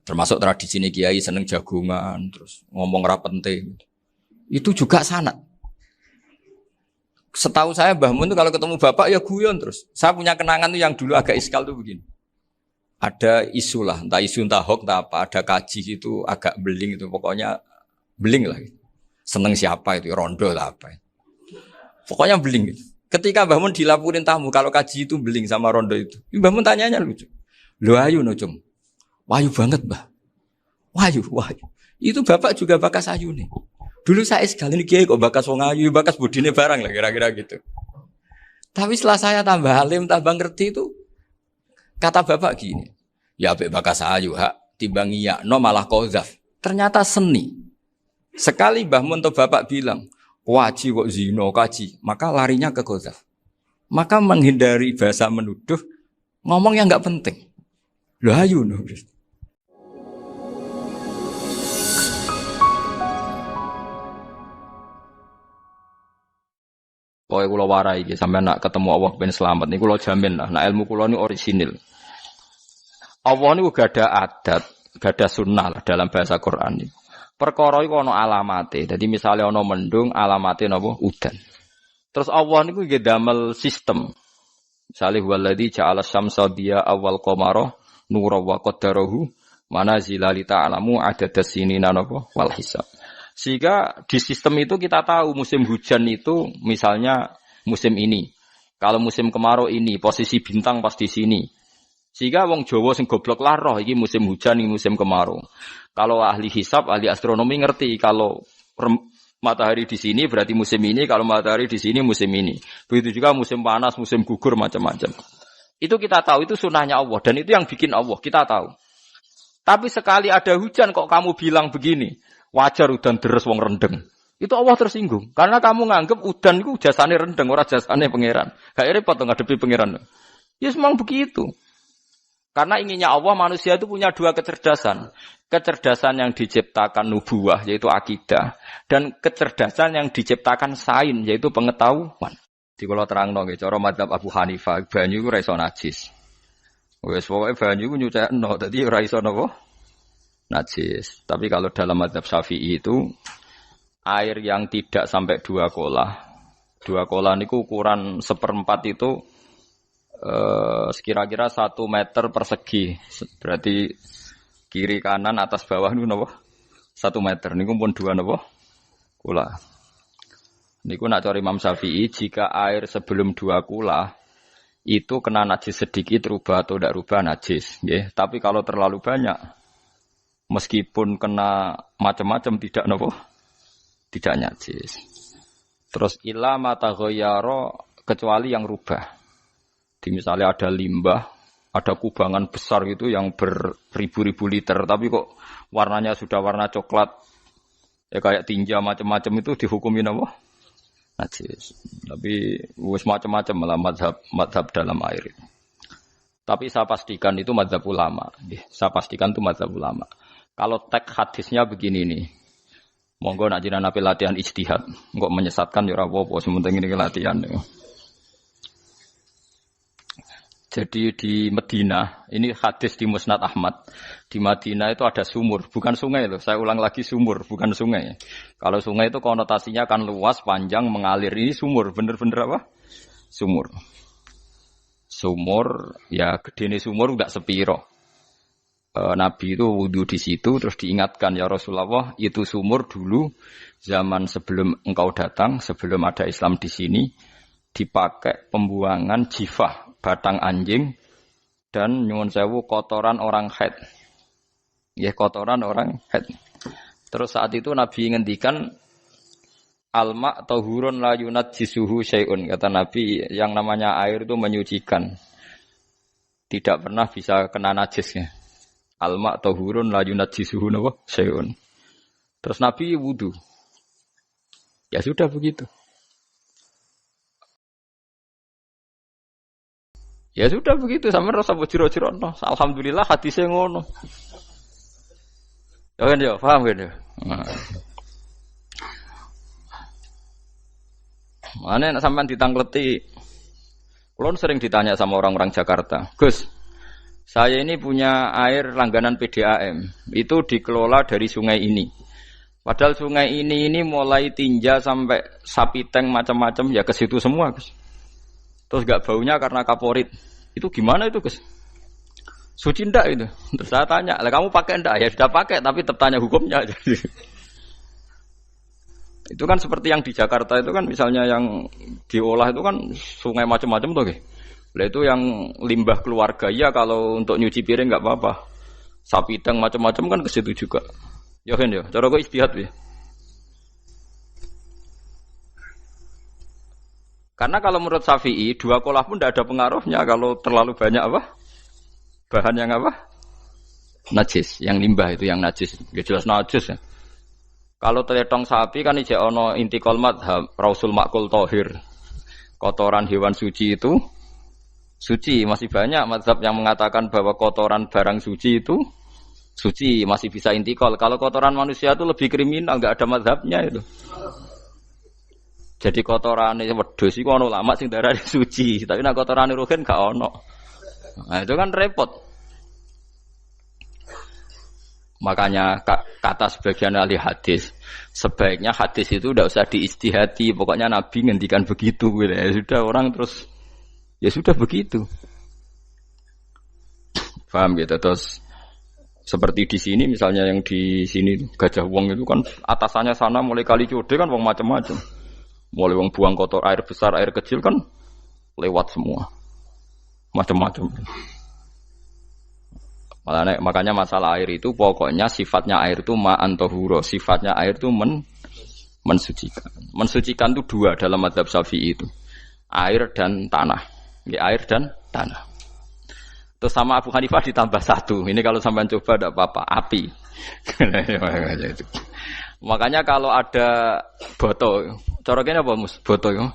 Termasuk tradisi ini kiai seneng jagungan, terus ngomong ra penting. Itu juga sanad. Setahu saya Mbah Mun itu kalau ketemu bapak ya guyon terus. Saya punya kenangan tuh yang dulu agak iskal tuh begini. Ada isu lah, entah isu entah hoax entah apa, ada kaji itu agak beling itu, pokoknya beling lah. Seneng siapa itu, rondo lah apa. Pokoknya beling. Ketika Mbah Mun dilaporin tamu kalau kaji itu beling sama rondo itu. Mbah Mun tanyanya lucu. Lho ayu no cung. Wahyu banget, Mbah. Wahyu. Itu bapak juga bakas ayu nih. Dulu saya sekali ini kiai kok bakas wong ayu, bakas budine barang lah kira-kira gitu. Tapi setelah saya tambah alim, tambah ngerti itu, kata bapak gini, ya apik bakas ayu hak, timbang iya, no malah qadzaf. Ternyata seni. Sekali Mbah Mun atau bapak bilang, waji kok zino kaji, maka larinya ke qadzaf. Maka menghindari bahasa menuduh, ngomong yang nggak penting. Lho ayu no. Pokoknya kula warai iki sampeyan nak ketemu Allah ben selamat niku kula jamin lah, nak ilmu kula niku orisinil. Allah niku gak ada adat, gak ada sunnah lah dalam bahasa Quran niku. Perkara iku ana alamate. Dadi misale ana mendung, alamate napa? Udan. Terus Allah niku nggih damel sistem. Misale huwallazi ja'ala syamsa diya awal qamara nura wa qaddarahu manazila li ta'lamu adadas sinina napa wal hisab. Sehingga di sistem itu kita tahu musim hujan itu misalnya musim ini. Kalau musim kemarau ini, posisi bintang pas di sini. Sehingga wong Jawa sing goblok lah roh iki musim hujan, iki musim kemarau. Kalau ahli hisab, ahli astronomi ngerti kalau matahari di sini berarti musim ini, kalau matahari di sini musim ini. Begitu juga musim panas, musim gugur macam-macam. Itu kita tahu, itu sunahnya Allah dan itu yang bikin Allah, kita tahu. Tapi sekali ada hujan kok kamu bilang begini. Wajar udan deres wong rendeng. Itu Allah tersinggung. Karena kamu nganggep udan itu jasane rendeng, ora jasane pangeran. Gak repot ngadepi pangeran. Ya memang begitu. Karena inginnya Allah manusia itu punya dua kecerdasan. Kecerdasan yang diciptakan nubuwah yaitu akidah dan kecerdasan yang diciptakan sains yaitu pengetahuan. Di kula terangno nggih cara mazhab Abu Hanifah banyu iku ora iso najis. Wis pokoke banyu iku nyucekno dadi ora iso napa? Najis. Tapi kalau dalam mazhab Syafi'i itu air yang tidak sampai 2 kolah. 2 kolah niku ukuran 1/4 itu sekira-kira 1 meter persegi. Berarti kiri kanan atas bawah niku napa? 1 meter niku pun 2 napa? Kolah. Niku nak cari Imam Syafi'i jika air sebelum 2 kolah itu kena najis sedikit rubah atau tidak rubah najis, nggih. Tapi kalau terlalu banyak meskipun kena macam-macam tidak nopo, tidak najis. Terus illa mata ghayyara kecuali yang rubah. Di misalnya ada limbah, ada kubangan besar gitu yang beribu-ribu liter, tapi kok warnanya sudah warna coklat, ya kayak tinja macam-macam itu dihukumi nopo najis. Tapi wis macam-macam malah mazhab dalam air. Tapi saya pastikan itu mazhab ulama. Saya pastikan itu mazhab ulama. Kalau teks hadisnya begini nih, monggo nak jenengan ape latihan ijtihad, kok menyesatkan ya ora apa-apa, sementing ini latihan. Jadi di Madinah, ini hadis di Musnad Ahmad, di Madinah itu ada sumur, bukan sungai loh. Saya ulang lagi sumur, bukan sungai. Kalau sungai itu konotasinya kan luas, panjang, mengalir. Ini sumur, bener-bener apa? Sumur. Sumur, ya gedene sumur enggak sepiro. Nabi itu wudu di situ terus diingatkan ya Rasulullah itu sumur dulu zaman sebelum engkau datang sebelum ada Islam di sini dipakai pembuangan jifah batang anjing dan nyuwun sewu kotoran orang haid ya kotoran orang haid. Terus saat itu Nabi ngendikan alma tahurun la yunajjisuhu syai'un, kata Nabi yang namanya air itu menyucikan tidak pernah bisa kena najisnya. Alma tahurun la yunajjisuhu nawa syai'un. Terus Nabi wudu. Ya sudah begitu. Ya sudah begitu sampe rasa bojiro-jiro no. Alhamdulillah hadise ngono. Ya kan ya, paham kan ya? Mana nek sampean ditangleti. Kulo sering ditanya sama orang-orang Jakarta, "Gus, Saya ini punya air langganan PDAM, itu dikelola dari sungai ini. Padahal sungai ini mulai tinja sampai sapi tank macam-macam ya ke situ semua, Gus. Terus gak baunya karena kaporit. Itu gimana itu, Gus? Suci ndak itu? Terus saya tanya, lah kamu pakai ndak? Ya sudah pakai, tapi tetap tanya hukumnya. Itu kan seperti yang di Jakarta itu kan misalnya yang diolah itu kan sungai macam-macam tuh, Gus. Lah itu yang limbah keluarga ya kalau untuk nyuci piring nggak apa-apa. Sapi tank macam-macam kan ke situ juga. Ya kan ya, cara kok istihad ya. Karena kalau menurut Syafi'i, dua kolah pun tidak ada pengaruhnya kalau terlalu banyak apa? Bahan yang apa? Najis, yang limbah itu yang najis. Ya jelas najis ya. Kalau teletong sapi kan ijek ono intikal madhab, rausul makul tohir. Kotoran hewan suci itu suci, masih banyak mazhab yang mengatakan bahwa kotoran barang suci itu suci, masih bisa intikal. Kalau kotoran manusia itu lebih kriminal, enggak ada mazhabnya itu. Jadi kotoran wedhus iku ono ulama sing darani suci, tapi nek kotoran ruhin gak ono. Nah, itu kan repot. Makanya kata sebagian ahli hadis, sebaiknya hadis itu tidak usah diistihati, pokoknya Nabi ngendikan begitu gitu. Ya sudah orang terus ya sudah begitu. Paham gitu. Terus seperti di sini misalnya yang di sini Gajah Wong itu kan atasannya sana mulai kali code kan wong macam-macam. Mulai wong buang kotor air besar, air kecil kan lewat semua. Macam-macam. Makanya masalah air itu pokoknya sifatnya air itu ma'an tahura, sifatnya air itu mensucikan. Mensucikan itu dua dalam mazhab Syafi'i itu. Air dan tanah. Ya, air dan tanah. Terus sama Abu Hanifah ditambah satu. Ini kalau sampean coba tidak apa-apa, api. Makanya kalau ada boto, coroknya apa mus? Boto ya,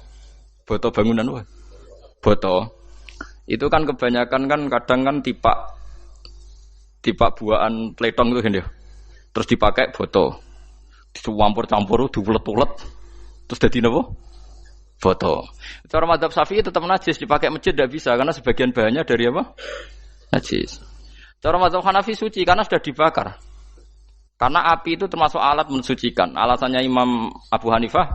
boto bangunan apa? Boto. Itu kan kebanyakan kan kadang kan tipak buahan pletong itu kan ya. Terus dipakai boto, dicampur-campur, diulet-ulet, terus jadi apa? Boto. Cara mazhab Syafi'i tetap najis, dipakai masjid tidak bisa karena sebagian bahannya dari apa? Najis. Cara mazhab Hanafi suci karena sudah dibakar. Karena api itu termasuk alat mensucikan. Alasannya Imam Abu Hanifah,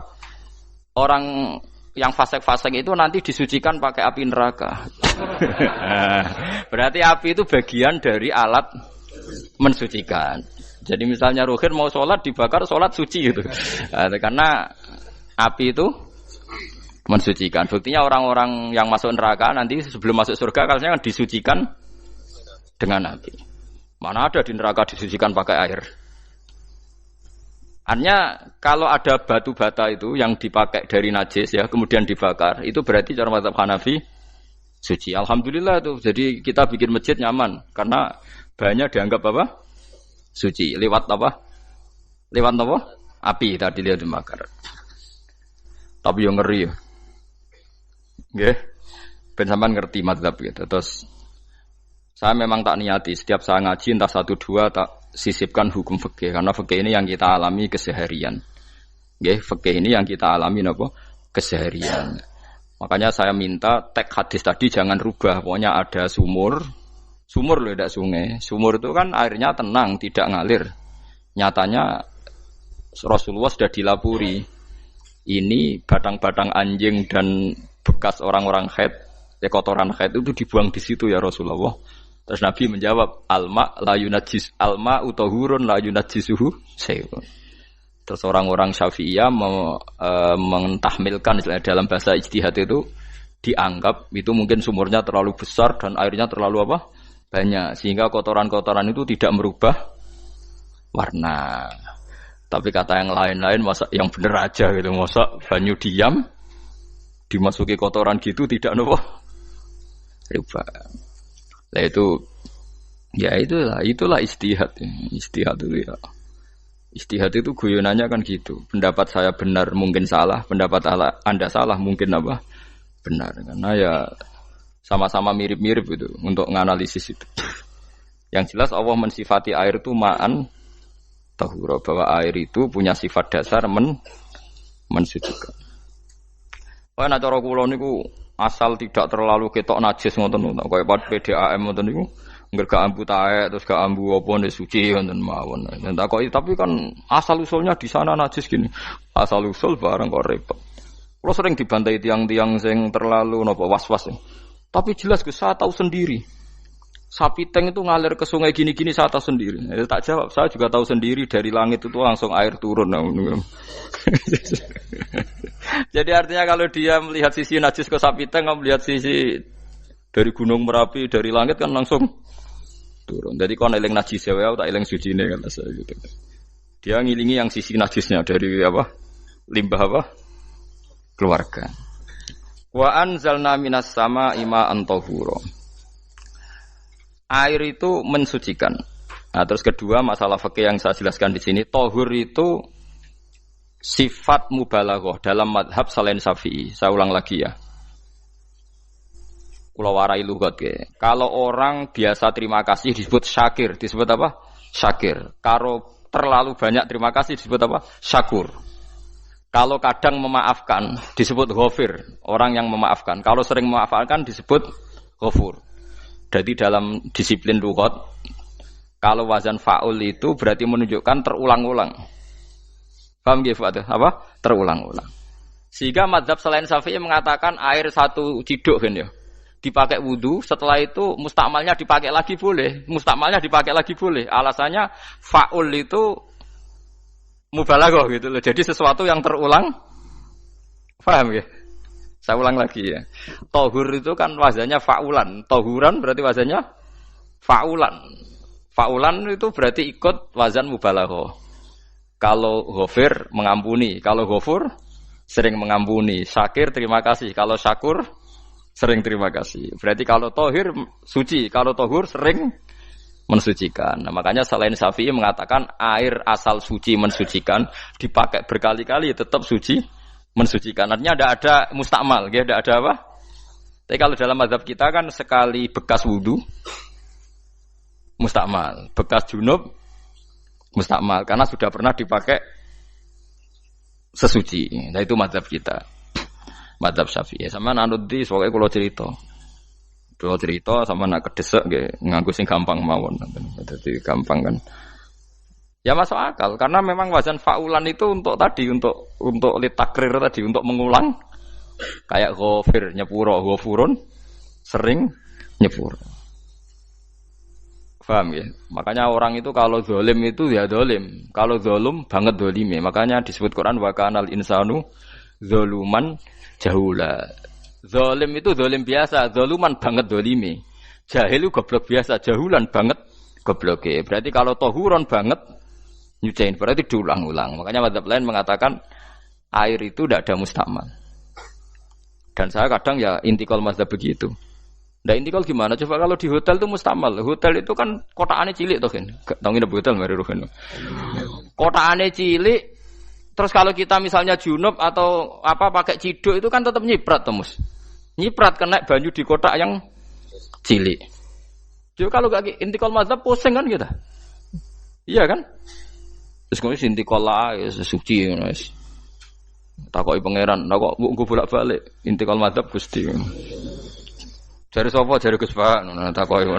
orang yang fasik-fasik itu nanti disucikan pakai api neraka. Berarti api itu bagian dari alat mensucikan. Jadi misalnya Ruhin mau sholat dibakar, sholat suci gitu. Karena api itu mensucikan. Buktinya orang-orang yang masuk neraka nanti sebelum masuk surga kalanya disucikan dengan api. Mana ada di neraka disucikan pakai air? Artinya kalau ada batu bata itu yang dipakai dari najis ya kemudian dibakar itu berarti cara mazhab Hanafi suci. Alhamdulillah itu. Jadi kita bikin masjid nyaman karena bahannya dianggap apa? Suci. Lewat apa? Lewat apa? Api tadi dia dibakar. Tapi yang ngeri ya. Nggih. Ben sampean ngerti mazhab gitu. Terus saya memang tak niati setiap saya ngaji entah 1 2 tak sisipkan hukum fikih karena fikih ini yang kita alami keseharian. Nggih, fikih ini yang kita alami napa? Keseharian. Makanya saya minta teks hadis tadi jangan rubah. Pokoknya ada sumur loh tidak sungai. Sumur itu kan airnya tenang, tidak ngalir. Nyatanya Rasulullah sudah dilapuri. Ini batang-batang anjing dan bekas orang-orang haid, kotoran haid itu dibuang di situ ya Rasulullah. Terus Nabi menjawab, alma la yunajjis alma utahurun la yunajjisuhu syai'un. Terus orang-orang Syafi'iyah mentahmilkan dalam bahasa ijtihad itu dianggap itu mungkin sumurnya terlalu besar dan airnya terlalu apa? Banyak sehingga kotoran-kotoran itu tidak merubah warna. Tapi kata yang lain-lain masa yang bener aja gitu, masa banyu diam dimasuki kotoran gitu tidak nopo rubah. Nah itu ya itulah istihad. Istihad itu ya. Istihad itu guyonannya kan gitu. Pendapat saya benar mungkin salah, pendapat Anda salah mungkin apa? Benar. Karena ya sama-sama mirip-mirip itu untuk menganalisis itu. Yang jelas Allah mensifati air itu ma'an tahura, bahwa air itu punya sifat dasar mensucikan. Wah cara kula niku asal tidak terlalu ketok najis ngoten niku kaya PDAM ngoten niku Enggak gak ambu taek terus gak ambu apa nek suci wonten mawon. Dan takoki tapi kan asal usulnya di sana najis gini. Asal usul barang kok repot. Kalau sering dibantai tiang-tiang sing terlalu napa was-was. Tapi jelas saya tahu sendiri. Sapi teng itu ngalir ke sungai gini-gini saya tahu sendiri. Tak jawab, saya juga tahu sendiri dari langit itu langsung air turun. Jadi artinya kalau dia melihat sisi najis ke sapi teng, melihat sisi dari gunung Merapi, dari langit kan langsung turun. Jadi kalau eling najis ya, tak eling suci ini kan saya gitu. Dia ngilingi yang sisi najisnya dari apa? Limbah apa? Keluarga. Wa anzalna minas sama ima antahura. Air itu mensucikan. Nah, terus kedua masalah fikih yang saya jelaskan di sini, tahur itu sifat mubalaghah dalam madhab selain Syafi'i. Saya ulang lagi ya. Kula warai lugat ke. Kalau orang biasa terima kasih disebut syakir, disebut apa? Syakir. Kalau terlalu banyak terima kasih disebut apa? Syakur. Kalau kadang memaafkan disebut ghafir, orang yang memaafkan. Kalau sering memaafkan disebut ghafur. Jadi dalam disiplin lughat, kalau wazan fa'ul itu berarti menunjukkan terulang-ulang. Paham nggih, Pak? Apa? Terulang-ulang. Sehingga mazhab selain Syafi'i mengatakan air satu ciduk kan ya. Dipakai wudu, setelah itu mustakmalnya dipakai lagi boleh. Mustakmalnya dipakai lagi boleh. Alasannya fa'ul itu mubalaghah gitu loh. Jadi sesuatu yang terulang. Paham ya? Saya ulang lagi ya. Tahur itu kan wazannya fa'ulan. Tahuran berarti wazannya fa'ulan. Fa'ulan itu berarti ikut wazan mubalaghah. Kalau ghafir mengampuni, kalau ghafur sering mengampuni. Syakir terima kasih. Kalau syakur sering terima kasih. Berarti kalau tohir suci, kalau tohur sering mensucikan. Nah, makanya selain Syafi'i mengatakan air asal suci mensucikan, dipakai berkali-kali tetap suci mensucikan. Artinya tidak ada mustakmal, ya, tidak ada apa. Tapi kalau dalam mazhab kita kan sekali bekas wudu mustakmal, bekas junub mustakmal karena sudah pernah dipakai sesuci. Nah itu mazhab kita. Madzhab Syafi'i. Sama anut di soalnya kalau cerita sama nak kedesek nggih nganggo sing gampang mawon. Jadi gampang kan. Ya masuk akal karena memang wazan fa'ulan itu untuk tadi untuk litakrir tadi untuk mengulang kayak ghafir nyepuro ghafurun sering nyepuro. Paham ya? Makanya orang itu kalau zalim itu ya zalim. Kalau zalum banget zalime. Makanya disebut Quran wa kanal insanu zaluman jahula. Zalim itu zalim biasa, zaluman banget zalimi. Jahil itu goblok biasa, jahulan banget gobloke. Berarti kalau tohuron banget nyuciin berarti diulang-ulang. Makanya mazhab lain mengatakan air itu tidak ada mustakmal. Dan saya kadang ya intikal mazhab begitu. Nah intikal gimana? Coba kalau di hotel itu mustakmal. Hotel itu kan kotaannya cilik toh kan. Tahu nggih hotel mari rohen. Kotaannya cilik. Terus kalau kita misalnya junub atau apa pakai ciduk itu kan tetap nyiprat temus. Nyiprat kena banyu di kotak yang cilik. Jadi kalau gak intikal mazhab pusing kan kita. Iya kan? Terus kemudian intikal lah ya suci guys. Takoki pangeran, kok mbok bolak-balik intikal mazhab Gusti. Jare sapa jare Gus Pak ngono takoki.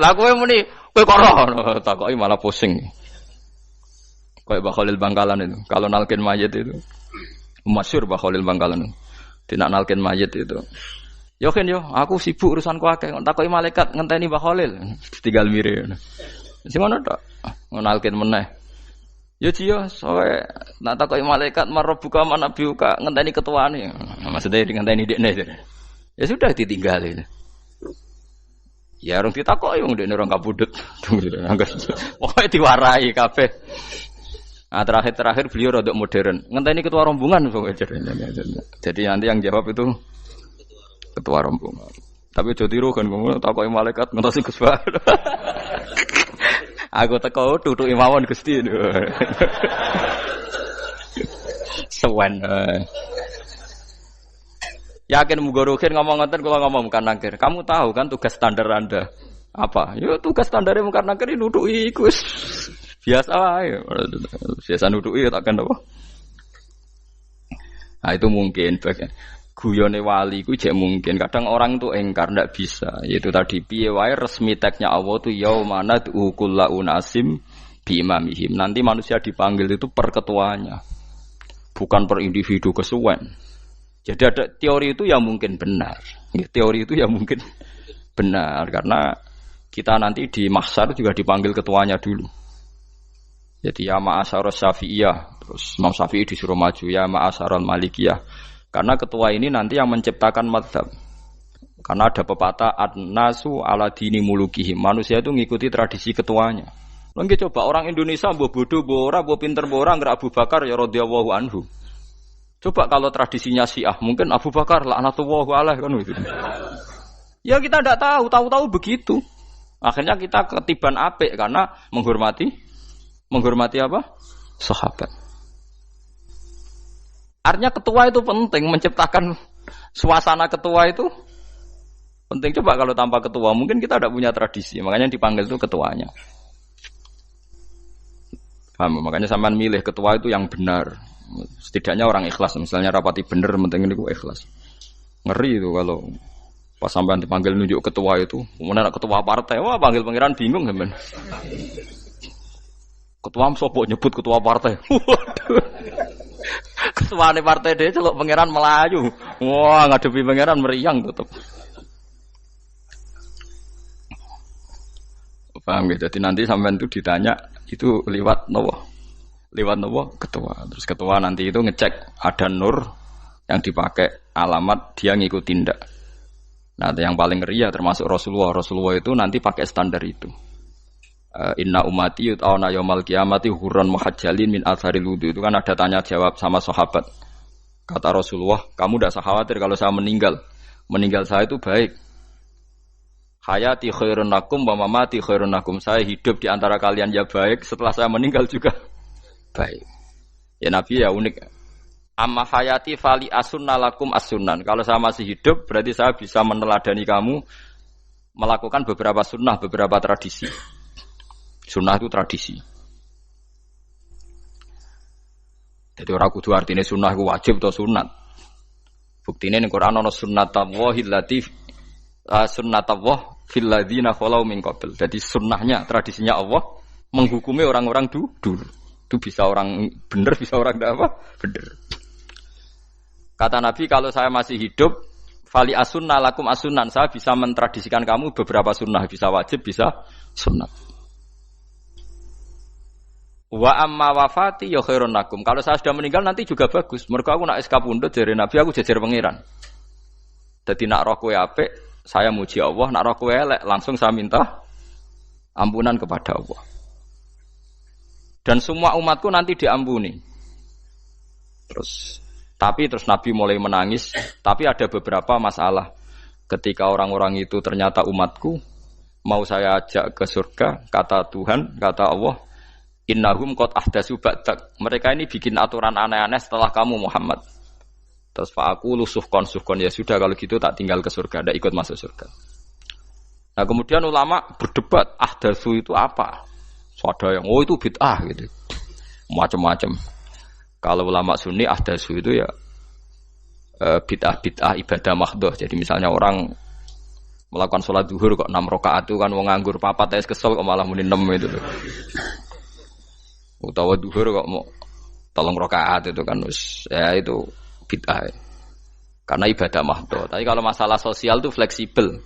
Lah kowe muni kowe kok ora takoki malah pusing. Kayak Mbah Khalil Bangkalan itu. Kalau nalkin mayit itu masyhur Mbah Khalil Bangkalan. Tidak nalkin mayit itu. Yo kan yo, aku sibuk urusanku akeh. Takoki malaikat ngenteni Mbah Khalil. Tinggal mire. Sing ngono tok. Nalkin meneh. Yo ciyo, soe nak takoki malaikat marbuka manabiuka ngenteni ketuane. Maksudnya ngenteni dekne. Ya sudah ditinggalin. Ya orang ditakoki wong dekne orang kabudut. Pokoke diwarai kabeh. Nah, terakhir beliau rodok modern. Ngenteni ketua rombongan pokoknya. Jadi nanti yang jawab itu ketua rombongan. Tapi aja tiru kan ngono takoki malaikat ngentosi Gus Pak. Aku teko tutuki mawon Gusti. Sewen. Yakin muga ruhin ngomong ngoten kula ngomong kan nangkir. Kamu tahu kan tugas standar Anda apa? Ya tugas standare mung kan nangkir nutuki iku. Biasa wae. Biasa nutuki takkan apa? Nah itu mungkin bagian. guyone wali ku jek mungkin. Kadang orang itu engkar ndak bisa. Yaitu tadi piye wae resmi teknya Allah tu yaumana kullu unasim bi imamihim. Nanti manusia dipanggil itu per ketuanya. Bukan per individu kesuwen. Jadi ada teori itu yang mungkin benar. Teori itu yang mungkin benar karena kita nanti di mahsyar juga dipanggil ketuanya dulu. Jadi ya ma'asyarus syafi'iyah, terus Imam Syafi'i disuruh maju ya ma'asyarul malikiyah. Karena ketua ini nanti yang menciptakan madhab. Karena ada pepatah an-nasu ala dini mulukihim. Manusia itu ngikuti tradisi ketuanya. Lagi coba orang Indonesia mbok bodoh, mbok ora, mbok pinter, mbok ora nggak Abu Bakar ya radhiyallahu anhu. Coba kalau tradisinya Syiah, mungkin Abu Bakar laknatullah alaihi kan gitu. Ya kita tidak tahu begitu. Akhirnya kita ketiban apik karena menghormati apa? Sahabat. Artinya ketua itu penting, menciptakan suasana ketua itu penting. Coba kalau tanpa ketua, mungkin kita tidak punya tradisi. Makanya dipanggil itu ketuanya. Paham? Makanya sampean milih ketua itu yang benar. Setidaknya orang ikhlas. Misalnya rapati bener, penting itu ikhlas. Ngeri itu kalau pas sampean dipanggil nunjuk ketua itu. Kemudian ketua partai, wah panggil pangeran bingung kan. Ketua sopo nyebut ketua partai. Waduh. Ketuane partai dia celuk pangeran Melayu. Wah, ngadepi pangeran meriang tetep. Paham gitu. Jadi nanti sampean itu ditanya itu lewat nopo? Lewat nopo? Ketua. Terus ketua nanti itu ngecek ada nur yang dipakai alamat dia ngikutin ndak. Nah, yang paling ngeri ya termasuk Rasulullah. Rasulullah itu nanti pakai standar itu. Inna umati yut'auna yaumal qiyamati hurran muhajjalin min atharil wudu. Itu kan ada tanya jawab sama sahabat. Kata Rasulullah, kamu tidak usah khawatir kalau saya meninggal. Meninggal saya itu baik. Hayati khairun lakum wa mamati khairun lakum. Saya hidup di antara kalian ya baik, setelah saya meninggal juga baik. Ya Nabi ya unik. Amma hayati fali asunna lakum as-sunan. Kalau saya masih hidup berarti saya bisa meneladani kamu melakukan beberapa sunnah, beberapa tradisi. Sunnah itu tradisi. Jadi orang kudu artinya sunnah itu wajib atau sunat. Buktinya di Quran ada sunnatallahi allati sunnatallah fil ladzina khalau min qabl. Jadi sunnahnya, tradisinya Allah menghukumi orang-orang dulu. Itu bisa orang benar, bisa orang tidak apa? Benar. Kata Nabi kalau saya masih hidup fali asunna lakum asunan. Saya bisa mentradisikan kamu beberapa sunnah, bisa wajib, bisa sunnat. Wa amma wafati ya khairun lakum. Kalau saya sudah meninggal nanti juga bagus. Mergo aku nak SK pundhut jare Nabi aku jejer pangeran. Dadi nak roh kowe apik, saya muji Allah, nak roh kowe elek langsung saya minta ampunan kepada Allah. Dan semua umatku nanti diampuni. Terus Nabi mulai menangis, tapi ada beberapa masalah. Ketika orang-orang itu ternyata umatku, mau saya ajak ke surga, kata Tuhan, kata Allah, innahum qad ahdatsu ba'dak. Mereka ini bikin aturan aneh-aneh setelah kamu Muhammad. Terus aku suhkon ya sudah kalau gitu tak tinggal ke surga, tidak ikut masuk surga. Nah kemudian ulama berdebat ahdatsu itu apa? So, ada yang itu bid'ah gitu. Macam-macam. Kalau ulama Sunni ahdatsu itu ya bid'ah ibadah mahdhah. Jadi misalnya orang melakukan sholat zuhur kok 6 rakaat itu kan wong nganggur papat es kesel kok malah muni 6 itu. Utawa duhur kok mau 3 rakaat itu kan ya itu bid'ah. Karena ibadah mahdhah. Tapi kalau masalah sosial itu fleksibel.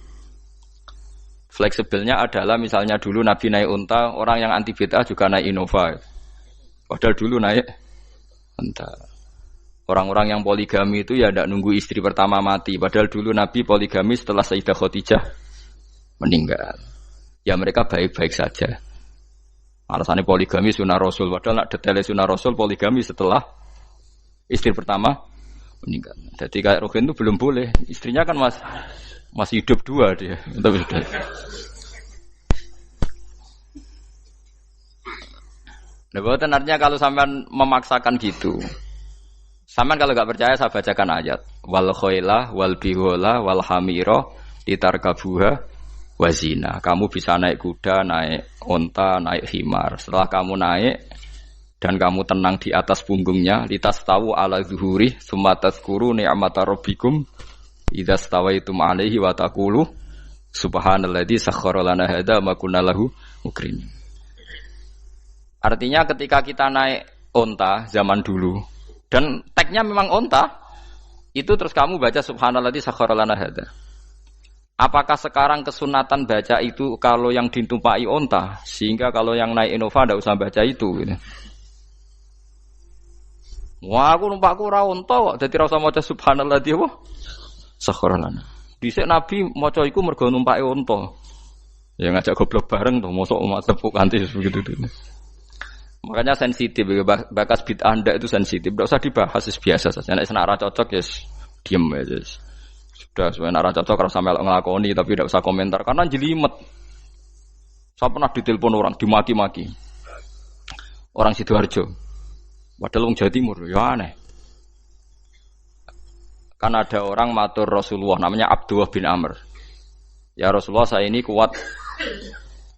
Fleksibelnya adalah misalnya dulu Nabi naik unta, orang yang anti bid'ah juga naik Innova. Padahal dulu naik unta. Orang-orang yang poligami itu ya tidak nunggu istri pertama mati. Padahal dulu Nabi poligami setelah Sayyidah Khadijah meninggal. Ya mereka baik-baik saja. Alasannya poligami sunnah Rasul. Padahal nak detailnya sunnah Rasul poligami setelah istri pertama meninggal. Jadi kayak Ruhin itu belum boleh. Istrinya kan masih hidup 2 dia. Nah, bukan artinya kalau sampean memaksakan gitu. Sampean kalau enggak percaya saya bacakan ayat. Wal khailah wal bihola wal hamira litarkabuha wazina. Kamu bisa naik kuda, naik unta, naik himar. Setelah kamu naik, dan kamu tenang di atas punggungnya, litastawu ala zuhuri tsumma tazkuru ni'mata rabbikum idza stawaitum 'alaihi wa taqulu subhanalladzi sakhkhara lana hadza ma kunna lahu muqrinin. Artinya ketika kita naik onta zaman dulu dan tagnya memang onta, itu terus kamu baca subhanalladzi sakhkhara lana hadza. Apakah sekarang kesunatan baca itu kalau yang ditumpai onta, sehingga kalau yang naik Innova tidak usah baca itu gitu. Wah, aku numpakku ora onta kok, dadi ora usah maca subhanalladzi apa? Sakhkhara lana. Dhisik Nabi maca iku mergo numpake onta. Ya ngajak goblok bareng to, mosok umat tepuk kanthi begitu itu. Makanya sensitif, bakas bid'ah ndak itu sensitif, tidak usah dibahas, biasa saja. Nek ora cocok ya diem aja. Sudah, sebenarnya ora cocok kalau sampai ngelakoni, tapi tidak usah komentar karena jelimet. Saya pernah ditelepon orang, dimaki-maki. Orang Sidoarjo. Padahal wong Jawa Timur, ya aneh. Kan ada orang matur Rasulullah namanya Abdullah bin Amr. Ya Rasulullah, saya ini kuat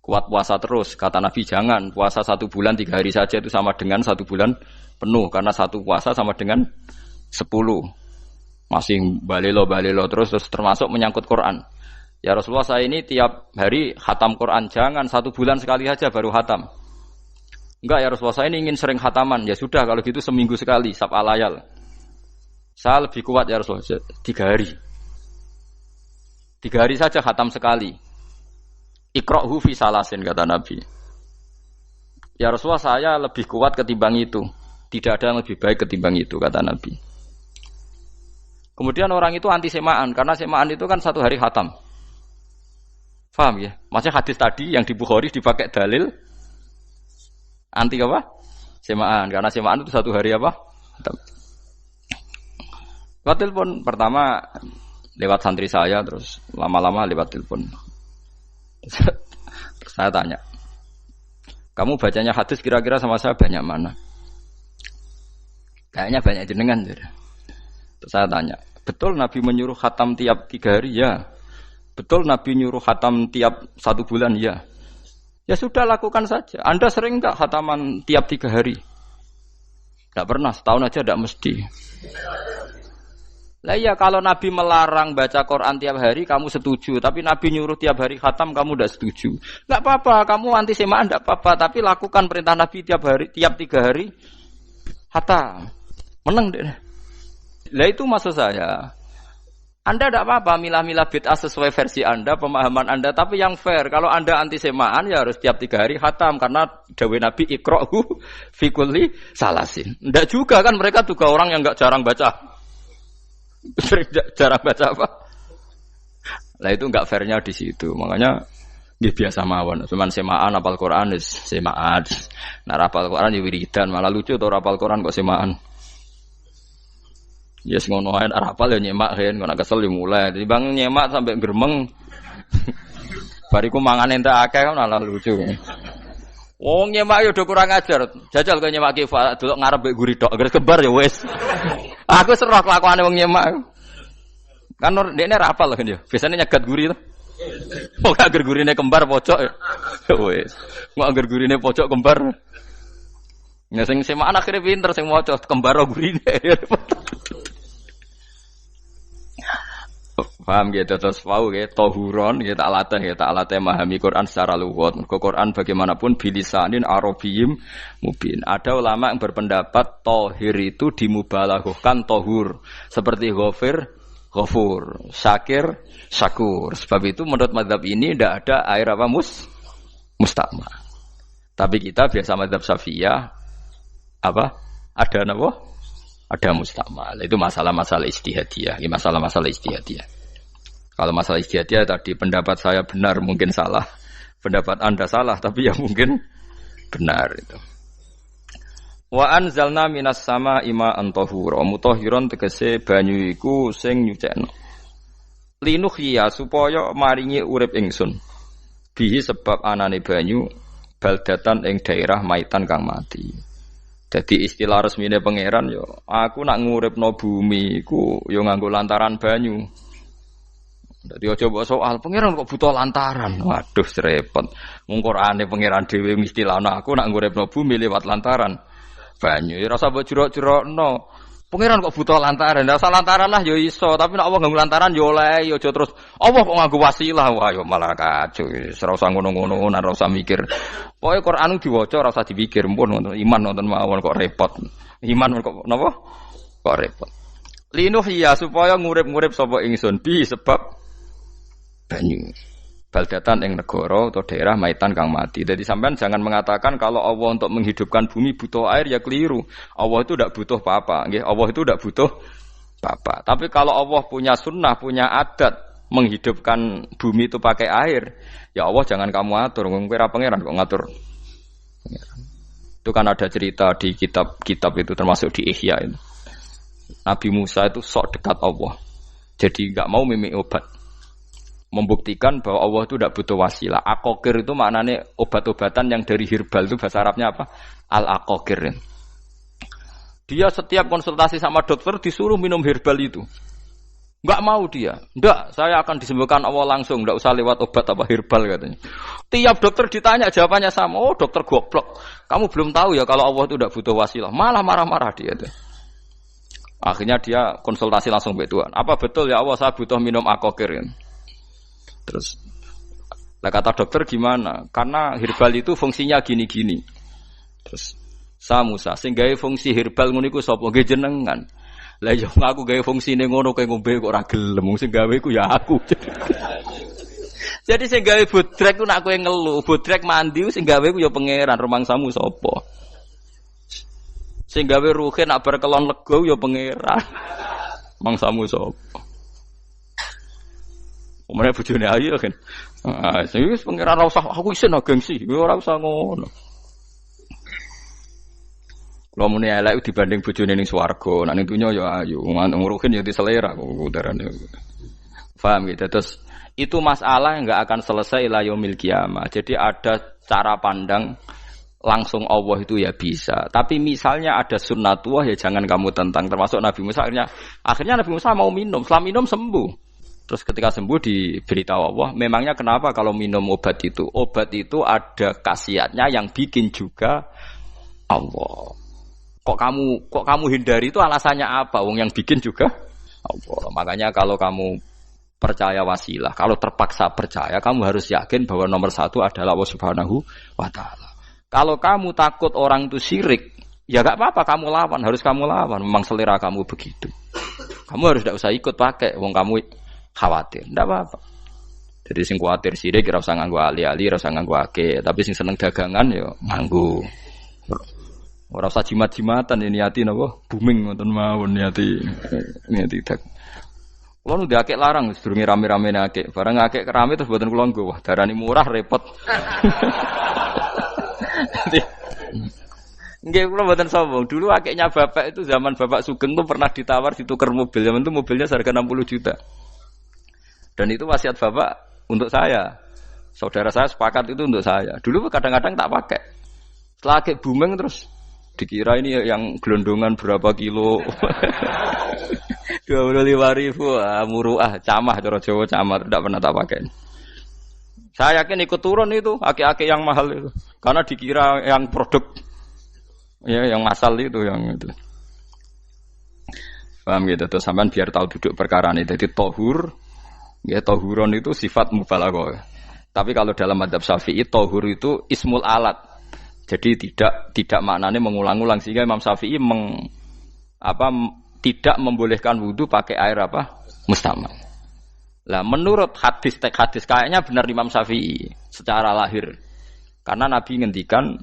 puasa terus. Kata Nabi, jangan puasa 1 bulan 3 hari saja itu sama dengan 1 bulan penuh. Karena 1 puasa sama dengan 10. Masih balelo terus termasuk menyangkut Quran. Ya Rasulullah, saya ini tiap hari khatam Quran. Jangan 1 bulan sekali saja baru khatam. Enggak ya Rasulullah, saya ini ingin sering khataman. Ya sudah, kalau gitu seminggu sekali, sab'a layal. Saya lebih kuat ya Rasulullah, 3 hari. 3 hari saja khatam sekali. Iqra'hu fi salasin, kata Nabi. Ya Rasulullah, saya lebih kuat ketimbang itu. Tidak ada yang lebih baik ketimbang itu, kata Nabi. Kemudian orang itu anti semaan, karena semaan itu kan 1 hari khatam. Paham ya? Maksudnya hadis tadi yang di Bukhari dipakai dalil anti apa? Semaan, karena semaan itu 1 hari apa? Khatam. Lewat telepon pertama lewat santri saya, terus lama-lama lewat telepon. Terus saya tanya, kamu bacanya hadis kira-kira sama saya banyak mana? Kayaknya banyak jenengan. Terus saya tanya, betul Nabi menyuruh khatam tiap 3 hari? Ya. Betul Nabi nyuruh khatam tiap 1 bulan? Ya. Ya sudah, lakukan saja. Anda sering enggak khataman tiap 3 hari? Enggak pernah, setahun aja enggak mesti. Lah iya, kalau Nabi melarang baca Quran tiap hari kamu setuju, tapi Nabi nyuruh tiap hari khatam kamu tidak setuju. Enggak apa-apa, kamu anti semaan enggak apa-apa, tapi lakukan perintah Nabi tiap 3 hari khatam. Menang deh. Lah itu maksud saya. Anda tidak apa-apa milah-milah bid'ah sesuai versi Anda, pemahaman Anda, tapi yang fair. Kalau Anda anti semaan ya harus tiap 3 hari khatam, karena dawuh Nabi iqra'hu fi kulli salasin. Enggak juga kan, mereka juga orang yang enggak jarang baca. Jarang baca apa? Lah itu enggak fairnya di situ. Makanya nggih biasa mawon. Cuman semaan hafal Quran wis semaan. Nah hafal Quran ya wiridan, malah lucu to hafal Quran kok semaan. Ya yes, ngono ae hafal ya nyemak kan, kok kesel ya mulai. Timbang nyemak sampai gremeng. Bariku mangan entek akeh kan malah lucu. Wong nyemak yo do kurang ajar. Jajal kok nyemak ki delok ngarep mbek guri tok, gres kebar ya wis. Aku serah kelakuane wong nyemak. Kan dekne ra hafal kan yo. Biasane nyegat guri to. Kok agar gurine kembar pojok ya. Wis. Kok agar gurine pojok kembar. Ya sing semaan akhire pinter sing maca kembar gurine. Paham gitu, terus paham gitu, tohuron gitu, tak latih memahami Quran secara luwat. Quran bagaimanapun bilisanin arabiyim mubin. Ada ulama yang berpendapat tohir itu dimubalaghahkan tohur, seperti ghafir, ghafur, syakir, syakur. Sebab itu menurut mazhab ini tidak ada air apa mustakmal. Tapi kita biasa mazhab Syafi'iyah apa? Ada apa? Ada mustakmal. Itu masalah-masalah ijtihadiyah, masalah-masalah ijtihadiyah. Kalau masalah ijtihadiyah tadi pendapat saya benar mungkin salah, pendapat Anda salah tapi ya mungkin benar itu. Wa anzalna minas sama ima antahura mutahhiron tegese banyu iku sing nyucekno. Linuhya supaya maringi urip ingsun. Bihi sebab anane banyu baldatan ing daerah maitan kang mati. Jadi istilah resmine pangeran yo aku nak nguripno bumi iku yo nganggo lantaran banyu. Dadi aja mbok soal pangeran kok butuh lantaran. Waduh repot. Mung Qur'ane pangeran dhewe istilahna aku nak nguripno bumi lewat lantaran. banyu. Ya rasa mbok jero-jerokno. Pangeran kok butuh lantaran. Ndak usah lantaran lah ya iso, tapi nek Allah nganggo lantaran ya oleh, ya aja terus Allah kok nganggo wasilah. Wah, ya malah kacau. Ora usah ngono-ngono, ora usah mikir. Pokoke Quran diwaca ora usah dipikir, pun iman wonten mawon kok repot. Iman kok napa? Kok repot. Linuh ya supaya ngurip-ngurip sapa ingsun bi sebab banyu. Baldatan ing negara atau daerah maitan kang mati. Jadi sampean jangan mengatakan kalau Allah untuk menghidupkan bumi butuh air ya keliru. Allah itu tidak butuh apa-apa, nggih. Allah itu tidak butuh apa-apa. Tapi kalau Allah punya sunnah, punya adat menghidupkan bumi itu pakai air, ya Allah jangan kamu atur. Wong kowe pangeran kok ngatur. Itu kan ada cerita di kitab-kitab itu termasuk di Ihya itu. Nabi Musa itu sok dekat Allah. Jadi enggak mau mimik obat. Membuktikan bahwa Allah itu tidak butuh wasilah. Akokir itu maknanya obat-obatan yang dari herbal itu bahasa Arabnya apa? Al-akokir. Dia setiap konsultasi sama dokter disuruh minum herbal itu. Enggak mau dia. Enggak, saya akan disembuhkan Allah langsung, enggak usah lewat obat apa herbal katanya. Tiap dokter ditanya jawabannya sama. Oh, dokter goblok. Kamu belum tahu ya kalau Allah itu tidak butuh wasilah. Malah marah-marah dia tuh. Akhirnya dia konsultasi langsung ke Tuhan. Apa betul ya Allah saya butuh minum akokir? Terus, lah kata dokter gimana? Karena herbal itu fungsinya gini-gini. Terus, Musa, sing gawe fungsi herbal ngono iku sapa? Nggih jenengan. Lah yo aku gawe fungsine ngono kowe ngombe kok ora gelem. Sing gawe iku ya aku. Jadi sing gawe bodrek ku nak kowe ngelu, bodrek mandi sing gawe ku ya pangeran, rumangsamu sapa? Sing gawe ruhe nak bar kelon lega ya pangeran. Mangsamu sapa? Umane bojone ayu kan. Ah, sing wis pangeran ora usah aku isin gengsi, ora usah ngono. Lha muni elek dibanding bojone ning swarga, nek ning donya ya ayu, nguruhin ya diselera kok udarane. Paham gitu. Terus itu masalah yang enggak akan selesai ila yaumil kiamah. Jadi ada cara pandang langsung Allah itu ya bisa. Tapi misalnya ada sunnatullah ya jangan kamu tentang, termasuk Nabi Musa akhirnya Nabi Musa mau minum, setelah minum sembuh. Terus ketika sembuh diberitahu Allah, memangnya kenapa kalau minum obat itu? Obat itu ada khasiatnya yang bikin juga Allah. Kok kamu hindari itu alasannya apa? Wong yang bikin juga Allah. Makanya kalau kamu percaya wasilah, kalau terpaksa percaya, kamu harus yakin bahwa nomor satu adalah Allah Subhanahu wa Ta'ala. Kalau kamu takut orang itu syirik, ya gak apa-apa kamu lawan, harus kamu lawan. Memang selera kamu begitu. Kamu harus tidak usah ikut pakai, wong kamu khawatir, ndak apa-apa. Jadi sing kuwatir sithik ora usah nganggo ali-ali, ora usah nganggo akeh, tapi sing seneng dagangan ya nganggo. Ora usah jimat-jimatan ini niati napa? Booming ngoten mawon niati dak. Kulo nu akeh larang sedurunge rame-rame akeh. Barang akeh rame terus mboten kula nggo, wah darani murah repot. Nggih kula mboten sombong. Dulu akehnya bapak itu zaman Bapak Sugeng tuh pernah ditawar ditukar mobil. Zaman itu mobilnya seharga 60 juta. Dan itu wasiat bapak untuk saya. Saudara saya sepakat itu untuk saya. Dulu kadang-kadang tak pakai. Setelah kayak booming terus dikira ini yang gelondongan berapa kilo. 25.000 muruah camah cara Jawa camah tidak pernah tak pakai. Saya yakin ikut turun itu aki-aki yang mahal itu. Karena dikira yang produk ya yang asal itu yang itu. Paham gitu terus sampean biar tahu duduk perkara ini. Jadi tohur ya tohuron itu sifat mubalaghah. Tapi kalau dalam madzhab Syafi'i tohur itu ismul alat. Jadi tidak maknanya mengulang-ulang sehingga Imam Syafi'i tidak membolehkan wudu pakai air apa? Mustamal. Lah menurut hadis kayaknya benar Imam Syafi'i secara lahir. Karena Nabi ngendikan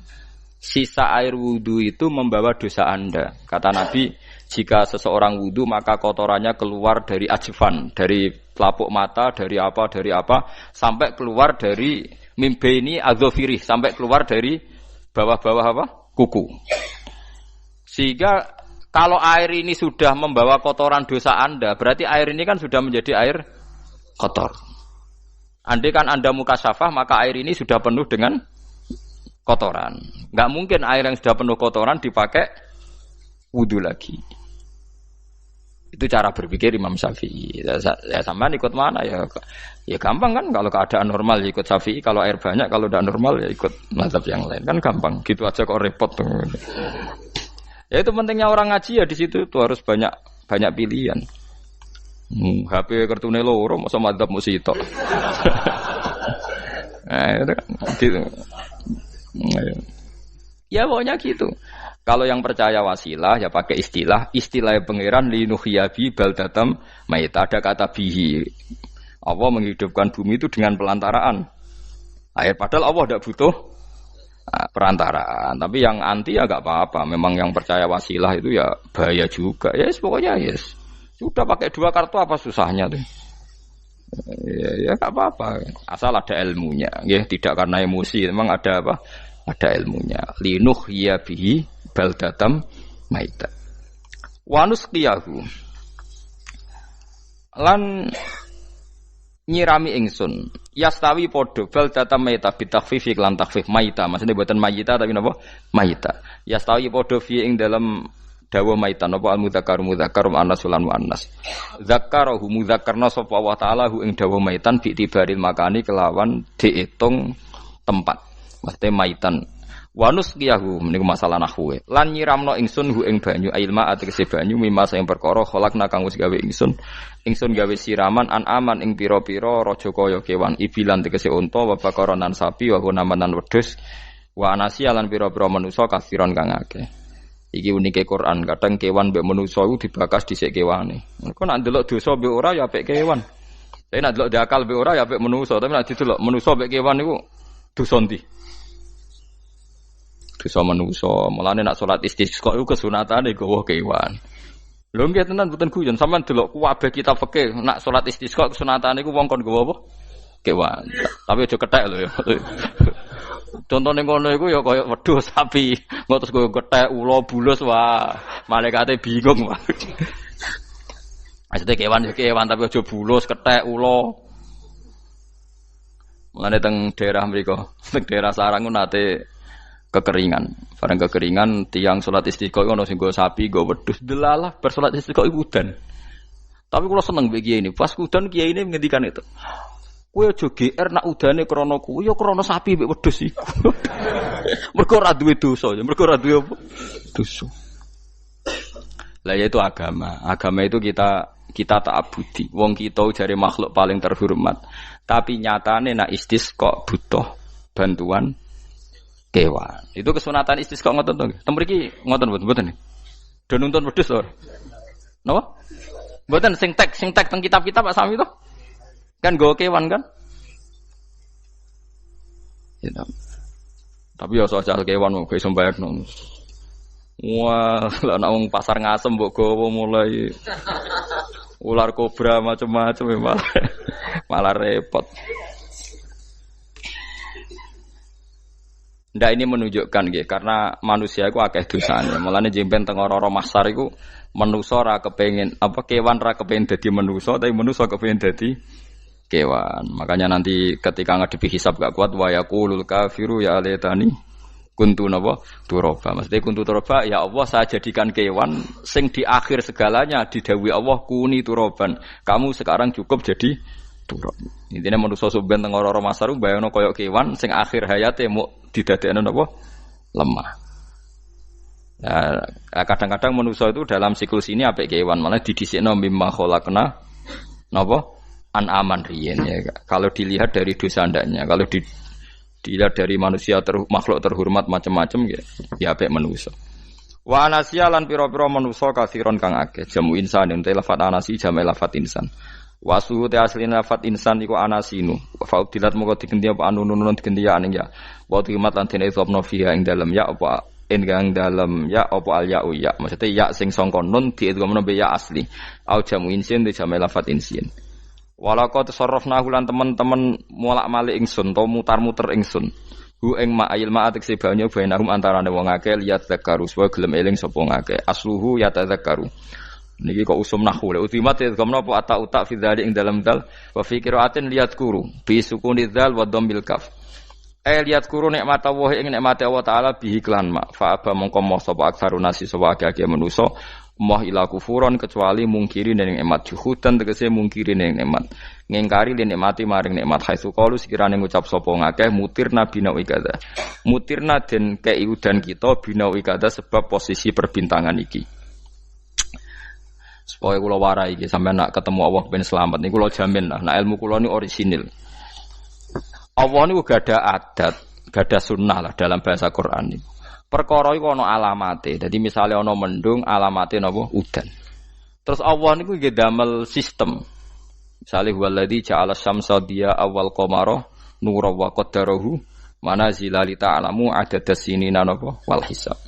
sisa air wudu itu membawa dosa Anda. Kata Nabi, jika seseorang wudu maka kotorannya keluar dari ajfan, dari pelapuk mata, dari apa, sampai keluar dari mimbaini adzofiri, sampai keluar dari bawah-bawah apa? Kuku. Sehingga kalau air ini sudah membawa kotoran dosa Anda, berarti air ini kan sudah menjadi air kotor. Andai kan Anda mukasyafah, maka air ini sudah penuh dengan kotoran. Enggak mungkin air yang sudah penuh kotoran dipakai wudu lagi. Itu cara berpikir Imam Syafi'i. Ya sampean ikut mana ya? Ya gampang kan kalau keadaan normal ya ikut Syafi'i, kalau air banyak, kalau tidak normal ya ikut mazhab yang lain. Kan gampang. Gitu aja kok repot tuh. Ya itu pentingnya orang ngaji ya di situ tuh harus banyak pilihan. HP kartune loro masa madzhab musitok. Nah, itu kan gitu. Ya pokoknya gitu. Kalau yang percaya wasilah ya pakai istilah pangeran linuhyabi baldatam maita, ada kata bihi. Allah menghidupkan bumi itu dengan pelantaraan air, padahal Allah tidak butuh perantaraan. Tapi yang anti ya enggak apa-apa. Memang yang percaya wasilah itu ya bahaya juga. Yes, pokoknya yes. Sudah pakai 2 kartu apa susahnya tuh? Ya enggak apa-apa. Asal ada ilmunya, ya, tidak karena emosi. Memang ada apa? Ada ilmunya. Linuhya bihi baldatam maita. Wa nusqiyahu. Lan nyirami ingsun yastawi padha baldatam maita bitakhfif lan takhfif maita, maksudnya buatan mayita tapi napa maita. Yastawi padha fi ing dalam dawa maitan apa al-mudzakkar muannas lan muannas. Zakarahu mudzakkarna sapa Allah taala hu ing dawa maitan bi tibaril makani kelawan diitung tempat. Maksudnya maitan. Wa nusqiyahu niku masalah nahwu. Lan nyiramno ingsun hu ing banyu ilma ategese banyu mimma sing perkara khalaqna kang wis gawe ingsun. Ingsun gawe siraman aman ing pira-pira raja kaya kewan ibilan tegese unta wa bakaronan sapi wa gunamanan wedhus wa anasi lan pira-pira manusa kasiron kang akeh. Iki unike Quran, kadang kewan mbek manusa iku dibakas dhisik kewane. Engko nek ndelok dosa mbek ora ya apik kewan. Tapi nek ndelok diakal mbek ora ya apik manusa, tapi nek didelok manusa mbek kewan niku dosa ndi? Dosa manusa. Mulane nek salat istisqa iku kesunatane gawa kewan. Lho nggih tenan mboten guyon, sampean delok kabeh kitab fikih nek salat istisqa kesunatane iku wong kon gawa apa? Kewan. Tapi aja kethek lho ya. Contone ngono iku ya kaya wedhus sapi, engko terus go gethek ula bulus wah, malaikate bingung wah. Maksudnya kewan tapi aja bulus, kethek ula. Mulane teng daerah mriku, teng daerah Sarang nate kekeringan. Bareng kekeringan tiang salat istiqo ono sing go sapi, go wedhus, delalah bar salat istiqo iku udan. Tapi kula seneng mbek kiai ini. Pas udan kiai ini ngendikan itu. Kowe aja GR nak udane krana kuwi ya krana sapi mbek wedhus iku. Mergo ora duwe dosa, mergo ora duwe apa? Dosa. Lah ya itu agama. Agama itu kita ta'abudi. Wong kita jare makhluk paling terhormat. Tapi nyatane nak istisqa butuh bantuan kewan. Itu kesunatan istisqa ngoten to. Tem mriki ngoten mboten. Do nuntun wedhus to. Napa? Mboten sing tek teng kitab-kitab Pak Sami to. Kan go kewan kan? Ya, tapi ya soal kewan mau iso mbayarno. Wah, lah nek wong pasar ngasem mbok gowo mulai ular kobra macam-macam malah repot. Ndak ini menunjukkan nggih karena manusia iku akeh dosane. Mulane jemben teng ora-ora mahsyar iku manusa ora kepengin apa kewan ora kepengin dadi manusa tapi manusa kepengin dadi kewan. Makanya nanti ketika ngadepi hisab gak kuat wa yaqulul kafiru ya laitani kuntu napa turaba. Maksudnya kuntu turaba ya Allah saya jadikan kewan sing di akhir segalanya didhawuhi Allah kuni turaban. Kamu sekarang cukup jadi turab. Intine manusa sampeyan teng ora-ora masaru bayangno kaya kewan sing akhir hayate mau didadekno napa lemah. Nah, kadang-kadang manusa itu dalam siklus ini apik kewan malah didhisikno mimma khalaqna napa an-aman riyen ya. Kalau dilihat dari dosa ndaknya, kalau dilihat dari manusia makhluk terhormat macam-macam ya apik manusa. Wa anasiya lan pira-pira manusa kasiron kang akeh. Jamu insan ente lafat anasi jame lafat insan. Wa suhu te asline lafat insan iku anasinu. Fa udilat moko digenti apa anunun digenti ya aning ya. Wa timat lan dene isopno fiha ing dalem ya apa enggang dalem ya apa al ya ya. Maksudnya ya sing sangka nun diidghamno be ya asli. Au jamu insin te jame lafat insin. Walaqad tasarrafna lan teman-teman molak-malik ingsun to mutar-muter ingsun. Hu ing ma'il ma'atik sebanyo bainahum antarane wong akeh liat zakaru wa gelem eling sapa ngakeh. Asluhu ya tadzakaru. Niki kok usum nahwu le ultimat gamno apa ata utak fi dzalik ing dalam dal wa fi qiraatin liat kuru bi sukuni dzal wa dhammil kaf. Lihat kuru nikmat Allah ing nikmate Allah taala bihi klan mak fa aba mongko moh sapa aksarun nasi sapa akeh manusa moh ila kufuron kecuali mungkiri ning nikmat juhudan tegese mungkiri ning nikmat ngingkari ning nikmati maring nikmat haitsu qalu sekirane ngucap sapa ngakeh mutirna bina ikada mutirna den kei udan kita bina ikada sebab posisi perbintangan iki supaya kula warai iki sampeyan nak ketemu Allah ben selamat niku kula jamin lah nak ilmu kula ni orisinil. Allah niku gada adat, gada sunnah lah dalam bahasa Quran niku. Perkara iku ana alamate. Dadi misale ana mendung alamate napa udan. Terus Allah niku nggih damel sistem. Misale huwallazi ja'ala syamsa diya awal qamara nura wa qaddarahu manazila li ta'lamu adadas sinina napa wal hisab.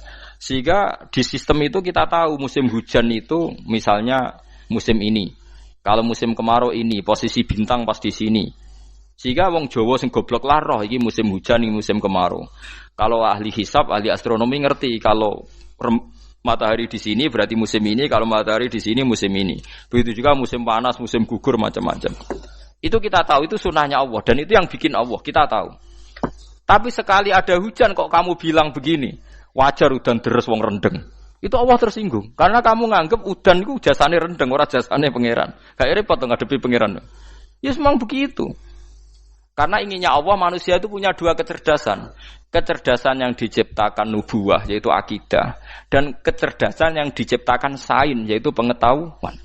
Sehingga di sistem itu kita tahu musim hujan itu misalnya musim ini. Kalau musim kemarau ini posisi bintang pas di sini. Sehingga wong Jawa sing goblok lah roh iki musim hujan iki musim kemarau. Kalau ahli hisab, ahli astronomi ngerti kalau matahari di sini berarti musim ini, kalau matahari di sini musim ini. Begitu juga musim panas, musim gugur macam-macam. Itu kita tahu, itu sunahnya Allah dan itu yang bikin Allah, kita tahu. Tapi sekali ada hujan kok kamu bilang begini, wajar udan deres wong rendeng. Itu Allah tersinggung karena kamu nganggep udan itu jasane rendeng, ora jasane pangeran. Gak repot ngadepi pangeran. Ya memang begitu. Karena inginnya Allah manusia itu punya dua kecerdasan. Kecerdasan yang diciptakan nubuwah yaitu akidah dan kecerdasan yang diciptakan sains yaitu pengetahuan.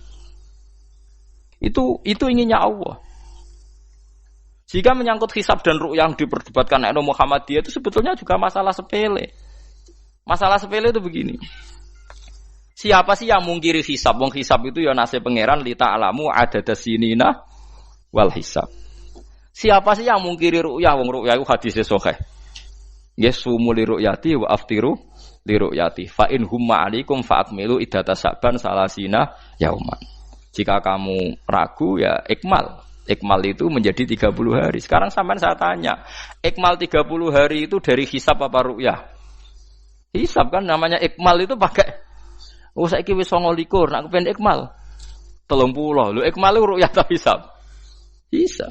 Itu inginnya Allah. Jika menyangkut hisab dan ru'yah yang diperdebatkan oleh Muhammadiyah itu sebetulnya juga masalah sepele. Masalah sepele itu begini. Siapa sih yang mungkiri hisab? Wong hisab itu ya nasib pangeran li ta'lamu adadasinina wal hisab. Siapa sih yang mungkiri ru'yah? Wong ru'yah itu hadisnya sahih. Yasumu li ru'yati wa aftiru li ru'yati. Fa in humma 'alaikum fa'akmilu iddata sa'ban salasina yauman. Jika kamu ragu ya ikmal. Ikmal itu menjadi 30 hari. Sekarang sampean saya tanya, ikmal 30 hari itu dari hisab apa ru'yah? Hisab kan namanya ikmal itu pakai saiki wis 29 nak kepen ikmal 30. Lho ikmal itu ru'yah ta hisab? Hisab.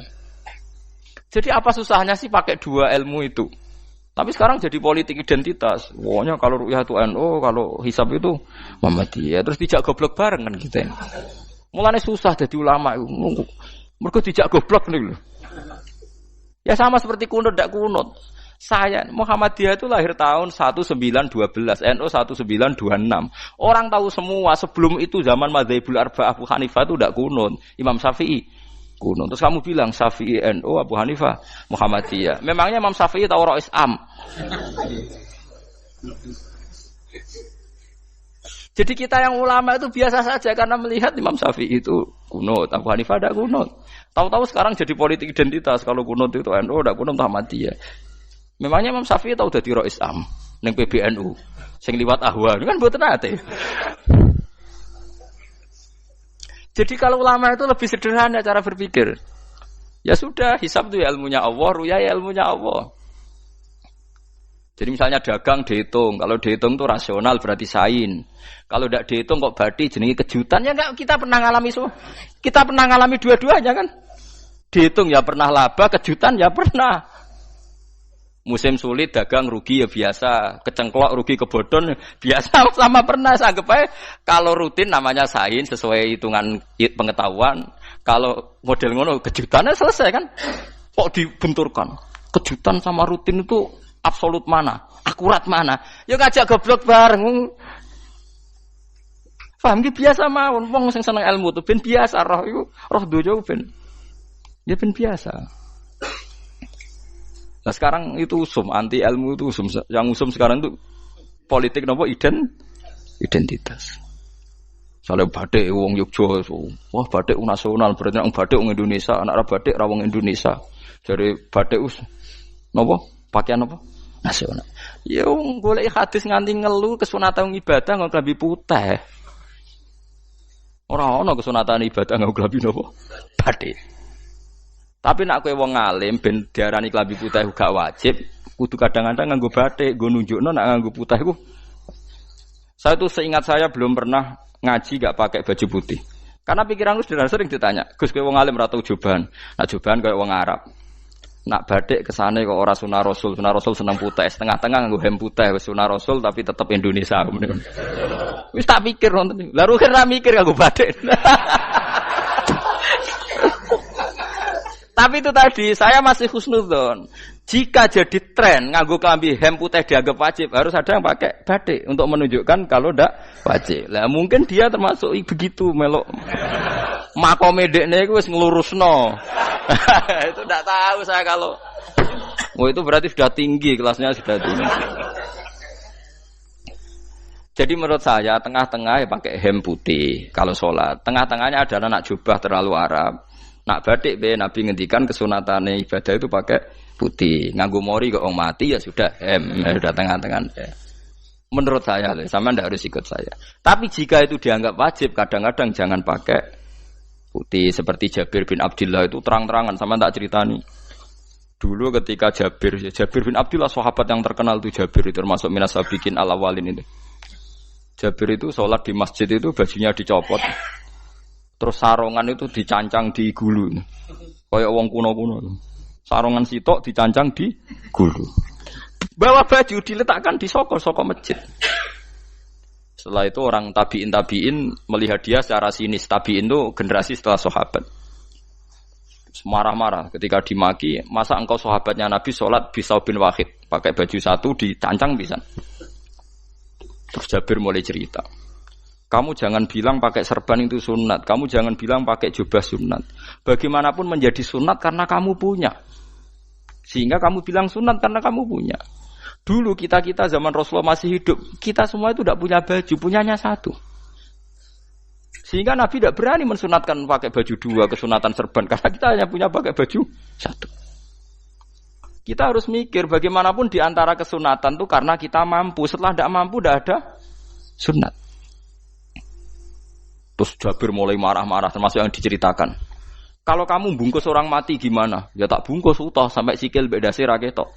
Jadi apa susahnya sih pakai dua ilmu itu? Tapi sekarang jadi politik identitas. Pokoknya kalau ru'yah itu NU, kalau hisab itu Muhammadiyah. Terus dijak goblok bareng kan kita. Mulane susah jadi ulama itu. Mergo dijak goblok nih lho. Ya sama seperti kunut ndak kunut. Saya Muhammadiyah itu lahir tahun 1912, NU 1926. Orang tahu semua sebelum itu zaman Madzhabul Arba'ah Abu Hanifah itu ndak kunut. Imam Syafi'i kuno. Terus kamu bilang Syafi'i NU, Abu Hanifah Muhammadiyah. Memangnya Imam Syafi'i tahu Rois Am? Jadi kita yang ulama itu biasa saja karena melihat Imam Syafi'i itu kuno, Abu Hanifah ada kuno. Tahu-tahu sekarang jadi politik identitas kalau kuno itu NU, ada kuno Muhammadiyah. Memangnya Imam Syafi'i tahu dadi Rois Am ning PBNU sing liwat ahwa kan mboten ate. Jadi kalau ulama itu lebih sederhana cara berpikir. Ya sudah, hisab itu ya ilmunya Allah, ruya ya ilmunya Allah. Jadi misalnya dagang dihitung, kalau dihitung itu rasional berarti sain. Kalau tidak dihitung kok badi jenenge kejutan ya enggak, kita pernah ngalami semua. Kita pernah ngalami dua-duanya kan? Dihitung ya pernah laba, kejutan ya pernah. Musim sulit dagang rugi ya biasa, kecengklok rugi kebodhon biasa sama pernah. Anggap aja kalau rutin namanya sains sesuai hitungan pengetahuan. Kalau model ngono kejutannya selesai kan? Kok dibenturkan? Kejutan sama rutin itu absolut mana? Akurat mana? Ya ngajak goblok bareng. Paham ki biasa mawon wong sing seneng ilmu tuh ben biasa roh iku roh dojo ben. Ya ben biasa. Nah sekarang itu usum, anti ilmu itu usum. Yang usum sekarang itu politik nopo identitas. Soalnya batik wong Yogyo, wah batik nasional, berarti orang batik wong Indonesia, anak batik rawang Indonesia. Jadi batik nopo pakaian nopo nasional. Ya wong golek hadis nganti ngelu kesunatan ibadah nggo klambi putih. Ora ana kesunatan ibadah nggo klambi nopo batik. Tapi nak kowe wong alim ben diarani klambi putih gak wajib, kudu kadang-kadang nganggo batik, nggo nunjukno nak nganggo putih iku. Saya tuh seingat saya belum pernah ngaji gak pakai baju putih. Karena pikiranku sederhana sering ditanya, "Gus kowe wong alim ora tau joban." Nah joban koyo wong Arab. Nak batik kesane kok ora sunah Rasul seneng putih, setengah-tengah nganggo hem putih wis sunah Rasul tapi tetep Indonesia. Wis tak pikir nonton. Lah rugen ra mikir nganggo batik. Tapi itu tadi saya masih husnudzon. Jika jadi tren nganggo klambi hem putih dianggap wajib, harus ada yang pakai batik untuk menunjukkan kalau ndak wajib. Lah mungkin dia termasuk begitu melok. Makome dekne iku wis nglurusno. Itu ndak tahu saya kalau itu berarti sudah tinggi, kelasnya sudah tinggi. Jadi menurut saya tengah-tengah ya pakai hem putih kalau sholat. Tengah-tengahnya adalah nak jubah terlalu Arab. Nak batik be Nabi ngendikan kesunatane ibadah itu pakai putih. Nganggo mori kok wong mati ya sudah hem, ya sudah tengah-tengah. Menurut saya, sama ndak harus ikut saya. Tapi jika itu dianggap wajib, kadang-kadang jangan pakai putih. Seperti Jabir bin Abdullah itu terang-terangan, sama tak ceritani. Dulu ketika Jabir bin Abdullah sahabat yang terkenal itu Jabir itu termasuk minas sabiqin al-awwalin itu. Jabir itu sholat di masjid itu bajunya dicopot. Terus sarongan itu dicancang di gulu. Kayak wong kuno-kuno. Sarongan sitok dicancang di gulu. Bawa baju diletakkan di soko masjid. Setelah itu orang tabiin melihat dia secara sinis. Tabiin itu generasi setelah sahabat. Marah-marah ketika dimaki, masa engkau sahabatnya Nabi sholat bisa bin wahid, pakai baju satu dicancang bisa. Terus Jabir mulai cerita, kamu jangan bilang pakai serban itu sunat, kamu jangan bilang pakai jubah sunat. Bagaimanapun menjadi sunat karena kamu punya, sehingga kamu bilang sunat karena kamu punya. Dulu kita zaman Rasulullah masih hidup, kita semua itu tidak punya baju, punyanya satu. Sehingga Nabi tidak berani mensunatkan pakai baju dua, kesunatan serban, karena kita hanya punya pakai baju satu. Kita harus mikir bagaimanapun di antara kesunatan itu karena kita mampu. Setelah tidak mampu tidak ada sunat. Terus Jabir mulai marah-marah termasuk yang diceritakan. Kalau kamu bungkus orang mati gimana? Ya tak bungkus utuh sampai sikil bedase ra ketok.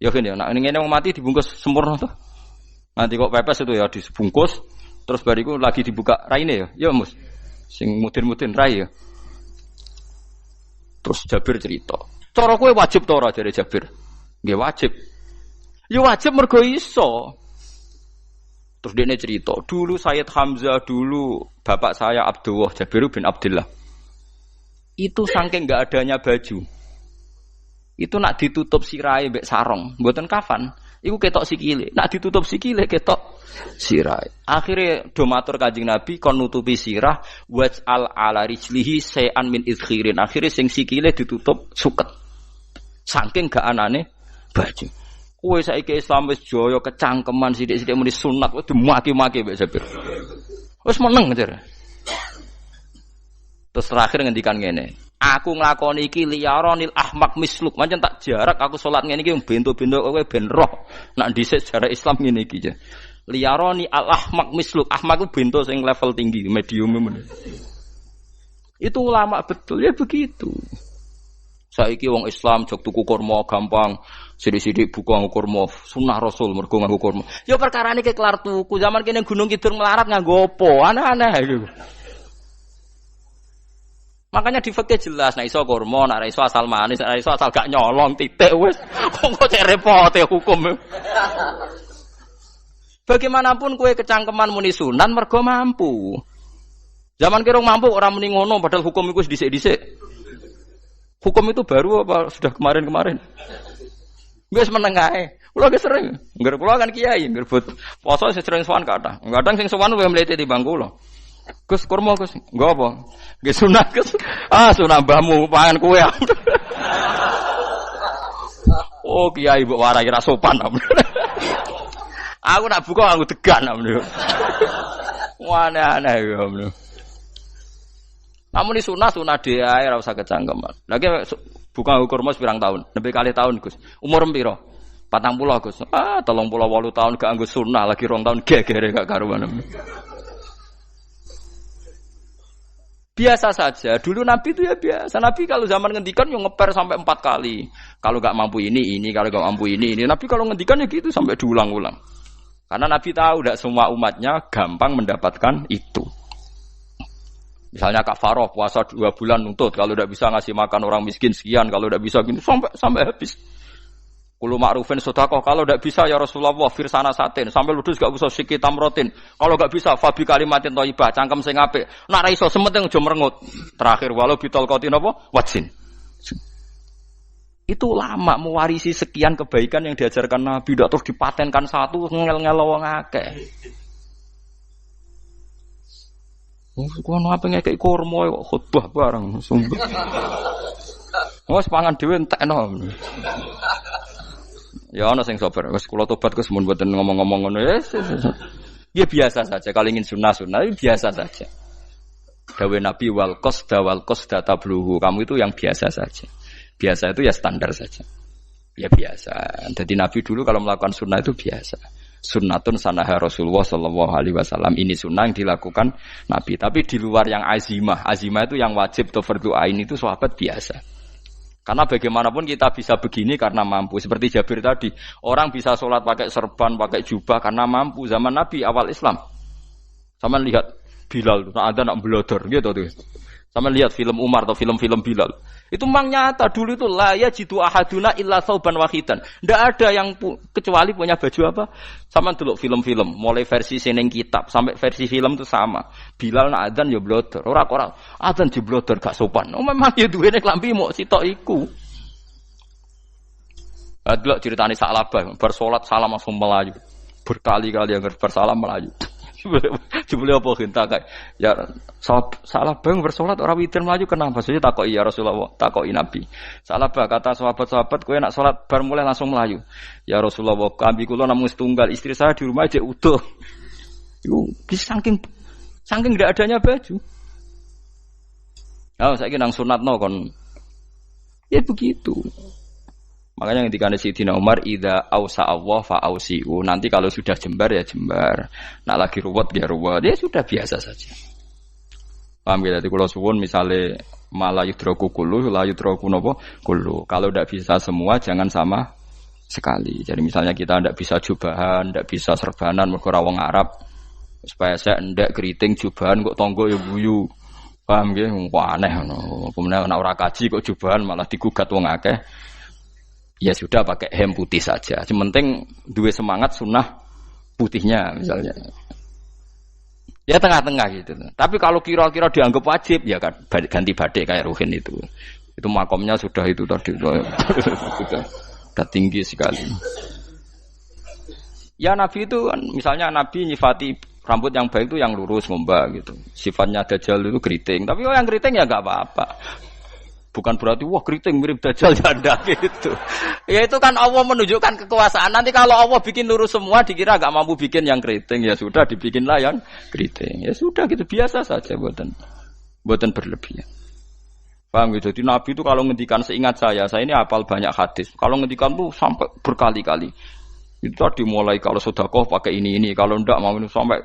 Ya kan ya, nak ngene wong mati dibungkus sempurna tuh. Nanti kok pepes itu ya dibungkus terus bariku lagi dibuka raine ya. Ya Mus. Sing mudin-mudin rai ya. Terus Jabir cerita. Cara kowe wajib ta ora jare Jabir? Nggih wajib. Ya wajib mergo iso. Terus dia cerita, dulu Sayyid Hamzah, dulu bapak saya Abdullah Jabir bin Abdullah. Itu saking enggak adanya baju. Itu nak ditutup sirai mbek sarong, mboten kafan. Iku ketok sikile. Nak ditutup sikile ketok sirai. Akhire do matur Kanjeng Nabi kon nutupi sirah waj'al ala rijlihi shay'an min idkhirin. Akhire sing sikile ditutup suket. Saking gak anane baju. Kowe saiki Islam wis jaya kecangkeman sithik-sithik muni sunat wis dimaki-maki mbek Jabir. Wis meneng jar. Terus terakhir ngendikan ngene. Aku nglakoni iki liyaronil ahmak misluk. Pancen tak jarak aku salat ngene iki bento-bento kowe ben roh. Nak dhisik sejarah Islam ngene iki ya. Liyaroni al ahmak misluk. Ahmak ku bento sing level tinggi, medium men. Itu ulama betul ya begitu. Saiki wong Islam jog tuku kurma gampang, sithik-sithik buka nganggo kurma, sunah Rasul mergo nganggo kurma. Ya perkarane ke kelar tuku, zaman kene Gunung Kidul melarat nganggo apa? Aneh-aneh iku. Makanya di fikih jelas, nek iso kurma, nek iso asal manis, nek iso asal gak nyolong titik wis. Kok cek repote hukum. Bagaimanapun kowe kecangkeman muni sunan mergo mampu. Zaman kira mampu orang muni ngono padahal hukum iku wis dhisik-dhisik. Hukum itu baru apa sudah kemarin-kemarin? Wis meneng ae. Kula ge sering, ngger kula kan kiai, ngger poso sering sowan kathah. Kadang sing sowan luwih mlete timbang kula. Gus kurma Gus, nggo apa? Nggih sunat Gus. Ah sunah mbahmu pangan kowe. Oh kiai mbok warai ra sopan. Aku nak buka aku degan. Wah aneh-aneh ya. Namun ini sunah dia ora usah kecangkeman. Lagi buka kurma pirang tahun, lebih kali tahun Gus. Umur piro? 40 Gus. 38 tahun gak anggo sunah, lagi 2 tahun gegere gak karuan. Biasa saja. Dulu Nabi itu ya biasa. Nabi kalau zaman ngendikan yang ngeper sampai 4 kali. Kalau gak mampu ini, kalau gak mampu ini. Nabi kalau ngendikan ya gitu sampai diulang-ulang. Karena Nabi tahu tidak semua umatnya gampang mendapatkan itu. Misalnya kafarah puasa 2 bulan nuntut, kalau tidak bisa ngasih makan orang miskin sekian, kalau tidak bisa gini sampai habis. Kulo ma'rufin sedekah, kalau tidak bisa ya Rasulullah firsana satin, sampai ludus gak usah sikit tamrotin. Kalau gak bisa fabi kalimatin thayyibah, cangkem sing apik. Nek ra iso sementing aja merengut. Terakhir walau bitol qatin apa? Wajin. Itu lama mewarisi sekian kebaikan yang diajarkan Nabi, tidak terus dipatenkan satu ngel-ngel wong akeh. Kono apa ngekek kurma kok khutbah bareng sumpah. Wes pangan dhewe entekno. Ya ana sing sabar, wis kula tobat Gus mun mboten ngomong-ngomong ngono ya. Ya biasa saja kalau ingin sunnah-sunnah biasa saja. Dawe Nabi wal qasda tabluhu, kamu itu yang biasa saja. Biasa itu ya standar saja. Ya biasa. Jadi Nabi dulu kalau melakukan sunnah itu biasa. Sunnatun sanaha Rasulullah sallallahu alaihi wasallam. Ini sunnah yang dilakukan Nabi. Tapi di luar yang azimah. Azimah itu yang wajib atau fardhu ain itu sahabat biasa. Karena bagaimanapun kita bisa begini karena mampu. Seperti Jabir tadi, orang bisa sholat pakai serban, pakai jubah karena mampu. Zaman Nabi awal Islam. Sama lihat Bilal, ada nak belodor gitu tuh. Sama lihat film Umar atau film-film Bilal. Itu memang nyata dulu itu la yajidu ahaduna illa thawban wahidan. Tidak ada yang kecuali punya baju apa? Sama dulu film-film, mulai versi seneng kitab sampai versi film itu sama. Bilal nak adzan ya blodor, ora adzan di blodor gak sopan. Oh memang ya duwene klambi mok sitok iku. Adlok ceritane Sa'labah, bar salat salam langsung melayu. Berkali-kali yang bersalam melayu. Jebule apa genta kae. Ya salah bang bersolat ora witir mlayu kenapa? Saya takoki ya Rasulullah, takoki Nabi. Salah bah kata sahabat-sahabat kowe nak salat bar mulai langsung mlayu. Ya Rasulullah, kambing kula namung setunggal, istri saya di rumah aja utuh. Iku saking ndak adanya baju. Oh, saiki nang sunatno kon. Ya begitu. Makanya ketika Sayyidina Umar idza ausa Allah fa ausiu. Nanti kalau sudah jembar ya jembar. Nak lagi ruwet ya ruwet. Ya sudah biasa saja. Paham ya? Jadi kalau suwun misalnya malah yudroku kullu, la yudroku napa kullu. Kalau tidak bisa semua jangan sama sekali. Jadi misalnya kita tidak bisa jubahan, tidak bisa serbanan mergo ora wong Arab. Supaya saya ndak keriting jubahan kok tonggo ya guyu. Paham nggih? Wah aneh ngono. Kemudian nek ora kaji kok jubahan malah digugat wong akeh. Ya sudah pakai hem putih saja. Yang penting dua semangat sunnah putihnya misalnya. Ya tengah-tengah gitu. Tapi kalau kira-kira dianggap wajib ya kan ganti batik kayak Ruhin itu. Itu makomnya sudah itu tadi sudah tinggi sekali. Ya Nabi itu kan misalnya Nabi nyifati rambut yang baik itu yang lurus ngombak gitu. Sifatnya Dajjal itu keriting. Tapi yang keriting ya enggak apa-apa. Bukan berarti wah keriting mirip Dajjal janda gitu. Ya itu kan Allah menunjukkan kekuasaan. Nanti kalau Allah bikin lurus semua dikira enggak mampu bikin yang keriting, ya sudah dibikinlah yang keriting. Ya sudah gitu biasa saja buatan berlebihan. Paham gitu. Jadi Nabi itu kalau ngendikan seingat saya ini hafal banyak hadis. Kalau ngendikan tuh sampai berkali-kali. Itu tadi mulai kalau sedekah pakai ini, kalau ndak mau sampai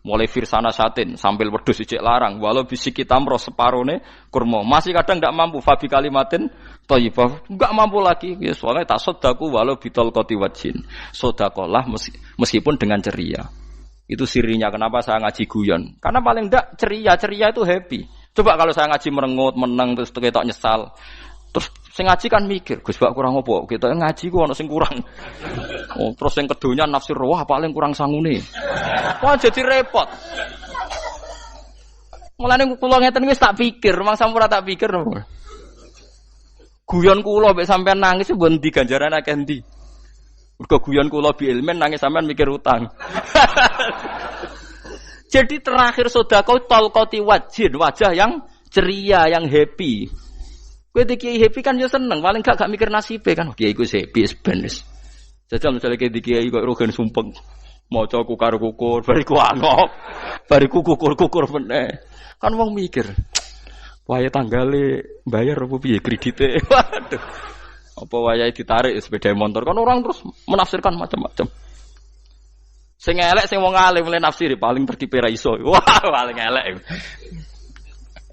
mulai firsana satin sambil wedhus ijek larang walau bisiki tamro separone kurma masih kadang ndak mampu fabi kalimatin thayyibah enggak mampu lagi ya soalnya tasaddaku walau bitol qati wajin sedekahlah meskipun dengan ceria. Itu sirinya kenapa saya ngaji guyon karena paling ndak ceria itu happy. Coba kalau saya ngaji merengut meneng terus ketok nyesal terus sing ngaji kan mikir, Gus bak kurang apa? Kita ngaji ku ana sing kurang. Oh, terus sing kedonya nafsir wah paling kurang sangune. Wah jadi repot. Mulane kula ngeten wis tak pikir, mangsa ora tak pikir. Guyon kula mek sampean nangis mbon ndi ganjaran akeh ndi. Mergo guyon kula bi ilmen nangis sampean mikir utang. Jadi terakhir sedekah talqati wajhin, wajah yang ceria, yang happy. Kowe iki happy kan yo seneng, paling gak mikir nasibe kan. Kiai iku happy sebenes. Jajal misale kiai kok rogen sumpeng. Maca kukar-kukur, bariku angop. Bariku kukur-kukur meneh. Kan wong mikir. Wae tanggale bayar apa piye kredite. Waduh. Apa wayahe ditarik sepeda motor kan orang terus menafsirkan macam-macam. Sing elek sing wong alim mulai nafsiri paling terkipe ra iso. Wah, paling elek.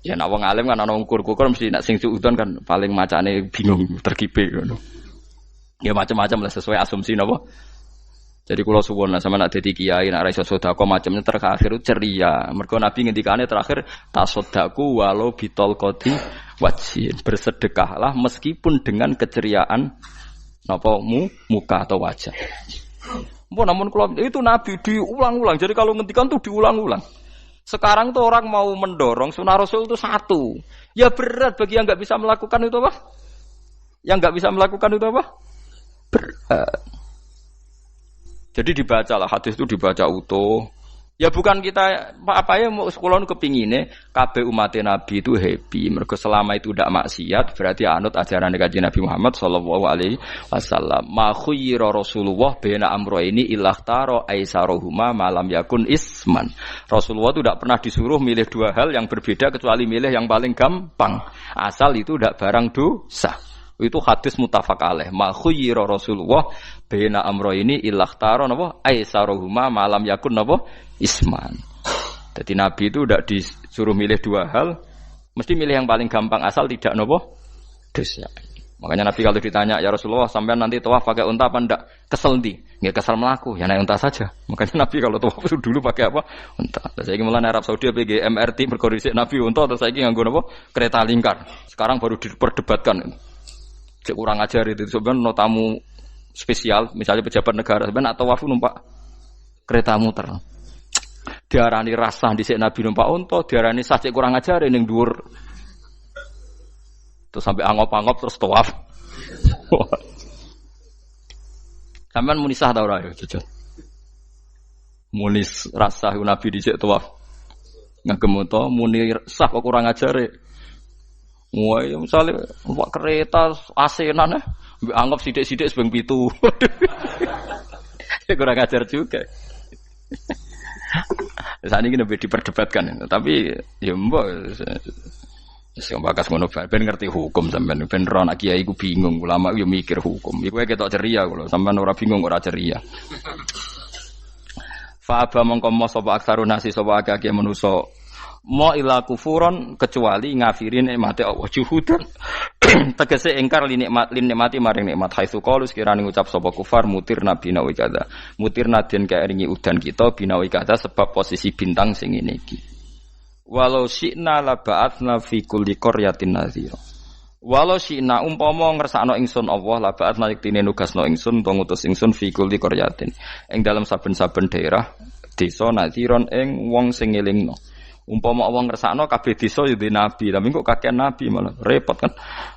Ya nek wong alim kan ana ukur-ukur mesti nek sing suudon kan paling macane bingung terkipe ngono. Ya macam-macam lah sesuai asumsi napa Jadi kula suwun lah sama nak dadi kiai nak ra iso sedekah macamnya terakhir ceria. Mergo Nabi ngendikane terakhir tasodaku walau bitol qoti wajhin. Bersedekahlah meskipun dengan keceriaan napa muka atau wajah. Namun kalau itu Nabi diulang-ulang. Jadi kalau ngendikan tuh diulang-ulang. Sekarang tuh orang mau mendorong sunnah Rasul itu satu. Ya berat bagi yang enggak bisa melakukan itu apa? Yang enggak bisa melakukan itu apa? Berat. Jadi dibacalah hadis itu dibaca utuh. Ya bukan kita apa ya mau sekolah kepingine kabeh umat Nabi itu happy. Mergo selama itu tidak maksiat berarti anut ajaran Kanjeng Nabi Muhammad sallallahu alaihi wasallam. Ma khuyira Rasulullah baina amrayni ilakhtara aisaruhuma malam yakun isman. Rasulullah itu tidak pernah disuruh milih dua hal yang berbeda kecuali milih yang paling gampang. Asal itu tidak barang dosa. Itu hadis muttafaq alaih. Ma khuyira Rasulullah baina amrayni ilakhtara napa aisaruhuma malam yakun napa isman. Jadi Nabi itu tidak disuruh milih dua hal, mesti milih yang paling gampang asal tidak nopo dosa. Makanya Nabi kalau ditanya, ya Rasulullah sampean nanti tawaf pakai unta apa ndak? Kesel ndi? Nggih kesel melaku, ya naik unta saja. Makanya Nabi kalau tawaf itu dulu pakai apa? Unta. Saiki mulane Arab Saudi PG MRT mergo dhisik Nabi unta terus saiki nganggo napa? Kereta lingkar. Sekarang baru diperdebatkan. Cek kurang ajar itu sebenarnya no tamu spesial, misalnya pejabat negara sebenarnya atau tawaf numpak kereta muter. Diarani rasah dhisik Nabi numpak unta, diarani sah cek kurang ajar ning dhuwur. Terus sampai angop-angop terus tawaf. Sampeyan muni sah ta ora ya, jujur. Muni rasah Nabi dhisik tawaf. Ngagem unta muni sah kok kurang ajar. Wah, ya misalnya numpak kereta asenan anggap sithik-sithik sebeng 7. Kurang ajar juga. Saat ini lebih diperdebatkan, tapi ya mbok sing bakas ngono ben ngerti hukum sampean ben ora nak kiai ku bingung, ulama yo mikir hukum. Iku ketok ceria kula, sampean ora bingung ora ceria. Fa aba mongko mo sapa aksarun nasi sapa akeh manusa mo ila kufuron kecuali ngafirin nikmate Allah juhudan tegese ingkar nikmati maring nikmat haitsu qalu sekirane ngucap sapa kufar mutir nabi nawi kada mutir nadien kaeringi udan kita binawi kada sebab posisi bintang sing ngene iki walau syi'na la ba'atsna fi kulli qaryatin nadhira walau syi'na umpama ngersakno ingsun Allah la ba'atsna yektine nugasno ingsun utawa ngutus ingsun fi kulli qaryatin ing dalam saben-saben daerah desa nadhiron ing wong sing ngelingno. Umpama wong ngersakno kabeh desa yo nabi, tapi kok kakek nabi malah repot kan.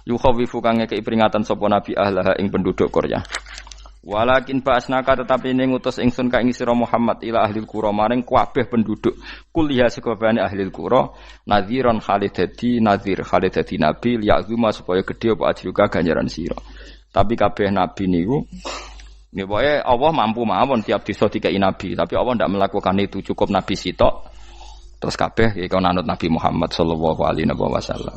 Yukhawifu kang ngekeki peringatan sapa nabi ahlah ing penduduk Korea. Walakin ba'asnaka tetapi ning ngutus ingsun ka ing sira Muhammad ila ahlil qura maring kabeh penduduk kuliah sekabehane ahlil qura nadhiron khalidati nadhir khalidati nabi liya'zuma supaya gedhe apa ajruka ganjaran sira. Tapi kabeh nabi niku nggih pokoke Allah mampu mawon tiap desa dikai nabi, tapi Allah ndak melakukan itu, cukup nabi sitok. Terus kabeh iki anut Nabi Muhammad sallallahu alaihi wasallam.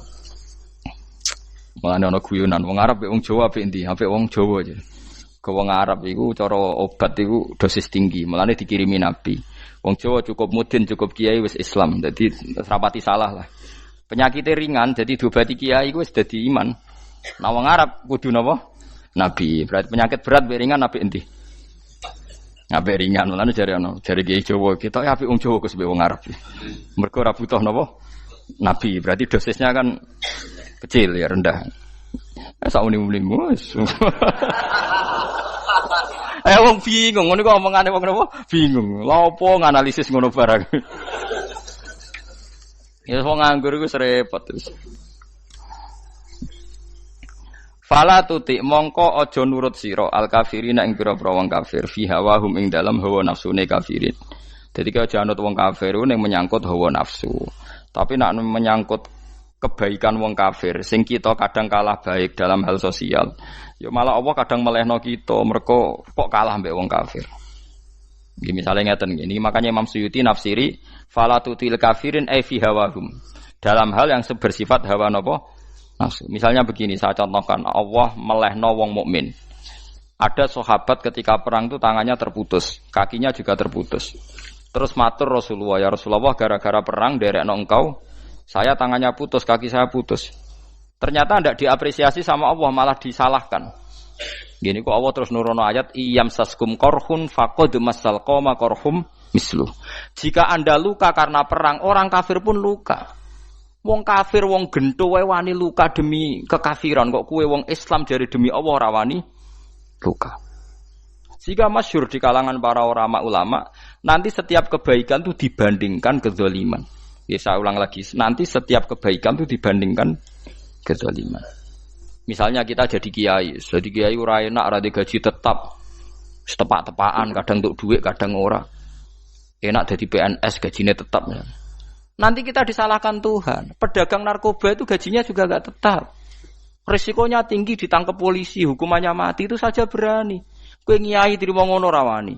Mulane ana guyonan wong Arab mek wong Jawa apik endi? Apik wong Jawa aja. Ke wong Arab iku cara obat iku dosis tinggi, mulane dikirimi Nabi. Wong Jawa cukup mudin, cukup kiai wis Islam. Dadi rapati salah lah. Penyakite ringan jadi diobati kiai iku wis dadi iman. Nah wong Arab kudu napa? Nabi. Berarti penyakit berat mek ringan apik endi? Apik ringan, lan jare kiai Jawa kita apik wong Jawa kus wong Arab. Mergo ora butuh napa? Nabi, berarti dosisnya kan kecil ya, rendah. Sauni-unimu wis. Wong bingung, ngono kok omongane wong napa? Bingung. Lha opo nganalisis ngono barang. Ya wong nganggur iku repot terus. Fala tutik mongko aja nurut sira al kafirina ing pira-pira wong kafir fi hawahum ing dalam hawa nafsune kafirin. Dadi kaya aja anut wong kafir ning menyangkut hawa nafsu. Tapi nek menyangkut kebaikan wong kafir sing kita kadang kalah baik dalam hal sosial, ya malah Allah kadang melehno kita mergo kok kalah mbek wong kafir. Nggih misale ngeten nggih, makanya Imam Suyuti nafsiri fala tutil kafirin ai fi hawahum. Dalam hal yang bersifat hawa napa? Nafsu. Misalnya begini, saya contohkan, Allah melehno wong mukmin. Ada sahabat ketika perang itu tangannya terputus, kakinya juga terputus. Terus matur Rasulullah, ya Rasulullah gara-gara perang derekno engkau, saya tangannya putus, kaki saya putus. Ternyata tidak diapresiasi sama Allah, malah disalahkan. Gini kok Allah terus nurono ayat iyam saskum korhun faqad masal qoma korhum mislu. Jika Anda luka karena perang, orang kafir pun luka. Wong kafir wong gento wae wani luka demi kekafiran, kok kowe wong Islam jare demi Allah ora wani luka. Jika masyhur di kalangan para ulama, nanti setiap kebaikan itu dibandingkan kezaliman. Ya saya ulang lagi, nanti setiap kebaikan itu dibandingkan kezaliman. Misalnya kita jadi kiai ora enak, ora gaji tetap, setepak-tepakan, kadang untuk duit, kadang ora. Enak jadi PNS, gajinya tetap. Nanti kita disalahkan Tuhan. Pedagang narkoba itu gajinya juga enggak tetap. Risikonya tinggi, ditangkap polisi, hukumannya mati, itu saja berani. Kowe nyai trimo ngono ra wani.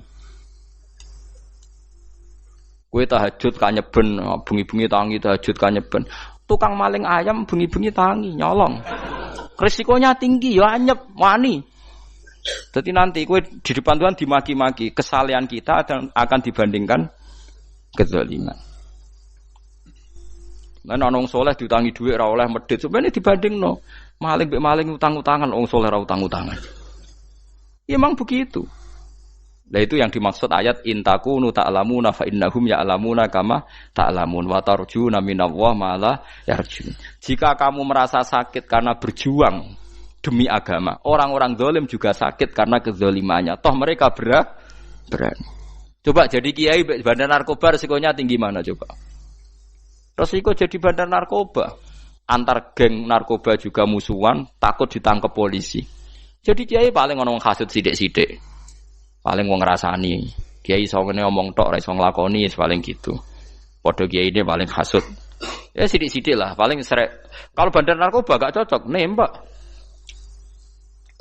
Kowe tahajud kanyeben, bengi-bengi tangi tahajud kanyeben. Tukang maling ayam bengi-bengi tangi nyolong. Risikonya tinggi ya anyep wani. Jadi nanti kowe di depan Tuhan dimaki-maki, kesalehan kita akan dibandingkan kezaliman. Lan ana wong saleh diutangi dhuwit ora oleh medhit, sebenarnya dibandingno. Maling mbek maling utang-utangan, wong saleh ora utang-utangan. Ya memang begitu. Nah itu yang dimaksud ayat intakunu ta'lamuna fa innahum ya'lamuna kama ta'lamun wa tarjuna minallah ma la yarjun. Jika kamu merasa sakit karena berjuang demi agama, orang-orang zalim juga sakit karena kezalimannya. Toh mereka berani. Coba jadi kiai bandar narkoba resikonya tinggi mana coba? Resiko jadi bandar narkoba. Antar geng narkoba juga musuhan, takut ditangkap polisi. Jadi kiai paling ngomong hasud sithik-sithik. Paling wong ngrasani. Kiai iso ngene omong tok ora iso nglakoni paling gitu. Padha kiai ini paling hasud. Ya sithik-sithik lah, paling serek. Kalau bandar narkoba gak cocok, nembak.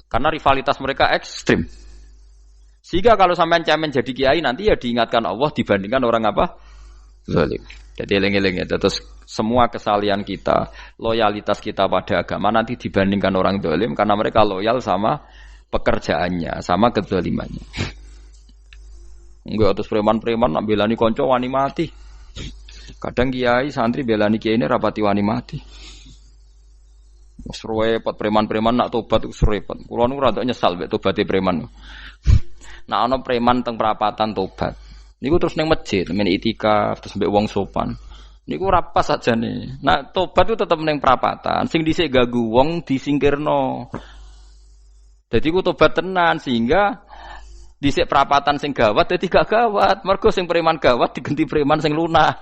Karena rivalitas mereka ekstrim. Sehingga kalau sampean cemen jadi kiai nanti ya diingatkan Allah dibandingkan orang apa? Zalim. Jadi eling-eling ya. Terus semua kesalian kita, loyalitas kita pada agama nanti dibandingkan orang zalim karena mereka loyal sama pekerjaannya, sama kezalimannya. Enggak terus preman-preman nak belani kanca wani mati. Kadang kiai santri belani kiai ini rapati wani mati. Wis repot preman-preman nak tobat wis repot. Kula nu rada nyesal mek tobaté preman. Nak ana preman teng perapatan tobat. Niku terus ning masjid, men itikaf terus mbek wong sopan. Niku ora pas sajane. Nah, tobat itu tetep ning perapatan. Sing dhisik ganggu wong disingkirno. Dadi ku tobat tenan sehingga dhisik perapatan sing gawat dadi gak gawat. Mergo sing preman gawat diganti preman sing lunak.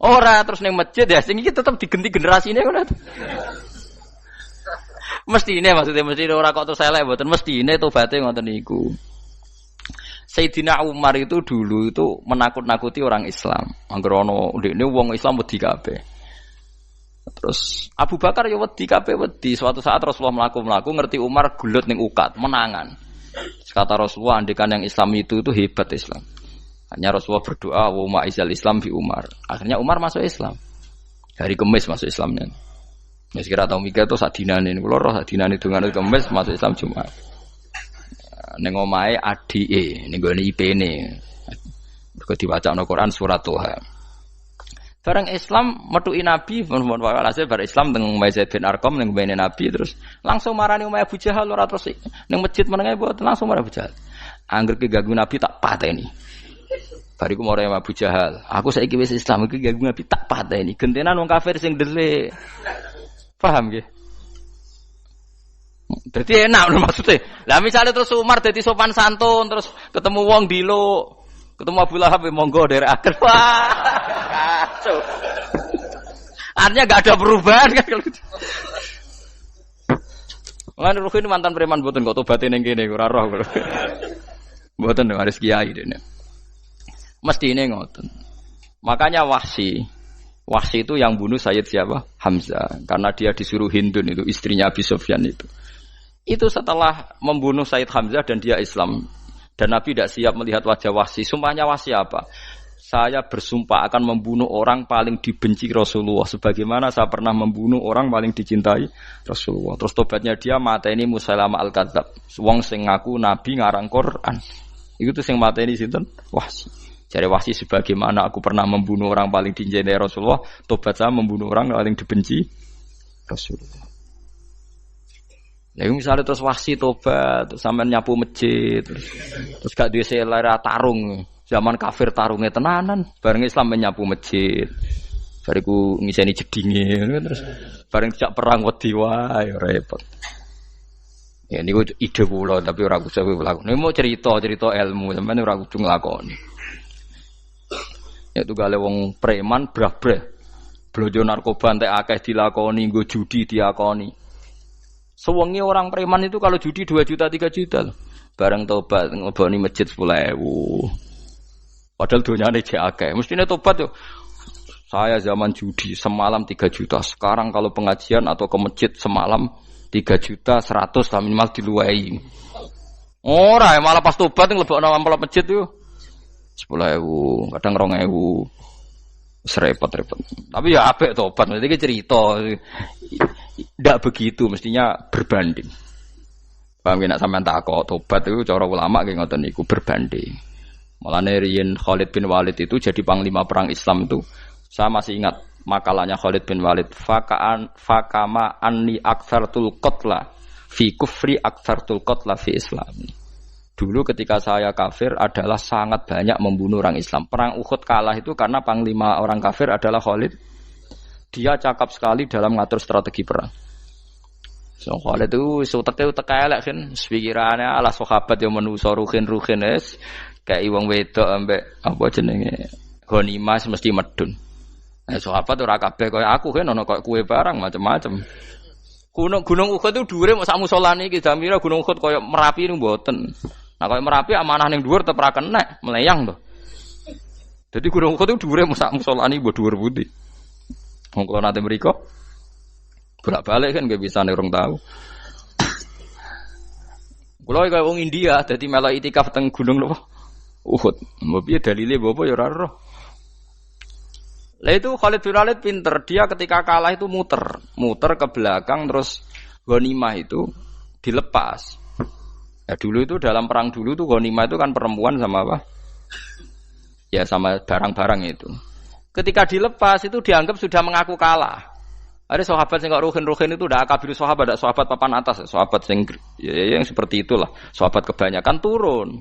Ora terus ning masjid ya sing iki tetep diganti generasine ngono. Mestine maksudnya mesti ora kok terus elek mboten mestine tobaté ngoten niku. Sayyidina Umar itu dulu itu menakut-nakuti orang Islam. Angger ana ndekne wong Islam wedi kabeh. Terus Abu Bakar ya wedi kabeh wedi. Suatu saat Rasulullah mlaku-mlaku ngerti Umar gulut ning ukat, menangan. Kata Rasulullah andekan yang Islam itu hebat Islam. Hanya Rasulullah berdoa wa ma'izal Islam fi Umar. Akhirnya Umar masuk Islam. Hari Kamis masuk Islamnya. Wis kira tau mikir to sak dinane kula roh sak dinane dongane Kamis masuk Islam Jumat. Ning omahe adike ning gone IP-ne. Mergo diwacana Quran surat Toha. Bareng Islam metuki Nabi, mohon walhasil bar Islam teng Zaid bin Arqam ning mbene Nabi terus langsung marani omahe Abu Jahal ora terus ning masjid menenge mboten langsung marani Abu Jahal. Angger ki ganggu Nabi tak pateni. Bariku marani Abu Jahal. Aku saiki wis Islam iki ganggu Nabi tak pateni. Gentenan wong kafir sing delik. Paham nggih? Jadi enak lho maksudnya. Lah misalnya terus Umar dadi sopan santun terus ketemu wong dilo, ketemu Abu Lahab monggo derek akhir. Wah. Kacau. Artinya enggak ada perubahan kan kalau gitu. Lan ruh ini mantan preman mboten kok tobaté ning kene ora roh. Mboten harus kiai dene. Mestine ngoten. Makanya Wahsy itu yang bunuh Sayyid siapa? Hamzah. Karena dia disuruh Hindun itu istrinya Abi Sufyan itu. Itu setelah membunuh Sayyid Hamzah dan dia Islam. Dan Nabi tidak siap melihat wajah Wahsy. Sumpahnya Wahsy apa? Saya bersumpah akan membunuh orang paling dibenci Rasulullah. Sebagaimana saya pernah membunuh orang paling dicintai Rasulullah. Terus tobatnya dia mateni Musailamah al-Kadzab. Wong sing ngaku Nabi ngarang Quran. Itu tuh sing mateni sinten? Wahsy. Jadi Wahsy sebagaimana aku pernah membunuh orang paling dicintai Rasulullah. Tobat saya membunuh orang paling dibenci Rasulullah. Lha misalnya terus wasi tobat, terus sampean nyapu masjid, terus gak duwe selera tarung. Zaman kafir tarungnya tenanan, bareng Islam menyapu masjid. Bariku ngiseni jedinge terus bareng dijak perang wedi wae repot. Ya niku ide kula tapi ora kudu lakoni. Nek mau cerita ilmu sampeyan ora kudu nglakoni. Ya tugale wong preman brah-brah. Blojo narkoba entek akeh dilakoni, nggo judi diakoni. Sewengi orang preman itu kalau judi 2 juta 3 juta loh. Bareng tobat ngeboni masjid 10.000. Padahal donyane jek akeh. Mestine tobat yo. Saya zaman judi semalam 3 juta. Sekarang kalau pengajian atau ke masjid semalam 3 juta 100 lah minimal diluwai. Ora malah pas tobat nglebokno amplop masjid yo 10.000, kadang 2.000. Repot-repot. Tapi ya apik tobat, mesti iki cerita. Ndak begitu, mestinya berbanding. Paham nek sampean takok tobat itu cara ulama nggih ngoten niku berbanding. Mulane riyen Khalid bin Walid itu jadi panglima perang Islam itu. Saya masih ingat makalahnya Khalid bin Walid. Fakama anni aktsartul qatla fi kufri aktsartul qatla fi Islam. Dulu ketika saya kafir adalah sangat banyak membunuh orang Islam. Perang Uhud kalah itu karena panglima orang kafir adalah Khalid. Dia cakap sekali dalam mengatur strategi perang. So Khalid itu utek elek kan. Pikirannya ala sahabat yang menuso ruhin es. Kayak wong wedok ambek apa jenenge ghanimah mesti medun. Nah, sahabat ora kabeh kaya aku kan ana kaya kue barang macam-macam. Gunung Uhud itu dhuwure mok sak musolane iki Jamira Gunung Uhud kaya Merapi niku mboten. Nah kaya Merapi amanah ning dhuwur tetep ora kenek, meleyang to. Dadi Gunung Uhud itu dhuwure mok sak musolane mbok dhuwur pundi. Wong kula nate mriko bolak-balik kan gak bisa nek urung tahu. Kula kaya wong India dadi melok itikaf teng gunung napa Uhud. Mbok piye dalile apa ya ora roh. Lah itu Khalid bin Walid pinter, dia ketika kalah itu muter ke belakang terus ghanimah itu dilepas. Ya dulu itu dalam perang dulu tuh ghanimah itu kan perempuan sama apa? Ya sama barang-barang itu. Ketika dilepas itu dianggap sudah mengaku kalah. Ada sahabat sing kok ruhin-ruhin itu udah akabir sahabat, ada sahabat papan atas, sahabat sing ya, yang seperti itulah. Sahabat kebanyakan turun.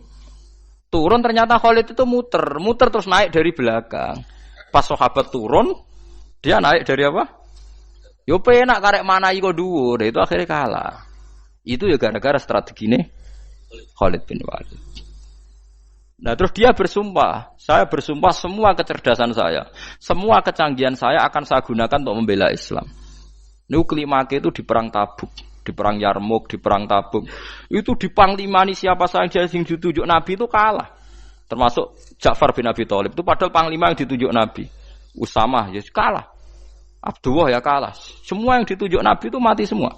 Turun ternyata Khalid itu muter terus naik dari belakang. Pas sahabat turun, dia naik dari apa? Yo penak karek mana iko dhuwur, itu akhirnya kalah. Itu ya gara-gara strategine Khalid bin Walid. Nah, terus dia bersumpah, saya bersumpah semua kecerdasan saya, semua kecanggihan saya akan saya gunakan untuk membela Islam. Niku kelimake itu di perang Tabuk, di perang Yarmuk, di perang Tabuk. Itu di panglimani siapa saja yang ditunjuk Nabi itu kalah. Termasuk Ja'far bin Abi Thalib itu padahal panglima yang ditunjuk Nabi. Usamah ya kalah. Abdullah ya kalah. Semua yang ditunjuk Nabi itu mati semua.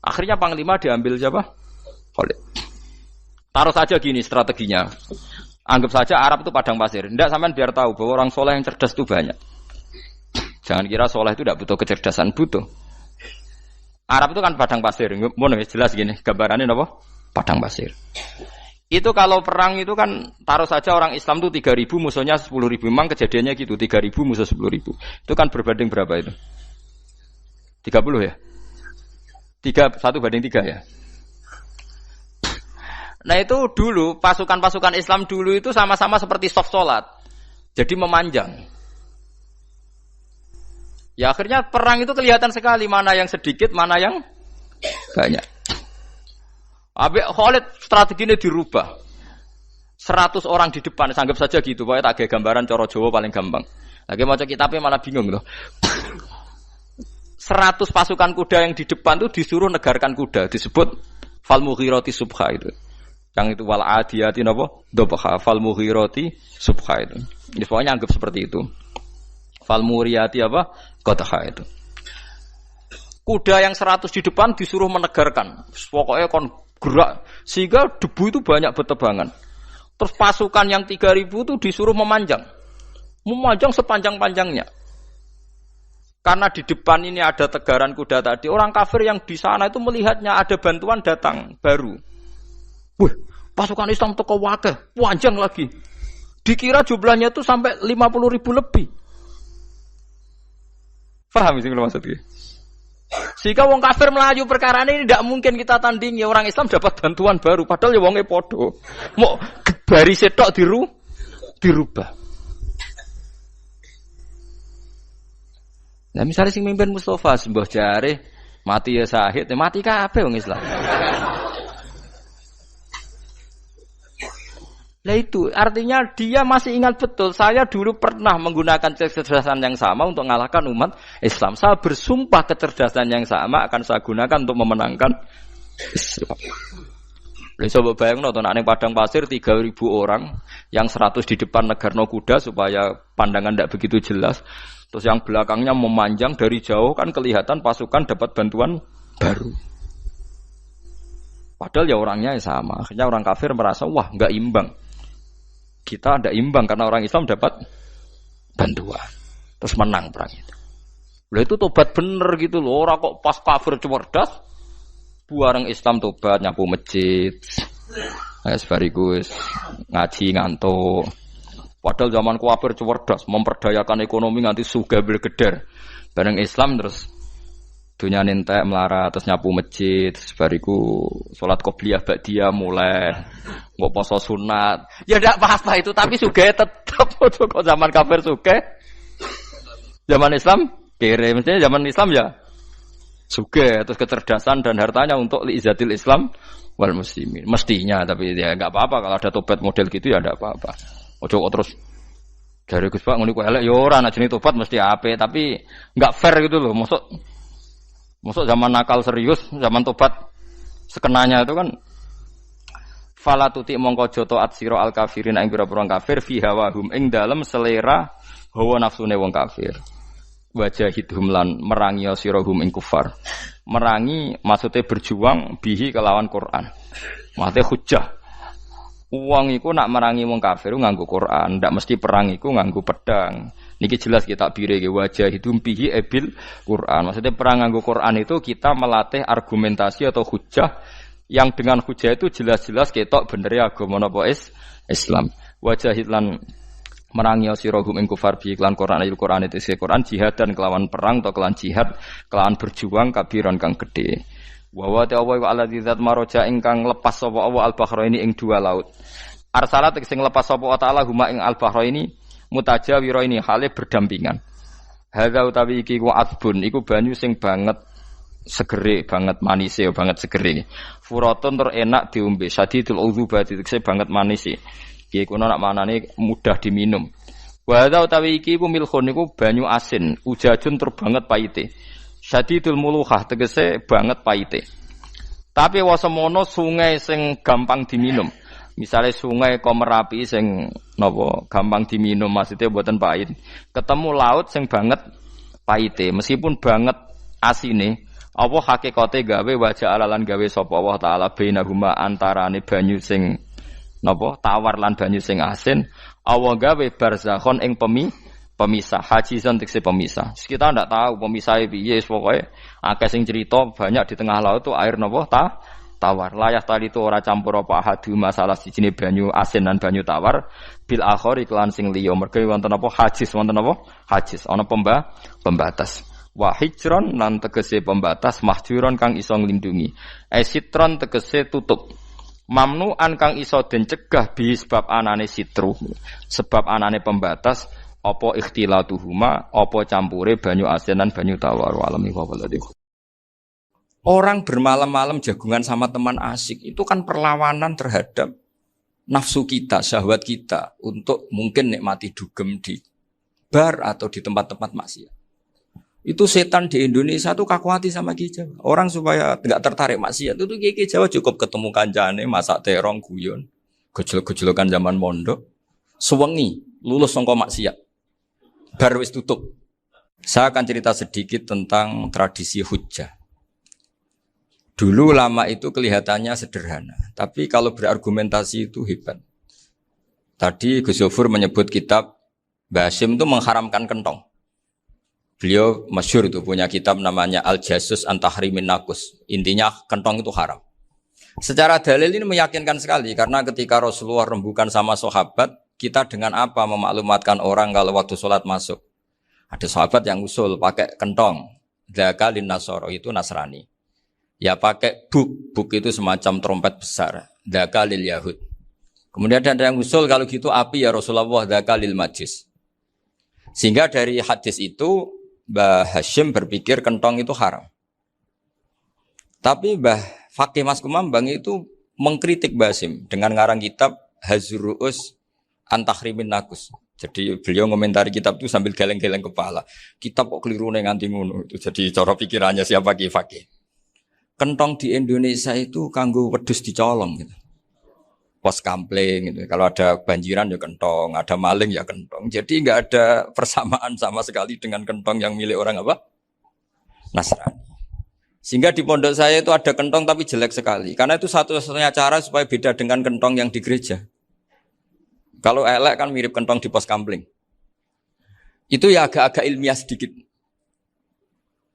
Akhirnya panglima diambil siapa? Khalid. Taruh saja gini strateginya. Anggap saja Arab itu padang pasir. Tidak sampean biar tahu bahwa orang soleh yang cerdas itu banyak. Jangan kira soleh itu tidak butuh kecerdasan, butuh. Arab itu kan padang pasir. Mau jelas gini gambarannya apa? Padang pasir. Itu kalau perang itu kan taruh saja orang Islam itu 3.000 musuhnya 10.000. Memang kejadiannya gitu 3.000 musuh 10.000. Itu kan berbanding berapa itu? 30 ya? 1 banding 3 ya? Nah itu dulu pasukan-pasukan Islam dulu itu sama-sama seperti soft sholat. Jadi memanjang. Ya akhirnya perang itu kelihatan sekali mana yang sedikit, mana yang banyak. Habis Khalid strateginya dirubah. 100 orang di depan, anggap saja gitu. Pokoknya tak ada gambaran coro Jawa paling gampang. Lagi maca kitabnya malah bingung loh. 100 pasukan kuda yang di depan tuh disuruh negarkan kuda, disebut fal mughirati subha itu. Yang itu wal adiyati napa? Dhabha fal mughirati subha itu. Jadi pokoknya anggap seperti itu. Fal muriyati apa? Qadha itu. Kuda yang 100 di depan disuruh menegarkan. Pokoknya kon gerak sehingga debu itu banyak bertebangan. Terus pasukan yang 3.000 itu disuruh memanjang sepanjang-panjangnya. Karena di depan ini ada tegaran kuda tadi, orang kafir yang di sana itu melihatnya ada bantuan datang baru. Wih, pasukan Islam teko wakeh, panjang lagi. Dikira jumlahnya itu sampai 50.000 lebih. Paham sih kalau maksudnya? Sehingga wong kafir melayu perkara ini tidak mungkin kita tandingi. Orang Islam dapat bantuan baru. Padahal ya wongnya podo. Mau baris setok dirubah. Nah misalnya sing mimpin Mustafa sembah jare mati ya syahid, mati kabeh wong Islam. Lah itu artinya dia masih ingat betul saya dulu pernah menggunakan kecerdasan yang sama untuk mengalahkan umat Islam. Saya bersumpah kecerdasan yang sama akan saya gunakan untuk memenangkan Islam. Coba bayangno to nek padang pasir 3.000 orang yang 100 di depan negarno kuda supaya pandangan tidak begitu jelas. Terus yang belakangnya memanjang dari jauh kan kelihatan pasukan dapat bantuan baru. Padahal ya orangnya sama. Akhirnya orang kafir merasa wah enggak imbang. Kita tidak imbang karena orang Islam dapat bantuan. Terus menang perang itu. Lah itu tobat bener gitu loh. Orang kok pas kafir cerdas, buareng Islam tobat nyapu masjid. Sebarigus ngaji ngantuk. Padahal zaman kafir cerdas, memperdayakan ekonomi nganti sugih bergeder. Bareng Islam terus dunia nentek melarat terus nyapu masjid terus bariku sholat qobliyah ba'diyah mulai nggak poso sunat ya tidak apa-apa itu tapi sugih tetap kok zaman kafir sugih zaman Islam kere mestinya zaman Islam ya sugih terus kecerdasan dan hartanya untuk liizatil Islam wal muslimin mestinya tapi ya nggak apa-apa kalau ada tobat model gitu ya tidak apa-apa ojo terus dari Gus Pak ngene ku elek ya ora ana jenenge tobat mesti ape tapi nggak fair gitu loh Masuk zaman nakal serius, zaman tobat sekenanya itu kan fala tuti mongko joto atsira al kafirin ing pira-pira kafir fi hawahum ing dalem selera hawa nafsune wong kafir. Wajahidhum lan merangi sirahum ing kufar. Merangi maksudnya berjuang bihi kelawan Quran. Maksudnya hujjah. Wong iku nak merangi wong kafir nganggo Quran, ndak mesti perang iku nganggo pedang. Niki jelas kita bire wajah hidum bihi ebil Quran. Maksudnya perang nganggo Quran itu kita melatih argumentasi atau hujah yang dengan hujah itu jelas-jelas ketok bener ya agama napa Islam. Wajah lan merangi sirahum ing kufar bihi lan Quran ayat Quran itu Quran jihad dan kelawan perang atau kelawan jihad kelawan berjuang kabiran kang gede. Wa wa ta'ala wa alladzi zat maraja ingkang lepas sapa Allah al-bahraini ing dua laut. Arsalat sing lepas sapa ta'ala huma ing al-bahraini mutajawiro ini hale berdampingan. Hadza utawi iki ku asbun iku banyu sing banget segere, banget manise, banget segere. Furatun tur enak diombe, sadidul udzubati tekse banget manise. Iki kuno nak manane mudah diminum. Wa hadza utawi iki ku milkhun iku banyu asin, ujajun tur banget paite. Sadidul muluhah tegese banget paite. Tapi wasemono sungai sing gampang diminum. Misalnya sungai Komerapi sing napa gampang diminum maksudnya mboten pahit. Ketemu laut sing banget pahite meskipun banget asine apa hakikate gawe wajah alalan gawe sapa Allah taala bainahuma antarane banyu sing napa tawar lan banyu sing asin Allah gawe barzakhon ing pemisah hajizan tekse pemisah. Kita ndak tahu pemisahnya piye pokoke akeh sing cerita banyak di tengah laut tuh air napa tawar layah tali itu ora campur apa hadu masalah sijine banyu asin dan banyu tawar bil akhir iklan sing liya mergo wonten apa hajiz ana pembatas wa hijron lan tegese pembatas mahjuron kang iso nglindungi sitron tegese tutup mamnuan kang iso den cegah bi sebab anane sitru sebab anane pembatas apa ikhtilatuhuma apa campure banyu asin dan banyu tawar walami waladhi. Orang bermalam-malam jagungan sama teman asik itu kan perlawanan terhadap nafsu kita, syahwat kita untuk mungkin nikmati dugem di bar atau di tempat-tempat maksiat. Itu setan di Indonesia tuh kakuati sama Ki Jawa. Orang supaya tidak tertarik maksiat itu Ki Jawa cukup ketemu kancane masak terong guyon, gejol-gejolokan zaman mondok, sewengi lulus sangka maksiat. Bar wis tutup. Saya akan cerita sedikit tentang tradisi hujjah. Dulu lama itu kelihatannya sederhana, tapi kalau berargumentasi itu hebat. Tadi Gus Yofur menyebut kitab Mbah Hasyim itu mengharamkan kentong. Beliau masyhur itu punya kitab namanya Al-Jasus an Tahrimin Nakus. Intinya kentong itu haram. Secara dalil ini meyakinkan sekali karena ketika Rasulullah rembukan sama sahabat, kita dengan apa memaklumatkan orang kalau waktu sholat masuk. Ada sahabat yang usul pakai kentong. Dzakalin nasoro itu Nasrani. Ya pakai buk itu semacam trompet besar. Dzakalil Yahud. Kemudian ada yang usul kalau gitu api ya Rasulullah dzakalil Majus. Sehingga dari hadis itu Mbah Hashim berpikir kentong itu haram. Tapi Mbah Fakih Mas Kumambang itu mengkritik Mbah Hashim dengan ngarang kitab Hazruus Antahrimin Nakus. Jadi beliau ngomentari kitab itu sambil geleng-geleng kepala. Kitab kok keliru nganti ngono itu. Jadi cara pikirannya siapa Ki Fakih. Kentong di Indonesia itu kanggo wedhus dicolong gitu. Pos kampling gitu. Kalau ada banjiran ya kentong, ada maling ya kentong. Jadi enggak ada persamaan sama sekali dengan kentong yang milik orang apa? Nasrani. Sehingga di pondok saya itu ada kentong tapi jelek sekali. Karena itu satu-satunya cara supaya beda dengan kentong yang di gereja. Kalau elek kan mirip kentong di pos kampling. Itu ya agak-agak ilmiah sedikit.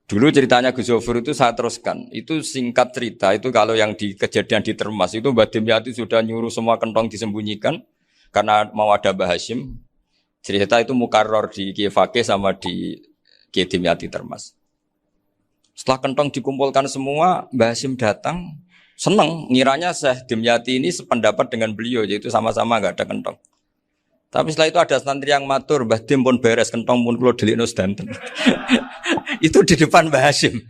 Dulu ceritanya Gus Zofur itu saya teruskan. Itu singkat cerita, itu kalau yang di kejadian di Termas itu Mbak Dimyati sudah nyuruh semua kentong disembunyikan karena mau ada Mbah Hashim. Cerita itu mukarrar di Kiai Fakih sama di Kiai Dimyati Termas. Setelah kentong dikumpulkan semua, Mbah Hashim datang, senang. Ngiranya Syekh Dimyati ini sependapat dengan beliau, yaitu sama-sama enggak ada kentong. Tapi setelah itu ada santri yang matur, Mbah Dim pun beres kentong pun kula delikno sedanten. Itu di depan Mbah Hashim.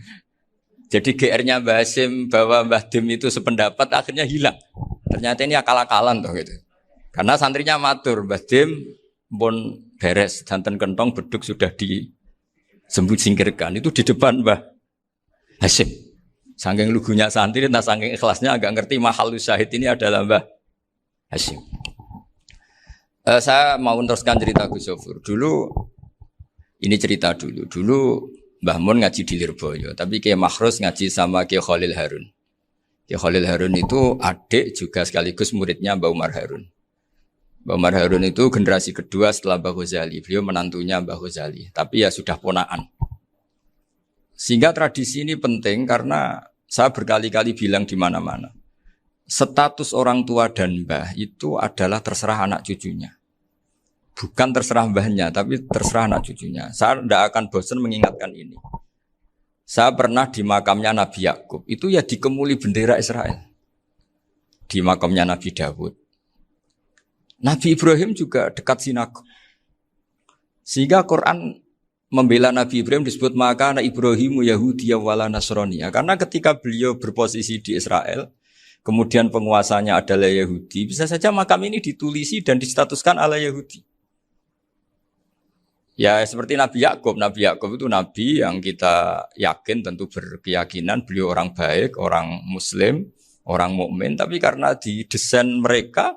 Jadi GR-nya Mbah Hashim bahwa Mbah Dim itu sependapat akhirnya hilang. Ternyata ini akal-akalan toh gitu. Karena santrinya matur, Mbah Dim pun beres sedanten kentong beduk sudah disingkirkan. Itu di depan Mbah Hashim. Saking lugunya santri, nah saking ikhlasnya agak ngerti mahalus syahid ini adalah Mbah Hashim. Saya mau meneruskan cerita Gus Zofur. Dulu, ini cerita dulu. Dulu Mbah Mun ngaji di Lirboyo, tapi Kiai Makhrus ngaji sama Kiai Khalil Harun. Kiai Khalil Harun itu adik juga sekaligus muridnya Mbah Umar Harun. Mbah Umar Harun itu generasi kedua setelah Mbah Ghazali. Beliau menantunya Mbah Ghazali, tapi ya sudah ponaan. Sehingga tradisi ini penting karena saya berkali-kali bilang di mana-mana. Status orang tua dan mbah itu adalah terserah anak cucunya. Bukan terserah mbahnya, tapi terserah anak cucunya. Saya tidak akan bosan mengingatkan ini. Saya pernah di makamnya Nabi Yakub, itu ya dikemuli bendera Israel. Di makamnya Nabi Dawud. Nabi Ibrahim juga dekat sinagog. Sehingga Quran membela Nabi Ibrahim disebut maka anak Ibrahimu Yahudiyya wala Nasraniyya. Karena ketika beliau berposisi di Israel, kemudian penguasanya adalah Yahudi, bisa saja makam ini ditulisi dan distatuskan ala Yahudi. Ya seperti Nabi Yakub. Nabi Yakub itu nabi yang kita yakin tentu berkeyakinan beliau orang baik, orang muslim, orang mukmin, tapi karena di desain mereka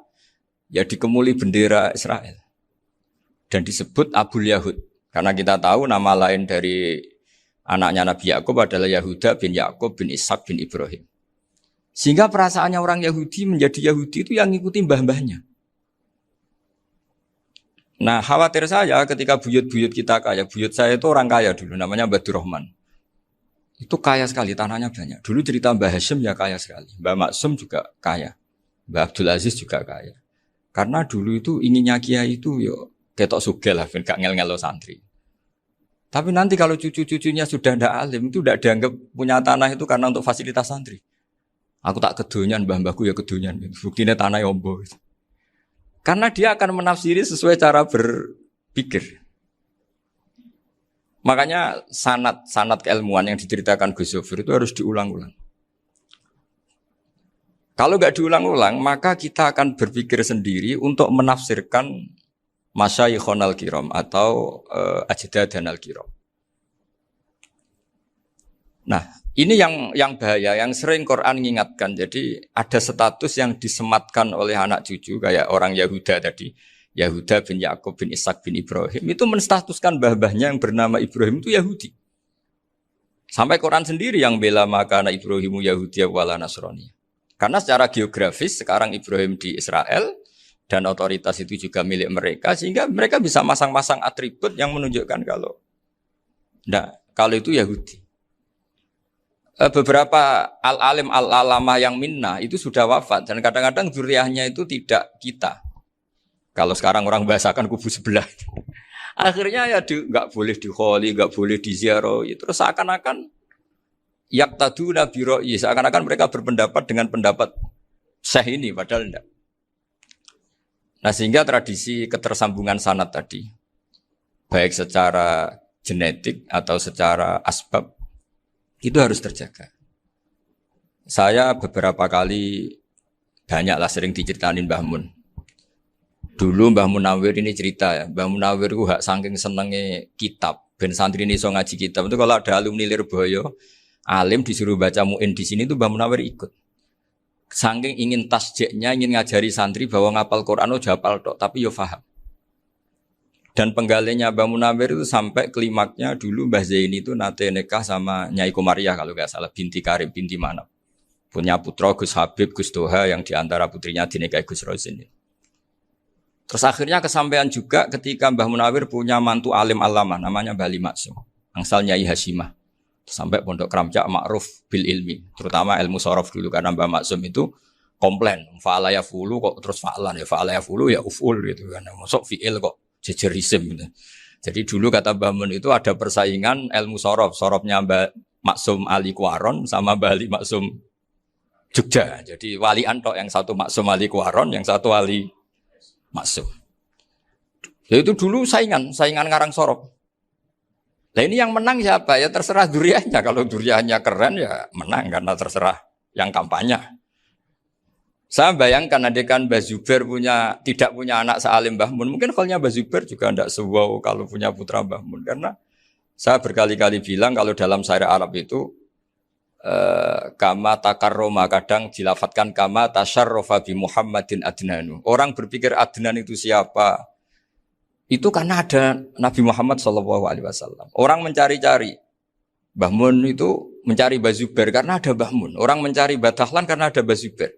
ya dikemuli bendera Israel. Dan disebut Abul Yahud. Karena kita tahu nama lain dari anaknya Nabi Yakub adalah Yahuda bin Yakub bin Ishak bin Ibrahim. Sehingga perasaannya orang Yahudi menjadi Yahudi itu yang ngikuti mbah-mbahnya. Nah khawatir saya ketika buyut-buyut kita kaya. Buyut saya itu orang kaya dulu, namanya Mbah Durrahman. Itu kaya sekali, tanahnya banyak. Dulu cerita Mbah Hashim ya kaya sekali. Mbah Maksum juga kaya. Mbah Abdul Aziz juga kaya. Karena dulu itu inginnya kiai itu yo ketok sugih lah, gak ngel-ngelo santri. Tapi nanti kalau cucu-cucunya sudah ndak alim, itu ndak dianggap punya tanah itu karena untuk fasilitas santri. Aku tak kedonyan, mbah-mbahku ya kedonyan. Buktinya tanah yombo. Karena dia akan menafsiri sesuai cara berpikir. Makanya sanad keilmuan yang diceritakan Gus Zofur itu harus diulang-ulang. Kalau nggak diulang-ulang, maka kita akan berpikir sendiri untuk menafsirkan Masyayikhon al-Kiram atau Ajdadan al-Kiram. Nah, ini yang bahaya, yang sering Quran mengingatkan. Jadi ada status yang disematkan oleh anak cucu kayak orang Yahuda tadi, Yahuda bin Yakub bin Ishak bin Ibrahim itu menstatuskan mbah-mbahnya yang bernama Ibrahim itu Yahudi. Sampai Quran sendiri yang bela maka anak Ibrahimu Yahudiyya wala Nasraniyya. Karena secara geografis sekarang Ibrahim di Israel dan otoritas itu juga milik mereka, sehingga mereka bisa masang-masang atribut yang menunjukkan kalau itu Yahudi. Beberapa al-alim al-alamah yang minnah itu sudah wafat dan kadang-kadang dzurriyyahnya itu tidak kita. Kalau sekarang orang bahasakan kubu sebelah. Akhirnya ya nggak boleh dikholi, nggak boleh diziarahi. Terus seakan-akan yaktaduna bi ra'yi, seakan-akan mereka berpendapat dengan pendapat syekh ini, padahal enggak. Nah sehingga tradisi ketersambungan sanad tadi, baik secara genetik atau secara asbab, itu harus terjaga. Saya beberapa kali banyaklah sering diceritain Mbah Mun. Dulu Mbah Munawir ini cerita ya, Mbah Munawir itu hak saking senenge kitab, ben santri ini so ngaji kitab. Itu kalau ada alumni Lirboyo, alim disuruh baca muin di sini itu Mbah Munawir ikut. Saking ingin tasjeknya, ingin ngajari santri bahwa ngapal Quran itu hafal tok, tapi yo paham. Dan penggalinya Mbah Munawir itu sampai klimaknya dulu Mbah Zaini itu nate nikah sama Nyai Komariah kalau nggak salah, binti Karim, binti Manap. Punya putra Gus Habib, Gus Doha yang diantara putrinya dinikahi Gus Rozin. Terus akhirnya kesampaian juga ketika Mbah Munawir punya mantu alim alama namanya Mbah Ali Maksum, angsal Nyai Hasyimah. Sampai pondok Kramjak makruf bil ilmi, terutama ilmu sorof dulu karena Mbah Maksum itu komplain, fa'ala ya fulu kok terus fa'lan ya fa'ala ya fulu ya uful gitu kan. Masuk fi'il kok jejer isim gitu. Jadi dulu kata Mbah Mun itu ada persaingan ilmu sorof, sorofnya Mbah Maksum Ali Kuaron sama Mbah Ali Maksum Jogja. Jadi wali antok yang satu Maksum Ali Kuaron, yang satu Ali Maksum. Ya itu dulu saingan ngarang sorok. Nah ini yang menang siapa? Ya terserah duriannya. Kalau duriannya keren ya menang karena terserah yang kampanye. Saya bayangkan adekan Mbah Zubair tidak punya anak sealim Mbah Mun. Mungkin kalau Mbah Zubair juga tidak sewow kalau punya putra Mbah Mun. Karena saya berkali-kali bilang kalau dalam syair Arab itu kama takarroma kadang dilafatkan kama tasyarrafa bi Muhammadin adnanu. Orang berpikir Adnan itu siapa? Itu karena ada Nabi Muhammad SAW. Orang mencari-cari Mbah Mun itu mencari Mbah Zubair karena ada Mbah Mun. Orang mencari Mbah Dahlan karena ada Mbah Zubair.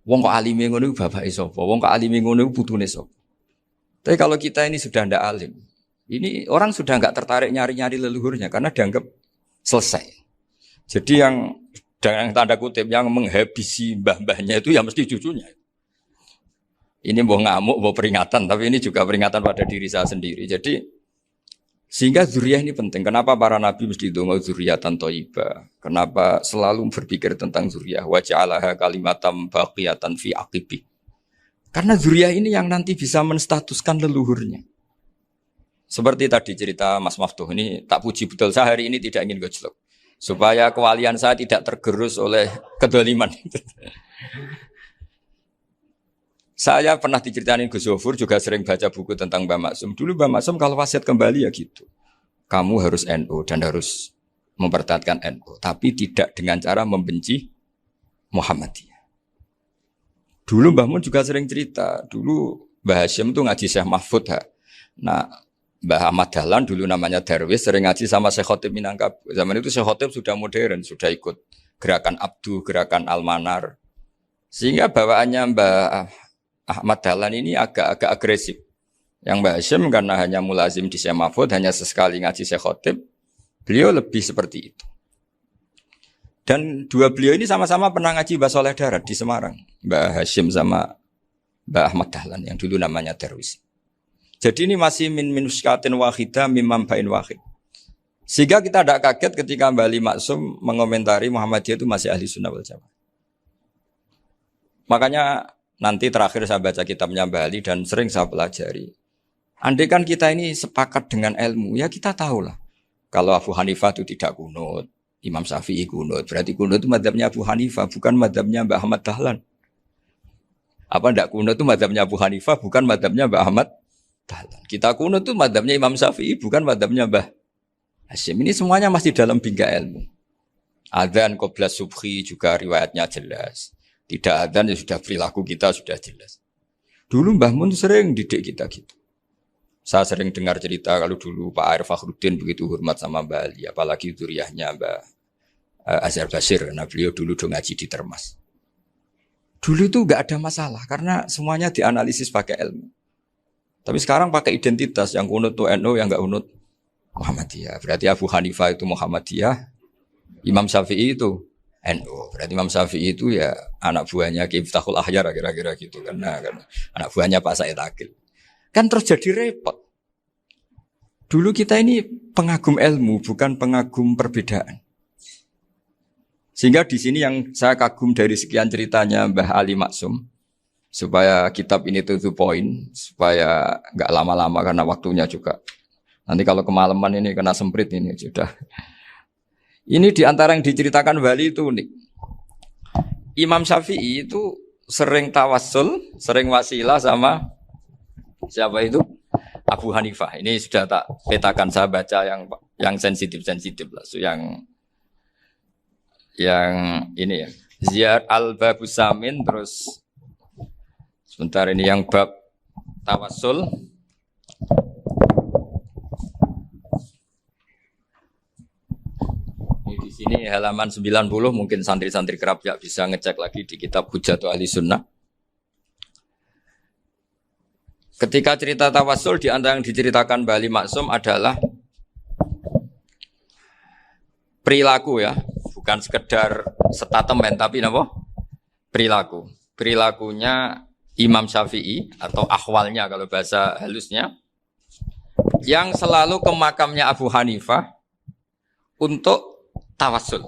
Wong kok alime ngono iku bapake sapa? Wong kok alime ngono iku putune sapa? Tapi kalau kita ini sudah ndak alim, ini orang sudah nggak tertarik nyari-nyari leluhurnya karena dianggap selesai. Jadi yang tanda kutip yang menghabisi mbah-mbahnya itu ya mesti cucunya. Ini mau ngamuk, mau peringatan, tapi ini juga peringatan pada diri saya sendiri. Jadi sehingga zuriyah ini penting. Kenapa para nabi mesti donga zuriyatan thayyibah? Kenapa selalu berpikir tentang zuriyah? Wa ja'alaha kalimatam baqiyatan fi aqibi. Karena zuriyah ini yang nanti bisa menstatuskan leluhurnya. Seperti tadi cerita Mas Maftuh ini tak puji betul, saya hari ini tidak ingin gojlok. Supaya kewalian saya tidak tergerus oleh kedoliman. Saya pernah diceritain Gus Zofur juga sering baca buku tentang Mbah Maksum. Dulu Mbah Maksum kalau wasiat kembali ya gitu. Kamu harus NU dan harus mempertahankan NU. Tapi tidak dengan cara membenci Muhammadiyah. Dulu Mbah Mun juga sering cerita. Dulu Mbah Hasyim itu ngaji Syekh Mahfud. Nah Mbah Ahmad Dahlan dulu namanya Darwis sering ngaji sama Syekh Khotib Minangkabau. Zaman itu Syekh Khotib sudah modern, sudah ikut gerakan Abdu, gerakan Almanar. Sehingga bawaannya Mbah Ahmad Dahlan ini agak agresif. Yang Mbah Hasyim karena hanya mulazim di Syekh Mahfud, hanya sesekali ngaji Syekh Khotib, beliau lebih seperti itu. Dan dua beliau ini sama-sama pernah ngaji Mbah Soleh Darat di Semarang. Mbah Hasyim sama Mbah Ahmad Dahlan yang dulu namanya Darwis. Jadi ini masih min muskatin wahidah mimam bain wahid. Sehingga kita tidak kaget ketika Mbah Ali Maksum mengomentari Muhammadiyah itu masih ahli sunnah wal jamaah. Makanya nanti terakhir saya baca kitabnya Mbah Ali dan sering saya pelajari. Andai kan kita ini sepakat dengan ilmu, ya kita tahulah. Kalau Abu Hanifah itu tidak kunut, Imam Syafi'i kunut. Berarti kunut itu madzhabnya Abu Hanifah, bukan madzhabnya Mbah Ahmad Dahlan. Apa tidak kunut itu madzhabnya Abu Hanifah, bukan madzhabnya Mbah Ahmad Dahlan. Kita kunut itu madzhabnya Imam Syafi'i, bukan madzhabnya Mbah Hasyim. Ini semuanya masih dalam bingkai ilmu. Adzan qabla subhi juga riwayatnya jelas. Tidak adzan ya sudah perilaku kita sudah jelas. Dulu Mbah Mun sering didik kita gitu. Saya sering dengar cerita kalau dulu Pak Arif Fakhruddin begitu hormat sama Mbah Ali, apalagi zuriyahnya Mbah Azhar Basir, karena beliau dulu ngaji di Termas. Dulu itu enggak ada masalah karena semuanya dianalisis pakai ilmu. Tapi sekarang pakai identitas, yang kunut itu NU, yang enggak kunut Muhammadiyah. Berarti Abu Hanifah itu Muhammadiyah, Imam Syafi'i itu NU. Berarti Imam Syafi'i itu ya anak buahnya Ki Miftahul Ahyar kira-kira gitu kan. Nah, anak buahnya Pak Said Akil. Kan terus jadi repot. Dulu kita ini pengagum ilmu, bukan pengagum perbedaan. Sehingga di sini yang saya kagum dari sekian ceritanya Mbah Ali Maksum, supaya kitab ini to the point, supaya nggak lama-lama karena waktunya juga. Nanti kalau kemalaman ini kena semprit ini sudah. Ini diantara yang diceritakan Bali itu unik. Imam Syafi'i itu sering tawassul, sering wasilah sama siapa itu? Abu Hanifah. Ini sudah tak petakan, saya baca yang sensitif lah, so, yang ini ya. Ziyar al-Babus Samin, terus sebentar ini yang bab tawassul. Ini di sini halaman 90, mungkin santri-santri kerap ya bisa ngecek lagi di kitab Hujatul Ahli Sunnah. Ketika cerita tawassul, di antara yang diceritakan Bali Maksum adalah perilaku ya, bukan sekedar statement tapi apa? Perilaku. Perilakunya Imam Syafi'i atau ahwalnya kalau bahasa halusnya, yang selalu ke makamnya Abu Hanifah untuk tawassul.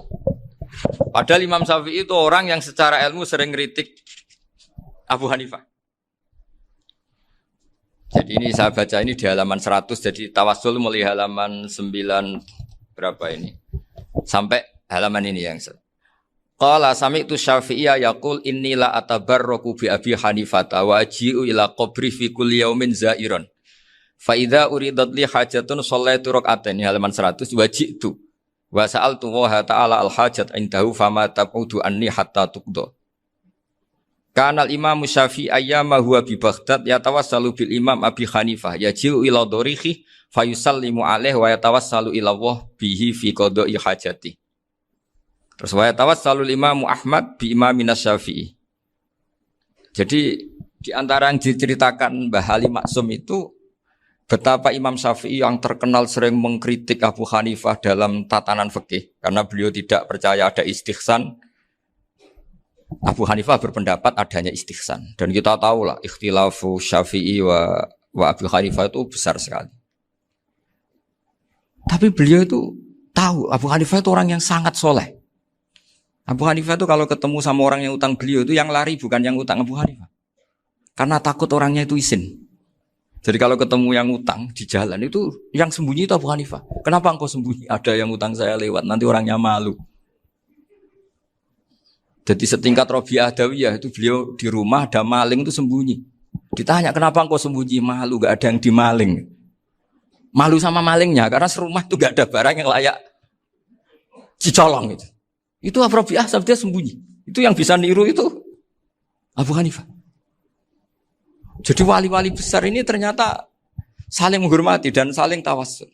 Padahal Imam Syafi'i itu orang yang secara ilmu sering kritik Abu Hanifah. Jadi ini saya baca ini di halaman 100, jadi tawassul mulai halaman 9 berapa ini? Sampai halaman ini yang Qala sami'tu Syafi'iyya yaqul inni la atabarraku bi Abi Hanifah wa aji'u ila qabri fi kulli yaumin za'iran. Fa idza uridat li hajatun shallaitu rak'atain, halaman 100, waji'tu wa sa'altu wa ta'ala al hajat indahu fama tab'udu anni hatta tuqda. Kanal Imam Syafi'i ayyama huwa bi Baghdad yatawassalu bil Imam Abi Hanifah yaji'u ila dorihi fayusallimu alaihi wa yatawassalu ila Allah bihi fi qada'i hajati. Terus wa yatawassalu Imam Ahmad bi Imamina Syafi'i. Jadi di antara yang diceritakan Mbah Ali Maksum itu betapa Imam Syafi'i yang terkenal sering mengkritik Abu Hanifah dalam tatanan fikih karena beliau tidak percaya ada istihsan. Abu Hanifah berpendapat adanya istihsan, dan kita tahu lah ikhtilafu Syafi'i wa Abu Hanifah itu besar sekali. Tapi beliau itu tahu Abu Hanifah itu orang yang sangat soleh. Abu Hanifah itu kalau ketemu sama orang yang utang beliau itu yang lari bukan yang utang Abu Hanifah, karena takut orangnya itu izin. Jadi kalau ketemu yang utang di jalan itu yang sembunyi itu Abu Hanifah. Kenapa engkau sembunyi? Ada yang utang saya lewat, nanti orangnya malu. Jadi setingkat Robi'ah Adawiyah itu beliau di rumah ada maling itu sembunyi. Ditanya kenapa engkau sembunyi? Malu, gak ada yang dimaling. Malu sama malingnya karena serumah itu gak ada barang yang layak dicolong itu. Itu Robi'ah dia sembunyi. Itu yang bisa niru itu Abu Hanifah. Jadi wali-wali besar ini ternyata saling menghormati dan saling tawassul.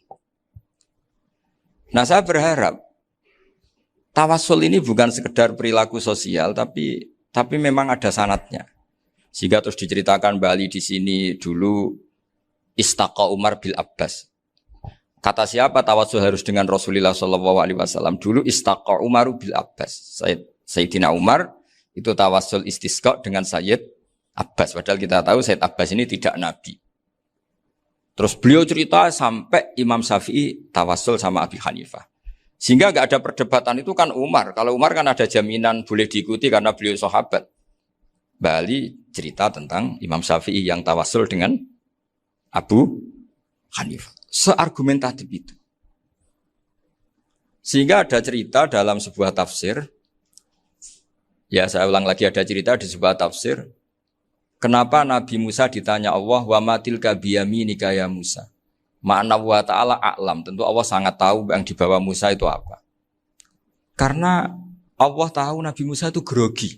Nah saya berharap tawassul ini bukan sekedar perilaku sosial, tapi memang ada sanadnya. Sehingga terus diceritakan Bali di sini dulu istaqa Umar bil Abbas. Kata siapa tawassul harus dengan Rasulullah SAW? Dulu istaqa Umar bil Abbas. Sayyidina Umar itu tawassul istisqa dengan Sayyid Abbas. Padahal kita tahu Sayyid Abbas ini tidak nabi. Terus beliau cerita sampai Imam Syafi'i tawassul sama Abi Hanifah. Sehingga nggak ada perdebatan itu kan Umar. Kalau Umar kan ada jaminan boleh diikuti karena beliau sahabat. Bali cerita tentang Imam Syafi'i yang tawassul dengan Abu Hanifah. Seargumentatif itu. Sehingga ada cerita dalam sebuah tafsir. Ya saya ulang lagi, ada cerita di sebuah tafsir. Kenapa Nabi Musa ditanya Allah, wa matilka biyaminika ya Musa? Ma'ana wa ta'ala a'lam. Tentu Allah sangat tahu yang dibawa Musa itu apa. Karena Allah tahu Nabi Musa itu grogi.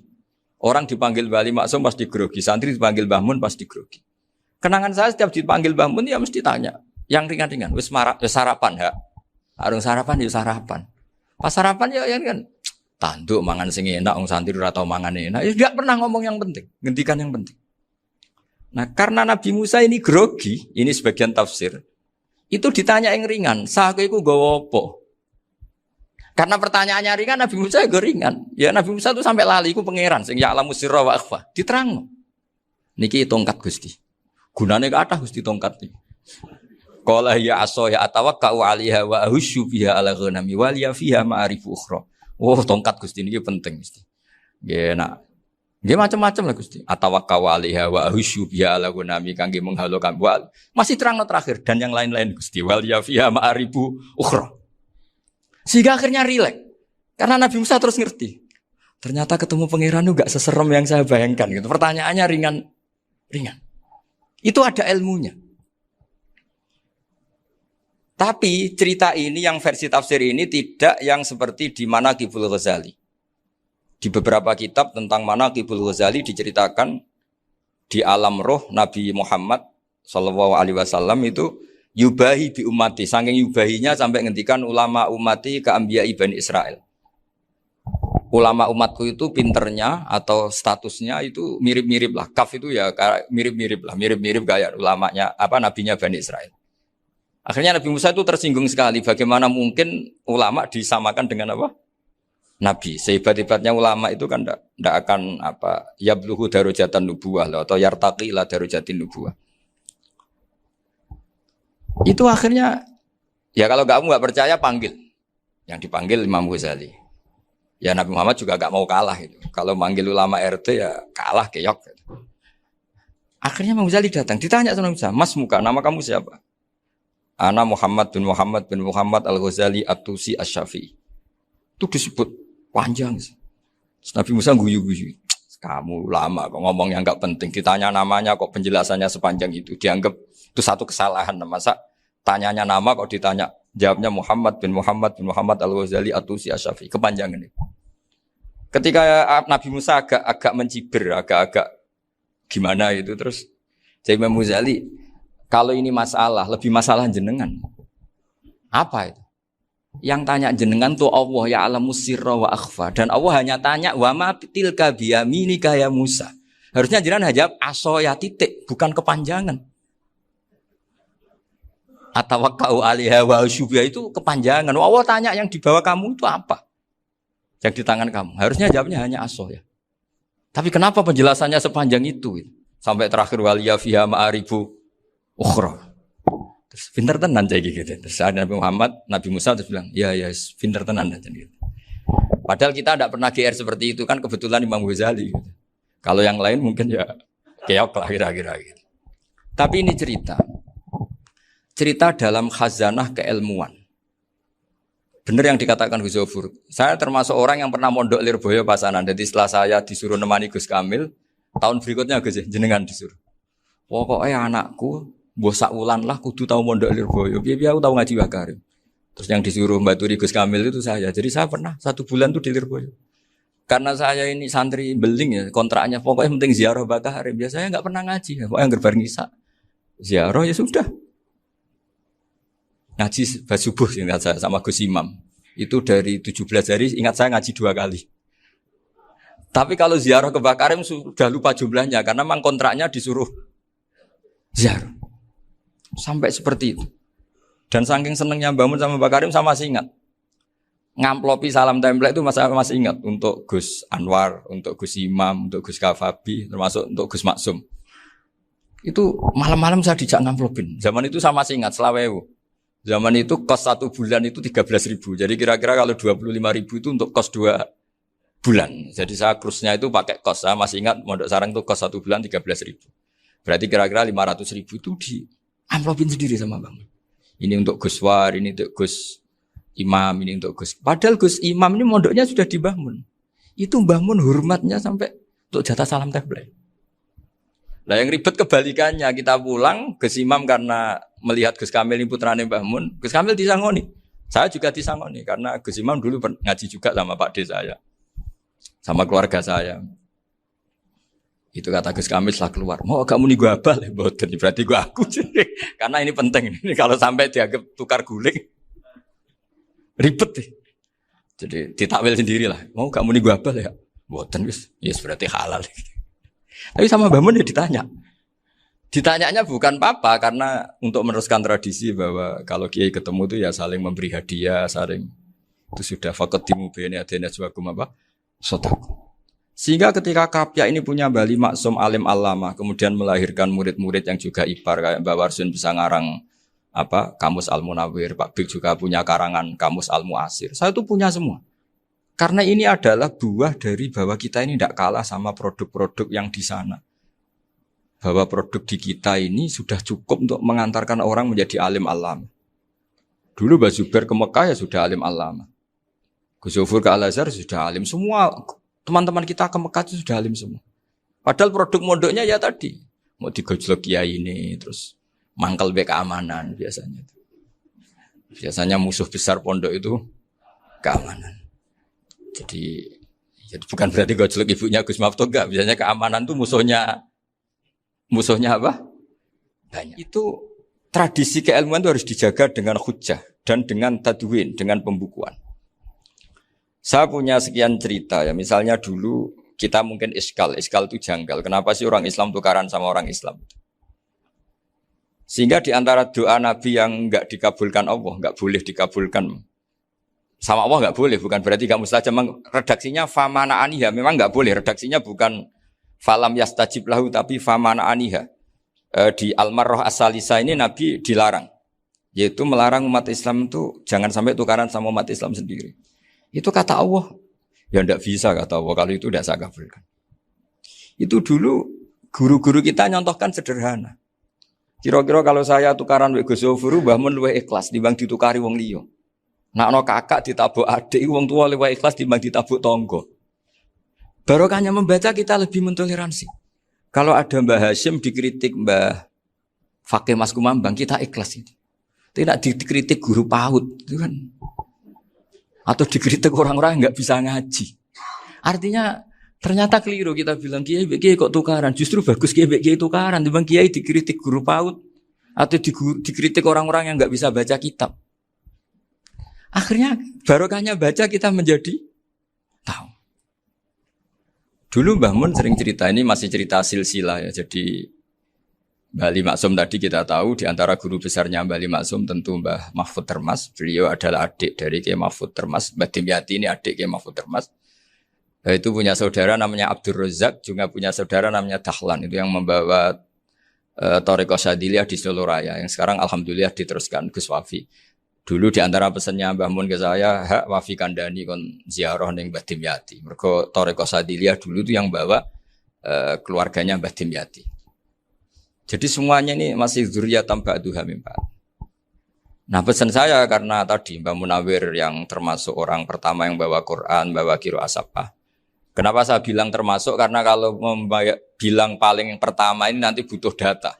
Orang dipanggil Bali Maksum pasti grogi. Santri dipanggil Mbah Mun pasti grogi. Kenangan saya setiap dipanggil Mbah Mun ya mesti tanya. Yang ringan-ringan. Wis sarapan ya. Arung sarapan ya sarapan. Pas sarapan ya kan. Tanduk mangan sing enak. Orang santri ora tau mangan enak. Ya gak pernah ngomong yang penting. Ngendikan yang penting. Nah karena Nabi Musa ini grogi. Ini sebagian tafsir. Itu ditanya yang ringan, sahaku itu gawa apa? Karena pertanyaannya ringan, Nabi Musa juga ringan. Ya Nabi Musa itu sampai lali, itu pangeran, sing ya'lamu sirra wa akhfa. Diterang. Niki tongkat Gusti. Gunane kathah Gusti tongkat iki. Qala ya asoya atawakkau 'alaiha wa ahusyu biha ala ghanami wal ya fiha ma'arifu ukhra. Oh, tongkat Gusti niki penting mesti. Nggih nak. Nggih macam-macam lah Gusti. Atawakkau 'alaiha wa ahusyu biha ala ghanami kangge menghalo kambal. Masih terang terakhir dan yang lain-lain Gusti. Wal ya fiha ma'arifu ukhra. Sehingga akhirnya rileks. Karena Nabi Musa terus ngerti. Ternyata ketemu pangeran itu gak seserem yang saya bayangkan gitu. Pertanyaannya ringan. Itu ada ilmunya. Tapi cerita ini yang versi tafsir ini tidak yang seperti di Manaqibul Ghazali. Di beberapa kitab tentang Manaqibul Ghazali diceritakan di alam roh Nabi Muhammad sallallahu alaihi wasallam itu yubahi bi ummati. Saking yubahinya sampai ngendikan ulama ummati ka anbiya Bani Israil. Ulama umatku itu pinternya atau statusnya itu mirip-mirip lah. Kaf itu ya mirip-mirip lah, mirip-mirip kayak ulamanya nabinya Bani Israil. Akhirnya Nabi Musa itu tersinggung sekali. Bagaimana mungkin ulama disamakan dengan apa? Nabi. Sehebat-hebatnya ulama itu kan tidak akan yabluhu darajatan nubuwah atau yartaqi ila darajatin nubuwah. Itu akhirnya ya kalau kamu nggak percaya panggil. Yang dipanggil Imam Ghazali. Ya Nabi Muhammad juga gak mau kalah itu. Kalau manggil ulama RT ya kalah keok. Gitu. Akhirnya Imam Ghazali datang, ditanya sama Musa, Mas Muka, nama kamu siapa? Ana Muhammad bin Muhammad Al-Ghazali At-Tusi Asy-Syafi'i. Itu disebut panjang. Nabi Musa guyu-guyu. Kamu ulama kok ngomong yang gak penting. Ditanya namanya kok penjelasannya sepanjang itu. Dianggap itu satu kesalahan. Masa tanyanya nama kok ditanya. Jawabnya Muhammad bin Muhammad Al-Ghazali At-Tusi Asy-Syafi'i. Kepanjangan itu. Ketika Nabi Musa agak mencibir, agak gimana itu terus jadi Imam Ghazali, kalau ini masalah, lebih masalah jenengan. Apa itu? Yang tanya jenengan tuh Allah ya alamus sirra wa akhfa, dan Allah hanya tanya wa ma tilka biyaminika ya Musa. Harusnya jenengan jawab asoya titik, bukan kepanjangan. Atawakkau 'alaiha wa syubha itu kepanjangan. Allah tanya yang di bawah kamu itu apa? Yang di tangan kamu. Harusnya jawabnya hanya asoh ya. Tapi kenapa penjelasannya sepanjang itu? Sampai terakhir waliya fiha ma'aribu ukhra. Terus pinter tenan kayak gitu. Terus ada Nabi Musa terus bilang, ya pinter tenan gitu. Padahal kita tidak pernah GR seperti itu kan kebetulan Imam Ghazali gitu. Kalau yang lain mungkin ya keok lah kira-kira gitu. Tapi ini cerita dalam khazanah keilmuan. Benar yang dikatakan Gus Zofur. Saya termasuk orang yang pernah mondok Lirboyo Pasanan. Jadi setelah saya disuruh nemani Gus Kamil, tahun berikutnya Gus jenengan disuruh. Pokoknya anakku, bosak ulan lah, kudu tahu mondok Lirboyo. Biar aku tahu ngaji Wakarim. Terus yang disuruh membaturi Gus Kamil itu saya. Jadi saya pernah 1 bulan tuh di Lirboyo. Karena saya ini santri beling ya, kontraknya pokoknya penting ziarah Bakarim. Biasanya nggak pernah ngaji. Pokoknya gerbar ngisa. Ziarah ya sudah. Ngaji subuh ingat saya sama Gus Imam. Itu dari 17 hari ingat saya ngaji 2 kali. Tapi kalau ziarah ke Bakarim sudah lupa jumlahnya karena memang kontraknya disuruh ziarah. Sampai seperti itu. Dan saking senengnya bangun sama Bakarim saya masih ingat. Ngamplopi salam template itu masih ingat untuk Gus Anwar, untuk Gus Imam, untuk Gus Kafabi, termasuk untuk Gus Maksum. Itu malam-malam saya dijak ngamplopin. Zaman itu saya masih ingat selawewu. Zaman itu kos 1 bulan itu 13.000. Jadi kira-kira kalau 25.000 itu untuk kos 2 bulan. Jadi saya krusnya itu pakai kos. Saya masih ingat Mondok Sarang itu kos 1 bulan 13.000. Berarti kira-kira 500.000 itu di amplopin sendiri sama Bang. Ini untuk Gus War, ini untuk Gus Imam, ini untuk Gus. Padahal Gus Imam ini mondoknya sudah dibangun. Itu bangun hormatnya sampai untuk jatah salam template. Nah yang ribet kebalikannya, kita pulang Gus Imam karena melihat Gus Kamil ini putrane Mbah Mun, Gus Kamil disangoni. Saya juga disangoni karena Gus Imam dulu ngaji juga sama Pak D saya. Sama keluarga saya. Itu kata Gus Kamil setelah keluar, mau agak muni gua abal, boten berarti gua aku. Karena ini penting. Ini kalau sampai dianggap tukar guling ribet deh. Jadi ditakwil sendirilah. Mau gak muni gua abal ya? Boten wis, yes berarti halal. Tapi sama Mbah Mun ya ditanya. Ditanyanya bukan apa karena untuk meneruskan tradisi bahwa kalau kiai ketemu itu ya saling memberi hadiah, saling itu sudah faqad dimubena adena suwakum apa? Sotaku. Sehingga ketika Kapya ini punya Bali Maksum alim alama, kemudian melahirkan murid-murid yang juga ipar kayak Mbah Warsun bisa ngarang Kamus Al-Munawwir, Pak Bik juga punya karangan Kamus Al-Mu'asir. Saya itu punya semua. Karena ini adalah buah dari bahwa kita ini tidak kalah sama produk-produk yang di sana. Bahwa produk di kita ini sudah cukup untuk mengantarkan orang menjadi alim alam. Dulu Mbah Zubair ke Mekah ya sudah alim alam. Gus Zufur ke Al-Azhar sudah alim. Semua teman-teman kita ke Mekah itu sudah alim semua. Padahal produk mondoknya ya tadi. Mau digojlok kiai ini, terus mangkel be keamanan biasanya. Biasanya musuh besar pondok itu keamanan. Jadi bukan berarti gojlok ibunya Gus Maftuh enggak. Biasanya keamanan itu musuhnya apa? Banyak. Itu tradisi keilmuan itu harus dijaga dengan hujjah dan dengan tadwin, dengan pembukuan. Saya punya sekian cerita ya. Misalnya dulu kita mungkin iskal itu janggal. Kenapa sih orang Islam tukaran sama orang Islam? Sehingga di antara doa Nabi yang enggak dikabulkan Allah, enggak boleh dikabulkan sama Allah enggak boleh, bukan berarti enggak mustajab. Redaksinya famana aniha, memang enggak boleh. Redaksinya bukan falam yastajib lahu tapi famana aniha. Di Al-Marrah As-Salisa ini Nabi dilarang, yaitu melarang umat Islam itu jangan sampai tukaran sama umat Islam sendiri. Itu kata Allah, ya enggak bisa kata Allah kalau itu enggak saya kabulkan. Itu dulu guru-guru kita nyontohkan sederhana. Kira-kira kalau saya tukaran wek Gus Zofuru mbah mun luwih ikhlas dibanding ditukari wong liya. Nek ana kakak ditabuk adik wong tua luwih ikhlas dibanding ditabuk tangga. Barokahnya membaca kita lebih mentoleransi. Kalau ada Mbah Hashim dikritik Mbah Fakih Mas Kumambang kita ikhlas itu. Tidak dikritik guru PAUD itu kan. Atau dikritik orang-orang yang enggak bisa ngaji. Artinya ternyata keliru kita bilang kiai kok tukaran. Justru bagus kiai tukaran. Dibanding kiai dikritik guru PAUD atau dikritik orang-orang yang enggak bisa baca kitab. Akhirnya barokahnya baca kita menjadi tahu. Dulu Mbah Mun sering cerita, ini masih cerita silsilah ya. Jadi Mbah Ali Maksum tadi kita tahu di antara guru besarnya Mbah Ali Maksum tentu Mbah Mahfud Termas. Beliau adalah adik dari Kiai Mahfud Termas. Mbah Dimyati ini adik Kiai Mahfud Termas. Itu punya saudara namanya Abdul Razak, juga punya saudara namanya Dahlan. Itu yang membawa Thariqah Syadiliyah di Solo Raya. Yang sekarang alhamdulillah diteruskan Gus Wafi. Dulu di antara pesannya Mbah Mun ke saya, hak Wafi Kandani kon ziarah ning Mbah Dimyati. Mergo Thariqah Syadiliyah dulu itu yang bawa keluarganya Mbah Dimyati. Jadi semuanya ini masih dzurriyyatan ba'duha min ba'd. Nah pesan saya karena tadi Mbah Munawwir yang termasuk orang pertama yang bawa Quran, bawa qiraah sab'ah. Kenapa saya bilang termasuk? Karena kalau bilang paling pertama ini nanti butuh data.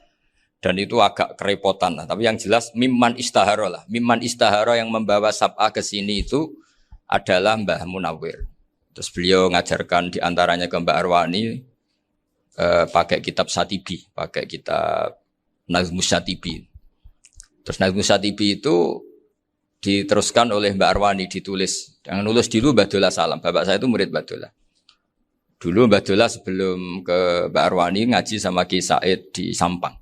Dan itu agak kerepotan lah. Tapi yang jelas mimman istahara lah. Mimman istahara yang membawa sab'ah ke sini itu adalah Mbah Munawwir. Terus beliau ngajarkan diantaranya ke Mbak Arwani pakai kitab Satibi, pakai kitab Nazmus Satibi. Terus Nazmus Satibi itu diteruskan oleh Mbak Arwani, ditulis. Yang nulis dulu Mbak Dola Salam. Bapak saya itu murid Mbak Dola. Dulu Mbak Dola sebelum ke Mbak Arwani ngaji sama Ki Said di Sampang.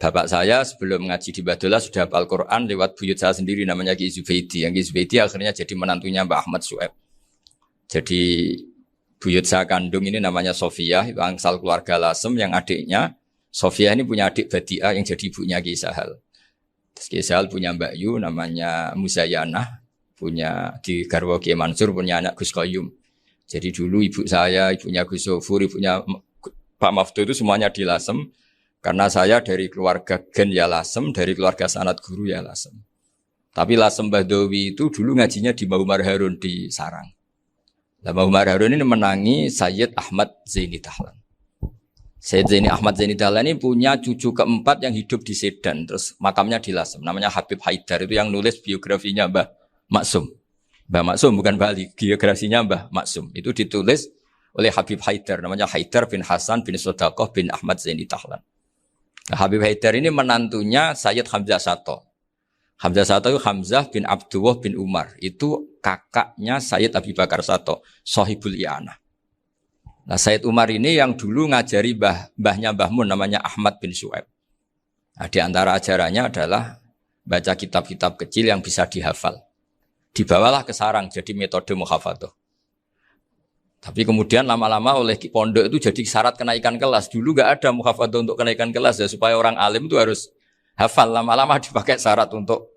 Bapak saya sebelum ngaji di Badola sudah hafal Quran lewat buyut saya sendiri namanya Ki Zubaidi. Yang Ki Zubaidi akhirnya jadi menantunya Mbak Ahmad Su'eb. Jadi buyut saya kandung ini namanya Sofia, itu angsal keluarga Lasem yang adiknya. Sofia ini punya adik Badi'ah yang jadi ibunya Ki Sahal. Terus Ki Sahal punya Mbak Yu namanya Muzayanah. Punya di Garwa Ki Mansur punya anak Gus Qayyum. Jadi dulu ibu saya, ibunya Gus Sofur, ibunya Pak Maftu itu semuanya di Lasem. Karena saya dari keluarga Gen ya Lasem, dari keluarga sanad guru ya Lasem. Tapi Lasem Bahdawi itu dulu ngajinya di Mbah Umar Harun di Sarang. Nah, Mbah Umar Harun ini menangi Sayyid Ahmad Zaini Dahlan. Sayyid Zaini Ahmad Zaini Dahlan ini punya cucu keempat yang hidup di Sedan. Terus makamnya di Lasem. Namanya Habib Haidar. Itu yang nulis biografinya Mbah Maksum. Mbah Maksum bukan Bali. Biografinya Mbah Maksum. Itu ditulis oleh Habib Haidar. Namanya Haidar bin Hasan bin Sodaqoh bin Ahmad Zaini Dahlan. Nah, Habib Haidar ini menantunya Sayyid Hamzah Sato. Hamzah Sato itu Hamzah bin Abdullah bin Umar. Itu kakaknya Sayyid Abi Bakar Sato, Sohibul I'anah. Nah, Sayyid Umar ini yang dulu ngajari mbahnya Mbah Mun namanya Ahmad bin Su'aib. Nah, di antara ajarannya adalah baca kitab-kitab kecil yang bisa dihafal. Dibawalah ke sarang jadi metode muhafadzah. Tapi kemudian lama-lama oleh pondok itu jadi syarat kenaikan kelas. Dulu nggak ada muhafadzah untuk kenaikan kelas ya, supaya orang alim itu harus hafal, lama-lama dipakai syarat untuk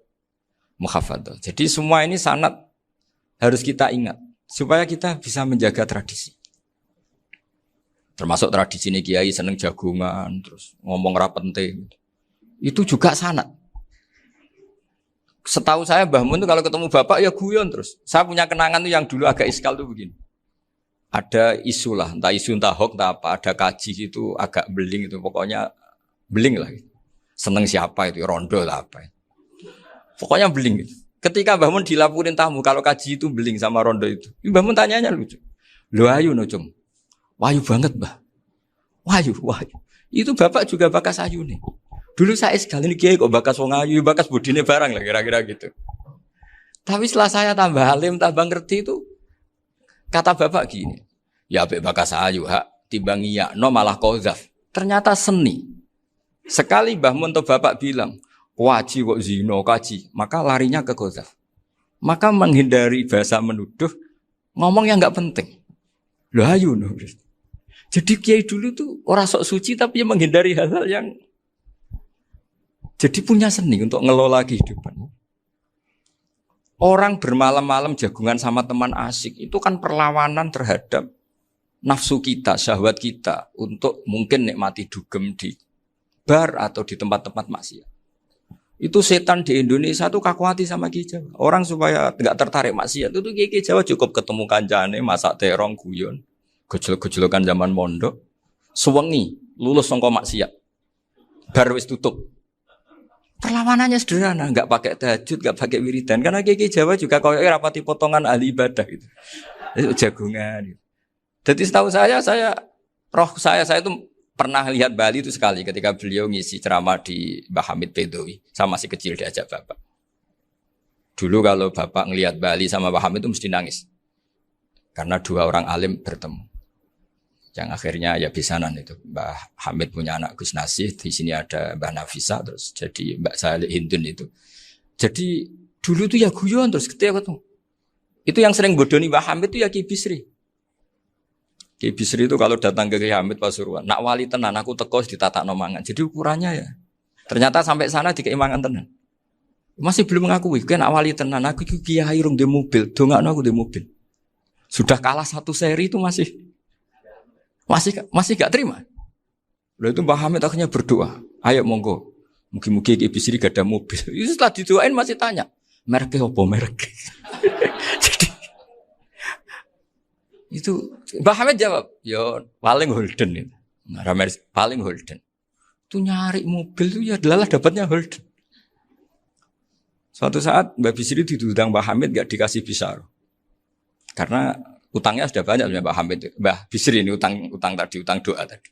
muhafadzah. Jadi semua ini sanad harus kita ingat supaya kita bisa menjaga tradisi. Termasuk tradisi ini kiai seneng jagungan, terus ngomong ra penting. Itu juga sanad. Setahu saya Mbah Mun itu kalau ketemu bapak ya guyon terus. Saya punya kenangan tuh yang dulu agak iskal tuh begini. Ada isu lah, entah isu entah hoax entah apa, ada kaji itu agak beling itu, pokoknya beling lah. Seneng siapa itu, rondo lah apa. Pokoknya beling gitu. Ketika Mbah Mun dilaporin tamu kalau kaji itu beling sama rondo itu. Mbah Mun tanyanya lucu. Lho ayu no cum. Wahyu banget Mbah. Wahyu. Itu bapak juga bakas ayu nih. Dulu saya sekali ini kiai kok bakas wong ayu, bakas budine barang lah kira-kira gitu. Tapi setelah saya tambah alim, tambah ngerti itu, kata bapak gini, ya apik bakas ayu hak, timbang iya, no malah kozaf. Ternyata seni. Sekali Mbah Mun atau bapak bilang, waji kok zino kaji, maka larinya ke kozaf. Maka menghindari bahasa menuduh, ngomong yang nggak penting. Loh ayu no. Jadi kiai dulu tuh orang sok suci tapi menghindari hal-hal yang jadi punya seni untuk ngelola kehidupan. Orang bermalam-malam jagungan sama teman asik itu kan perlawanan terhadap nafsu kita, syahwat kita untuk mungkin nikmati dugem di bar atau di tempat-tempat maksiat. Itu setan di Indonesia tuh kakuati sama Ki Jawa. Orang supaya tidak tertarik maksiat itu Ki Jawa cukup ketemu kancane masak terong guyon, gejol-gejolokan zaman mondok, suwengi lulus sangka maksiat. Bar wis tutup. Perlawanannya sederhana, enggak pakai tahajud, enggak pakai wiridan. Karena Ki Jawa juga koyoke rapati potongan ahli ibadah gitu. Itu jagungan. Gitu. Jadi setahu saya itu pernah lihat Bali itu sekali ketika beliau ngisi ceramah di Mbah Hamid Bedowi. Saya masih kecil diajak bapak. Dulu kalau bapak ngelihat Bali sama Mbah Hamid itu mesti nangis. Karena dua orang alim bertemu. Yang akhirnya ya bisanan itu. Mbah Hamid punya anak Gus Nasih, di sini ada Mbah Nafisa, terus jadi Mbak Salih Hindun itu. Jadi dulu tuh ya guyon terus ketika ketemu. Itu yang sering bodoni Mbah Hamid itu ya Ki Bisri. Ki Bisri itu kalau datang ke Ki Hamid Pasuruan, nak wali tenan aku teko ditata nomangan. Jadi ukurannya ya. Ternyata sampai sana dikeimangan tenan. Masih belum mengakui, kan nak wali tenan aku kiai rung di mobil, dongakno aku di mobil. Sudah kalah satu seri itu masih gak terima. Lalu itu Mbah Hamid akhirnya berdoa, ayo monggo, mungkin-mungkin Ki Bisri gak ada mobil. Itu setelah didoain masih tanya, mereknya apa merek? Jadi itu Mbah Hamid jawab, yo paling Holden itu, paling Holden. Itu nyari mobil itu ya adalah dapatnya Holden. Suatu saat Mbah Bisri diundang Mbah Hamid gak dikasih bisaro, karena utangnya sudah banyak Mbah Hamid, Mbah Bisri ini utang doa tadi.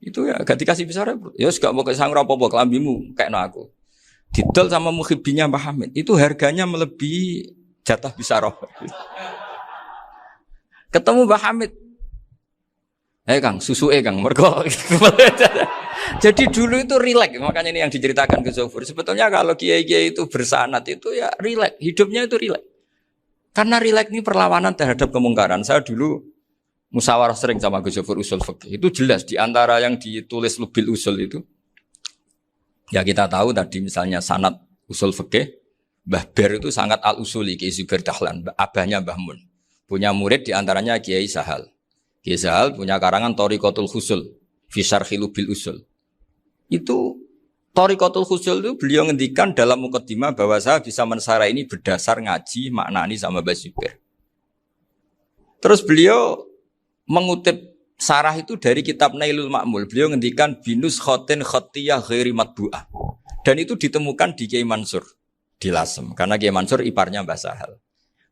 Itu ya gak dikasih besar ya gak mau kesang apa-apa kelambimu kayak aku. Didol sama muhibbinya Mbah Hamid. Itu harganya melebihi jatah bisaroh. Ketemu Mbah Hamid. Kang, susu Kang, mergo. Jadi dulu itu rileks, makanya ini yang diceritakan ke Zofur. Sebetulnya kalau kiai-kiai itu bersanad itu ya rileks, hidupnya itu rileks. Karena rileks ini perlawanan terhadap kemungkaran. Saya dulu musyawarah sering sama Gus Zofur usul fikih. Itu jelas di antara yang ditulis Lubil Usul itu. Ya kita tahu tadi misalnya sanad usul fikih, Mbah Ber itu sangat al-usuli Kiai Zubair Dahlan, abahnya Mbah Mun. Punya murid di antaranya Kiai Sahal. Kiai Sahal punya karangan Thariqatul Husul fi Syarhi Lubil Usul. Itu Thariqatul Husul itu beliau ngendikan dalam mukaddimah bahwa saya bisa mensarah ini berdasar ngaji maknani sama Mbah Zubair. Terus beliau mengutip sarah itu dari kitab Nailul Ma'mul. Beliau ngendikan binus khotin khotiyah ghairi matbu'ah. Dan itu ditemukan di Kiai Mansur di Lasem. Karena Kiai Mansur iparnya Mbah Sahal.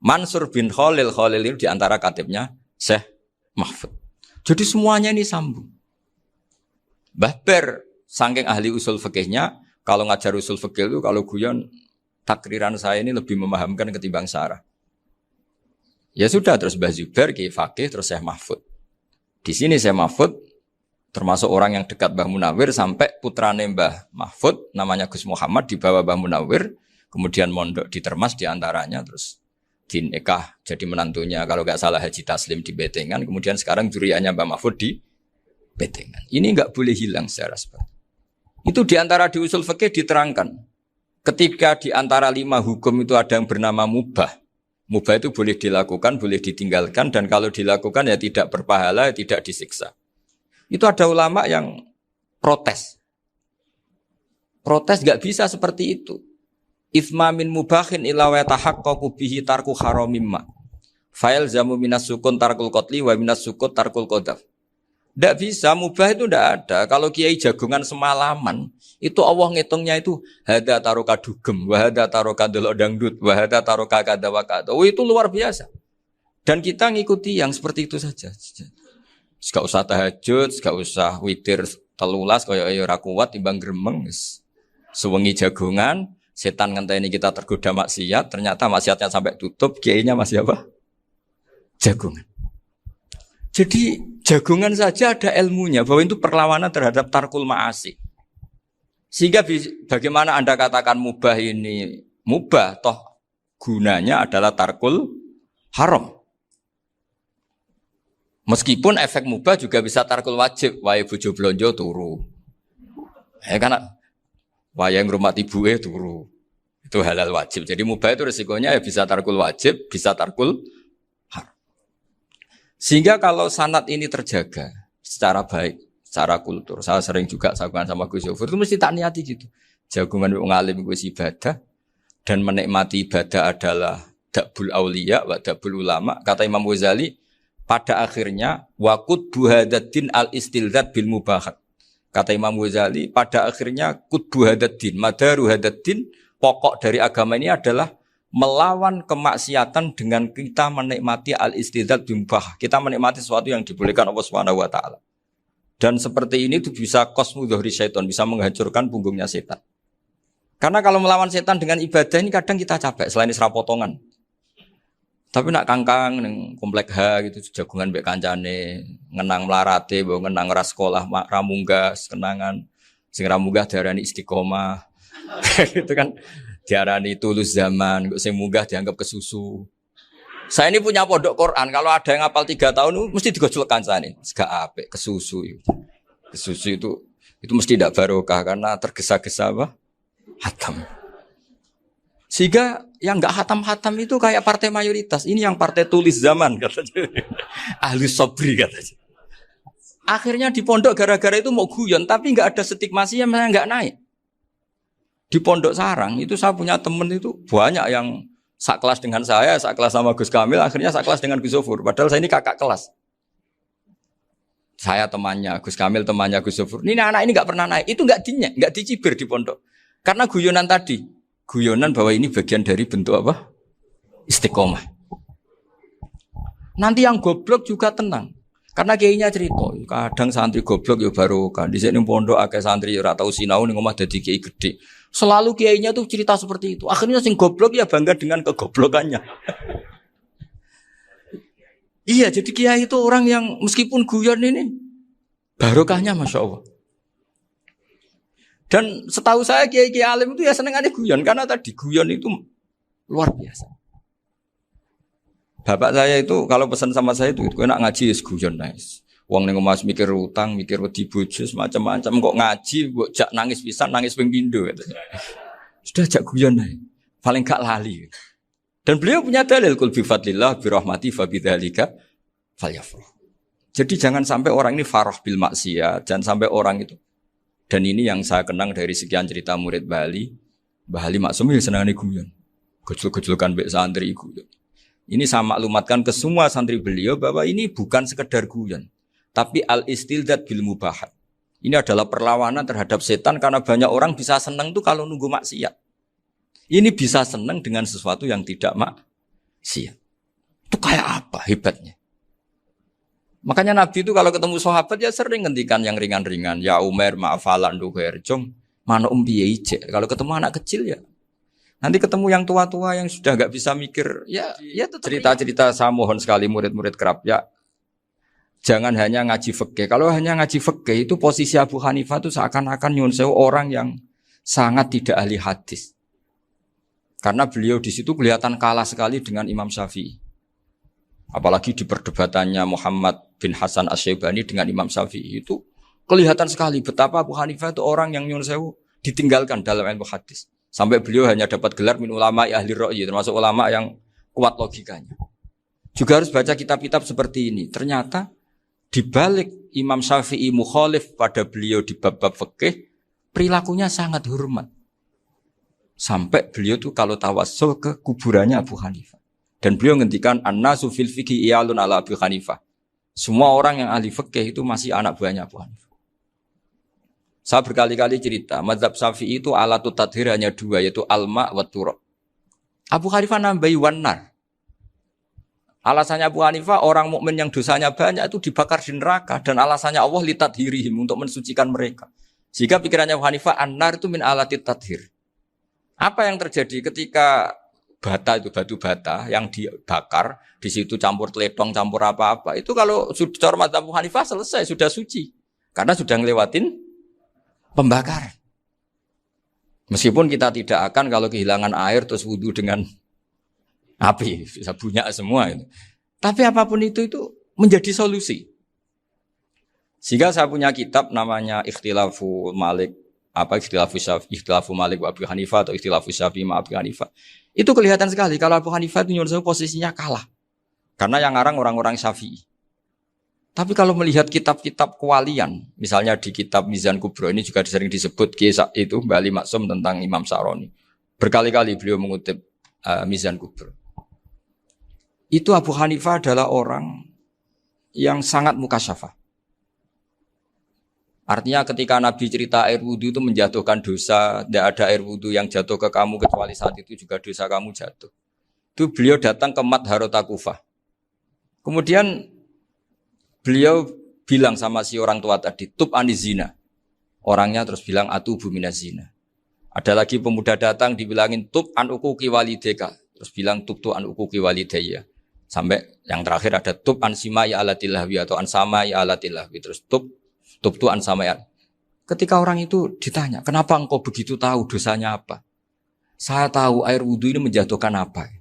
Mansur bin Khalil itu diantara katibnya Syekh Mahfud. Jadi semuanya ini sambung. Mbah Ber saking ahli usul fikihnya, kalau ngajar usul fikih itu kalau guyon takriran saya ini lebih memahamkan ketimbang sarah. Ya sudah terus Mbah Zubair, Kiai Fakih, terus Syekh Mahfud. Di sini Syekh Mahfud termasuk orang yang dekat Mbah Munawir sampai putrane Mbah Mahfud namanya Gus Muhammad dibawa Mbah Munawir, kemudian mondok di Termas diantaranya terus dinikah jadi menantunya kalau nggak salah Haji Taslim di Betengan, kemudian sekarang juriannya Mbah Mahfud di Betengan. Ini nggak boleh hilang secara sebab. Itu diantara di usul fikih diterangkan. Ketika diantara 5 hukum itu ada yang bernama mubah. Mubah itu boleh dilakukan, boleh ditinggalkan, dan kalau dilakukan ya tidak berpahala, ya tidak disiksa. Itu ada ulama yang protes. Protes gak bisa seperti itu. Ithma min mubahin illa wa tahaqqaqu bihi tarku haramimma. Fa'il zamu minas sukun tarkul qatli wa minas sukut tarkul qadaf. Tidak bisa, mubah itu tidak ada. Kalau kiai jagungan semalaman, itu Allah ngitungnya itu hada taroka dugem, wahada taroka delok dangdut, wahada taroka kada wakada. Oh, itu luar biasa. Dan kita ngikuti yang seperti itu saja. Gak usah tahajud, gak usah witir telulas, kaya ora kuat timbang gremeng. Sewengi jagungan, setan ngenteni kita tergoda maksiat, ternyata maksiatnya sampai tutup, kiainya masih apa? Jagungan. Jadi jagungan saja ada ilmunya bahwa itu perlawanan terhadap tarkul ma'asi. Sehingga bagaimana Anda katakan mubah ini mubah, toh gunanya adalah tarkul haram. Meskipun efek mubah juga bisa tarkul wajib, wae bojo blonjo turu. Karena wae ngrumat ibuke turu. Itu halal wajib. Jadi mubah itu resikonya ya bisa tarkul wajib, bisa tarkul haram. Sehingga kalau sanad ini terjaga secara baik, secara kultur, saya sering juga sakuan sama Gus Yofur, itu mesti tak niati gitu. Jagungan wong alim kuwi ibadah dan menikmati ibadah adalah dabul auliya wa dabul ulama. Kata Imam Ghazali, pada akhirnya waqud buhadaddin al-istilzat bil mubahat. Kata Imam Ghazali, pada akhirnya qutbu hadaddin, madaru hadaddin, pokok dari agama ini adalah melawan kemaksiatan dengan kita menikmati al-istidzat bimubah. Kita menikmati sesuatu yang dibolehkan Allah Subhanahu wa taala. Dan seperti ini itu bisa qasmu dhuhri syaitan, bisa menghancurkan punggungnya setan. Karena kalau melawan setan dengan ibadah ini kadang kita capek selain isra potongan. Tapi nak kangkang ning komplek H gitu jagungan mbek kancane, ngenang melarate, mbok ngenang ra sekolah ramunggah, kenangan sing ramunggah diarani istiqomah. Gitu kan. Diarani tulus zaman, kok sing munggah dianggap kesusu. Saya ini punya pondok Quran, kalau ada yang hafal 3 tahun mesti digojlok kancane. Gak apik kesusu itu. Kesusu itu mesti tidak barokah karena tergesa-gesa apa? Hatam. Sehingga yang enggak hatam-hatam itu kayak partai mayoritas. Ini yang partai tulis zaman katanya. Ahli sobri katanya. Akhirnya di pondok gara-gara itu mau guyon, tapi enggak ada stigmasi yang enggak naik. Di Pondok Sarang itu saya punya teman itu banyak yang sekelas dengan saya, sekelas sama Gus Kamil, akhirnya sekelas dengan Gus Yofur. Padahal saya ini kakak kelas. Saya temannya, Gus Kamil temannya Gus Yofur. Ini anak ini nggak pernah naik, itu nggak dicibir di pondok. Karena guyonan tadi, guyonan bahwa ini bagian dari bentuk apa? Istiqomah. Nanti yang goblok juga tenang. Karena kiainya cerita, kadang santri goblok ya barokah. Di sini pondok akeh santri ora tau sinau ning omah dadi kiai gede. Selalu kiainya tuh cerita seperti itu. Akhirnya sing goblok ya bangga dengan kegoblokannya. Iya, jadi kiai itu orang yang meskipun guyon ini barokahnya Masya Allah. Dan setahu saya kiai-kiai alim itu ya senengannya guyon karena tadi guyon itu luar biasa. Bapak saya itu kalau pesan sama saya itu enak ngaji ya guyon nice. Wong ning omah mikir utang, mikir wedi bojo macam-macam kok ngaji mbok jak nangis pisan, nangis ping pindho gitu. Sudah jak guyon ae. Paling gak lali. Dan beliau punya dalil kul bi fadlillah bi rahmati fa bidzalika falyafrah. Jadi jangan sampai orang ini farah bil maksiat, jangan sampai orang itu. Dan ini yang saya kenang dari sekian cerita murid Bali. Mbah Ali Maksum ya senengane guyon. Gojol-gojolkan mbek santri guyon. Ini saya maklumatkan ke semua santri beliau bahwa ini bukan sekedar guyon, tapi al-istildzat bil mubahat. Ini adalah perlawanan terhadap setan karena banyak orang bisa senang tuh kalau nunggu maksiat. Ini bisa senang dengan sesuatu yang tidak maksiat. Itu kayak apa hebatnya? Makanya Nabi itu kalau ketemu sahabat ya sering ngendikan yang ringan-ringan. Ya Umar ma'afalan duher jong mana piye ije. Kalau ketemu anak kecil ya. Nanti ketemu yang tua-tua yang sudah enggak bisa mikir, ya cerita-cerita saya mohon sekali murid-murid kerap ya. Jangan hanya ngaji fikih. Kalau hanya ngaji fikih itu posisi Abu Hanifah itu seakan-akan nyun sewu orang yang sangat tidak ahli hadis. Karena beliau di situ kelihatan kalah sekali dengan Imam Syafi'i. Apalagi di perdebatannya Muhammad bin Hasan Asy-Syaibani dengan Imam Syafi'i itu kelihatan sekali betapa Abu Hanifah itu orang yang nyuwun sewu ditinggalkan dalam ilmu hadis. Sampai beliau hanya dapat gelar min ulama ahli ra'yi, termasuk ulama yang kuat logikanya. Juga harus baca kitab-kitab seperti ini. Ternyata di balik Imam Syafi'i mukhalif pada beliau di bab-bab fikih, perilakunya sangat hormat. Sampai beliau tuh kalau tawassul ke kuburannya Abu Hanifah. Dan beliau ngendikan an-nasu fil fiqhi iyalun ala Abu Hanifah. Semua orang yang ahli fikih itu masih anak buahnya Abu Hanifah. Saya berkali-kali cerita, mazhab Syafi'i itu alatut tadhir hanya dua, yaitu alma wa turab. Abu Hanifah nambahi wanar. Alasannya Abu Hanifah, orang mukmin yang dosanya banyak itu dibakar di neraka, dan alasannya Allah litadhirihim, untuk mensucikan mereka. Sehingga pikirannya Abu Hanifah, an-nar itu min alatit tadhir. Apa yang terjadi ketika bata itu batu bata yang dibakar, di situ campur teletong, campur apa-apa, itu kalau sudah mazhab Abu Hanifah selesai, sudah suci. Karena sudah ngelewatin pembakaran. Meskipun kita tidak akan kalau kehilangan air terus wudu dengan api, bisa bunyak semua itu. Tapi apapun itu menjadi solusi. Sehingga saya punya kitab namanya Ikhtilafu Malik, Ikhtilafu Malik wa Abu Hanifah atau Ikhtilafu Syafi'i ma Abu Hanifah. Itu kelihatan sekali kalau Abu Hanifah itu nyuruh posisinya kalah. Karena yang ngarang orang-orang Syafi'i. Tapi kalau melihat kitab-kitab kewalian, misalnya di kitab Mizan Kubro ini juga sering disebut itu Mbak Ali Maksum tentang Imam Sa'roni. Berkali-kali beliau mengutip Mizan Kubro. Itu Abu Hanifah adalah orang yang sangat mukasyafah. Artinya ketika Nabi cerita air wudu itu menjatuhkan dosa, tidak ada air wudu yang jatuh ke kamu kecuali saat itu juga dosa kamu jatuh. Itu beliau datang ke Madharota Kufah. Kemudian beliau bilang sama si orang tua tadi, tub anizina. Orangnya terus bilang atubu minazina. Ada lagi pemuda datang dibilangin tub an ukuki walideka. Terus bilang tub tu an ukuki walidaya. Sampai yang terakhir ada tub an simai alatilahwi atau an samai alatilahwi. Terus tub tu an samai. Ketika orang itu ditanya, kenapa engkau begitu tahu dosanya apa? Saya tahu air wudu ini menjatuhkan apa?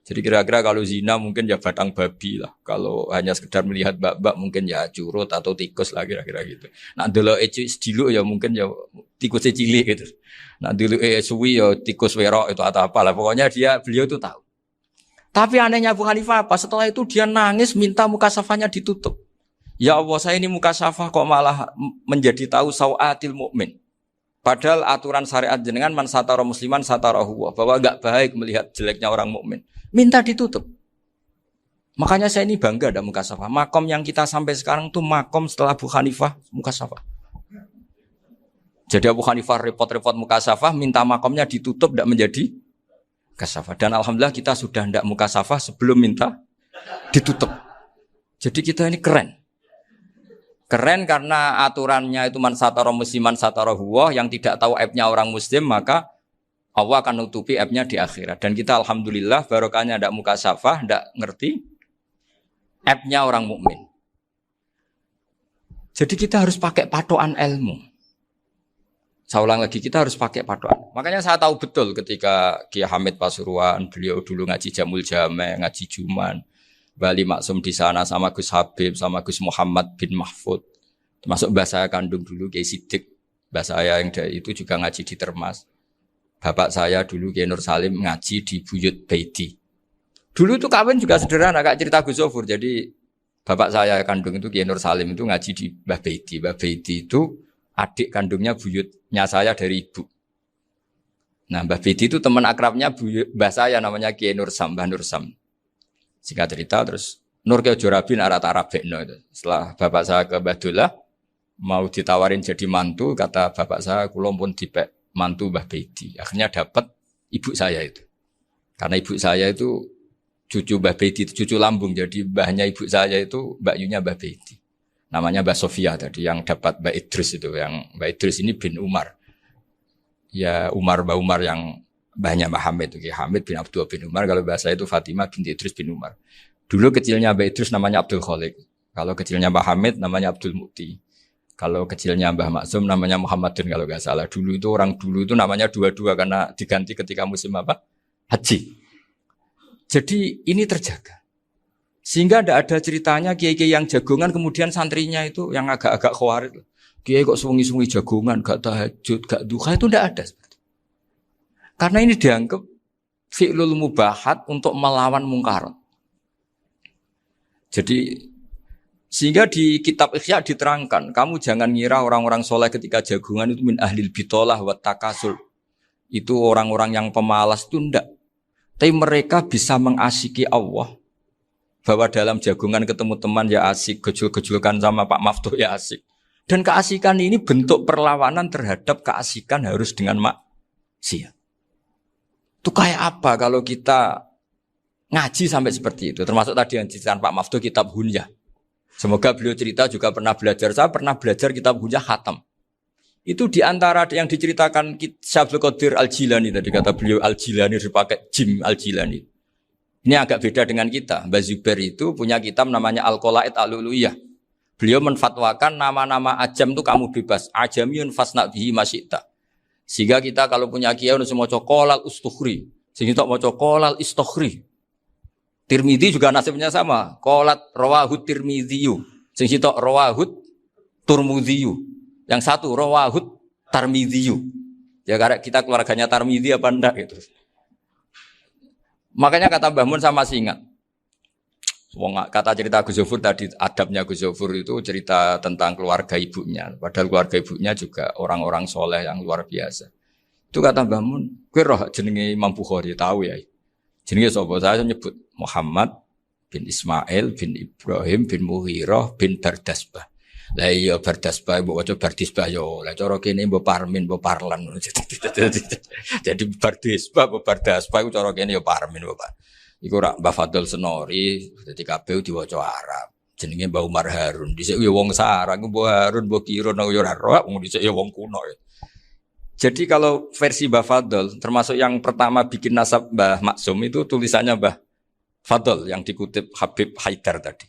Jadi kira-kira kalau zina mungkin ya batang babi lah. Kalau hanya sekedar melihat bak-bak mungkin ya curut atau tikus lah kira-kira gitu. Nak delok sediluk ya mungkin ya tikus cilik gitu. Nak delok suwi ya tikus werok itu atau apalah. Pokoknya beliau itu tahu. Tapi anehnya Abu Hanifah apa? Setelah itu dia nangis minta mukasafahnya ditutup. Ya Allah, saya ini mukasafah kok malah menjadi tahu sawatil mukmin. Padahal aturan syariat jenengan man satara musliman satarahu, bahwa enggak baik melihat jeleknya orang mukmin. Minta ditutup. Makanya saya ini bangga ada mukasafah. Makom yang kita sampai sekarang tuh makom setelah Abu Hanifah mukasafah. Jadi Abu Hanifah repot-repot mukasafah, minta makomnya ditutup, tidak menjadi mukasafah. Dan alhamdulillah kita sudah tidak mukasafah sebelum minta ditutup. Jadi kita ini keren. Keren karena aturannya itu man satara musliman satara huwa, yang tidak tahu aibnya orang muslim maka Allah akan nutupi aibnya di akhirat. Dan kita alhamdulillah barokahnya tidak mukasafah, tidak ngerti aibnya orang mukmin. Jadi kita harus pakai patokan ilmu. Saya ulang lagi, kita harus pakai patokan. Makanya saya tahu betul ketika Kiai Hamid Pasuruan, beliau dulu ngaji Jamul Jame, ngaji Juman, Bali Maksum di sana sama Gus Habib, sama Gus Muhammad bin Mahfud. Termasuk mbah saya kandung dulu Kiai Sidik, mbah saya yang dari itu juga ngaji di Termas. Bapak saya dulu Kiai Nur Salim ngaji di Buyut Baiti. Dulu itu kawin juga sederhana, kayak cerita Gus Zofur. Jadi bapak saya kandung itu Kiai Nur Salim itu ngaji di Mbah Baiti. Mbah Baiti itu adik kandungnya buyutnya saya dari ibu. Nah Mbah Baiti itu teman akrabnya mbah saya namanya Kiai Nur Sam, Mbah Nur Sam. Singkat cerita terus Nur Kiai Jorabin arah-arah bekno itu. Setelah bapak saya ke Badullah mau ditawarin jadi mantu, kata bapak saya kula pun dipek mantu Mbah Baiti. Akhirnya dapat ibu saya itu. Karena ibu saya itu cucu Mbah Baiti, cucu lambung. Jadi mbahnya ibu saya itu Mbak Yunya Mbah Baiti. Namanya Mbah Sofia tadi yang dapat Mbak Idris itu. Yang Mbak Idris ini bin Umar. Ya Mbah Umar yang mbahnya Mbah Hamid. Hamid bin Abdul bin Umar. Kalau bahasa itu Fatimah binti Idris bin Umar. Dulu kecilnya Mbah Idris namanya Abdul Khalik. Kalau kecilnya Mbah Hamid namanya Abdul Mukti. Kalau kecilnya Mbah Maksum namanya Muhammadin kalau nggak salah. Dulu itu orang dulu itu namanya dua-dua karena diganti ketika musim apa? Haji. Jadi ini terjaga. Sehingga tidak ada ceritanya kiai-kiai yang jagongan kemudian santrinya itu yang agak-agak khawarij. Kiai kok sungi-sungi jagungan, gak tahajud, gak duha, itu tidak ada. Karena ini dianggap fi'lul mubahat untuk melawan mungkar. Jadi sehingga di kitab Ihya diterangkan, kamu jangan ngira orang-orang soleh ketika jagungan itu min ahlil bitolah wa takasul. Itu orang-orang yang pemalas, itu enggak. Tapi mereka bisa mengasiki Allah. Bahwa dalam jagungan ketemu teman ya asik, gejul-gejulkan sama Pak Maftuh ya asik. Dan keasikan ini bentuk perlawanan terhadap keasikan harus dengan maksiat. Itu kayak apa kalau kita ngaji sampai seperti itu. Termasuk tadi yang diceritakan Pak Maftuh kitab Hunyah. Semoga beliau cerita juga pernah belajar. Saya pernah belajar kitab Hunyah khatam. Itu diantara yang diceritakan Syabdul Qadir Al-Jilani. Tadi kata beliau Al-Jilani dipakai Jim Al-Jilani. Ini agak beda dengan kita. Mbah Zubair itu punya kitab namanya Al-Qolaid Al-Uluyah. Beliau menfatwakan nama-nama ajam itu kamu bebas. Ajamiyun fasna bihi masyita. Sehingga kita kalau punya kiai harus mau qolal ustukhri. Sehingga kita mau qolal istukhri. Tirmidzi juga nasibnya sama. Qolat rawahut Tirmidziyu. Sehingga kita rawahut Turmudziyu. Yang satu rawahut Tarmidziyu. Ya karena kita keluarganya Tarmidzi apa enggak gitu. Makanya kata Mbah Mun sama masih ingat. Kata cerita Gus Zofur tadi, adabnya Gus Zofur itu cerita tentang keluarga ibunya. Padahal keluarga ibunya juga orang-orang soleh yang luar biasa. Itu kata Mbah Mun, kowe roh jenenge Imam Bukhari tahu ya. Jenenge sapa? Saya nyebut Muhammad bin Ismail bin Ibrahim bin Mughirah bin Bardasbah. Lah iya Bardasbah mbok waca Bardisbah yo. Lah cara kene mbok Parmin mbok Parlan. Jadi Bardisbah mbok Bardasbah iku cara kene yo Parmin mbok. Iku rak Mbah Fadl Senori dadi kabeh diwaca Arab. Jenenge Mbah Umar Harun. Dhisik yo wong sarang Mbah Harun mbok kira nang yo ora roh wong dhisik yo wong kuno. Jadi kalau versi Mbah Fadl termasuk yang pertama bikin nasab Mbah Maksum itu tulisannya Mbah Fadl yang dikutip Habib Haidar tadi.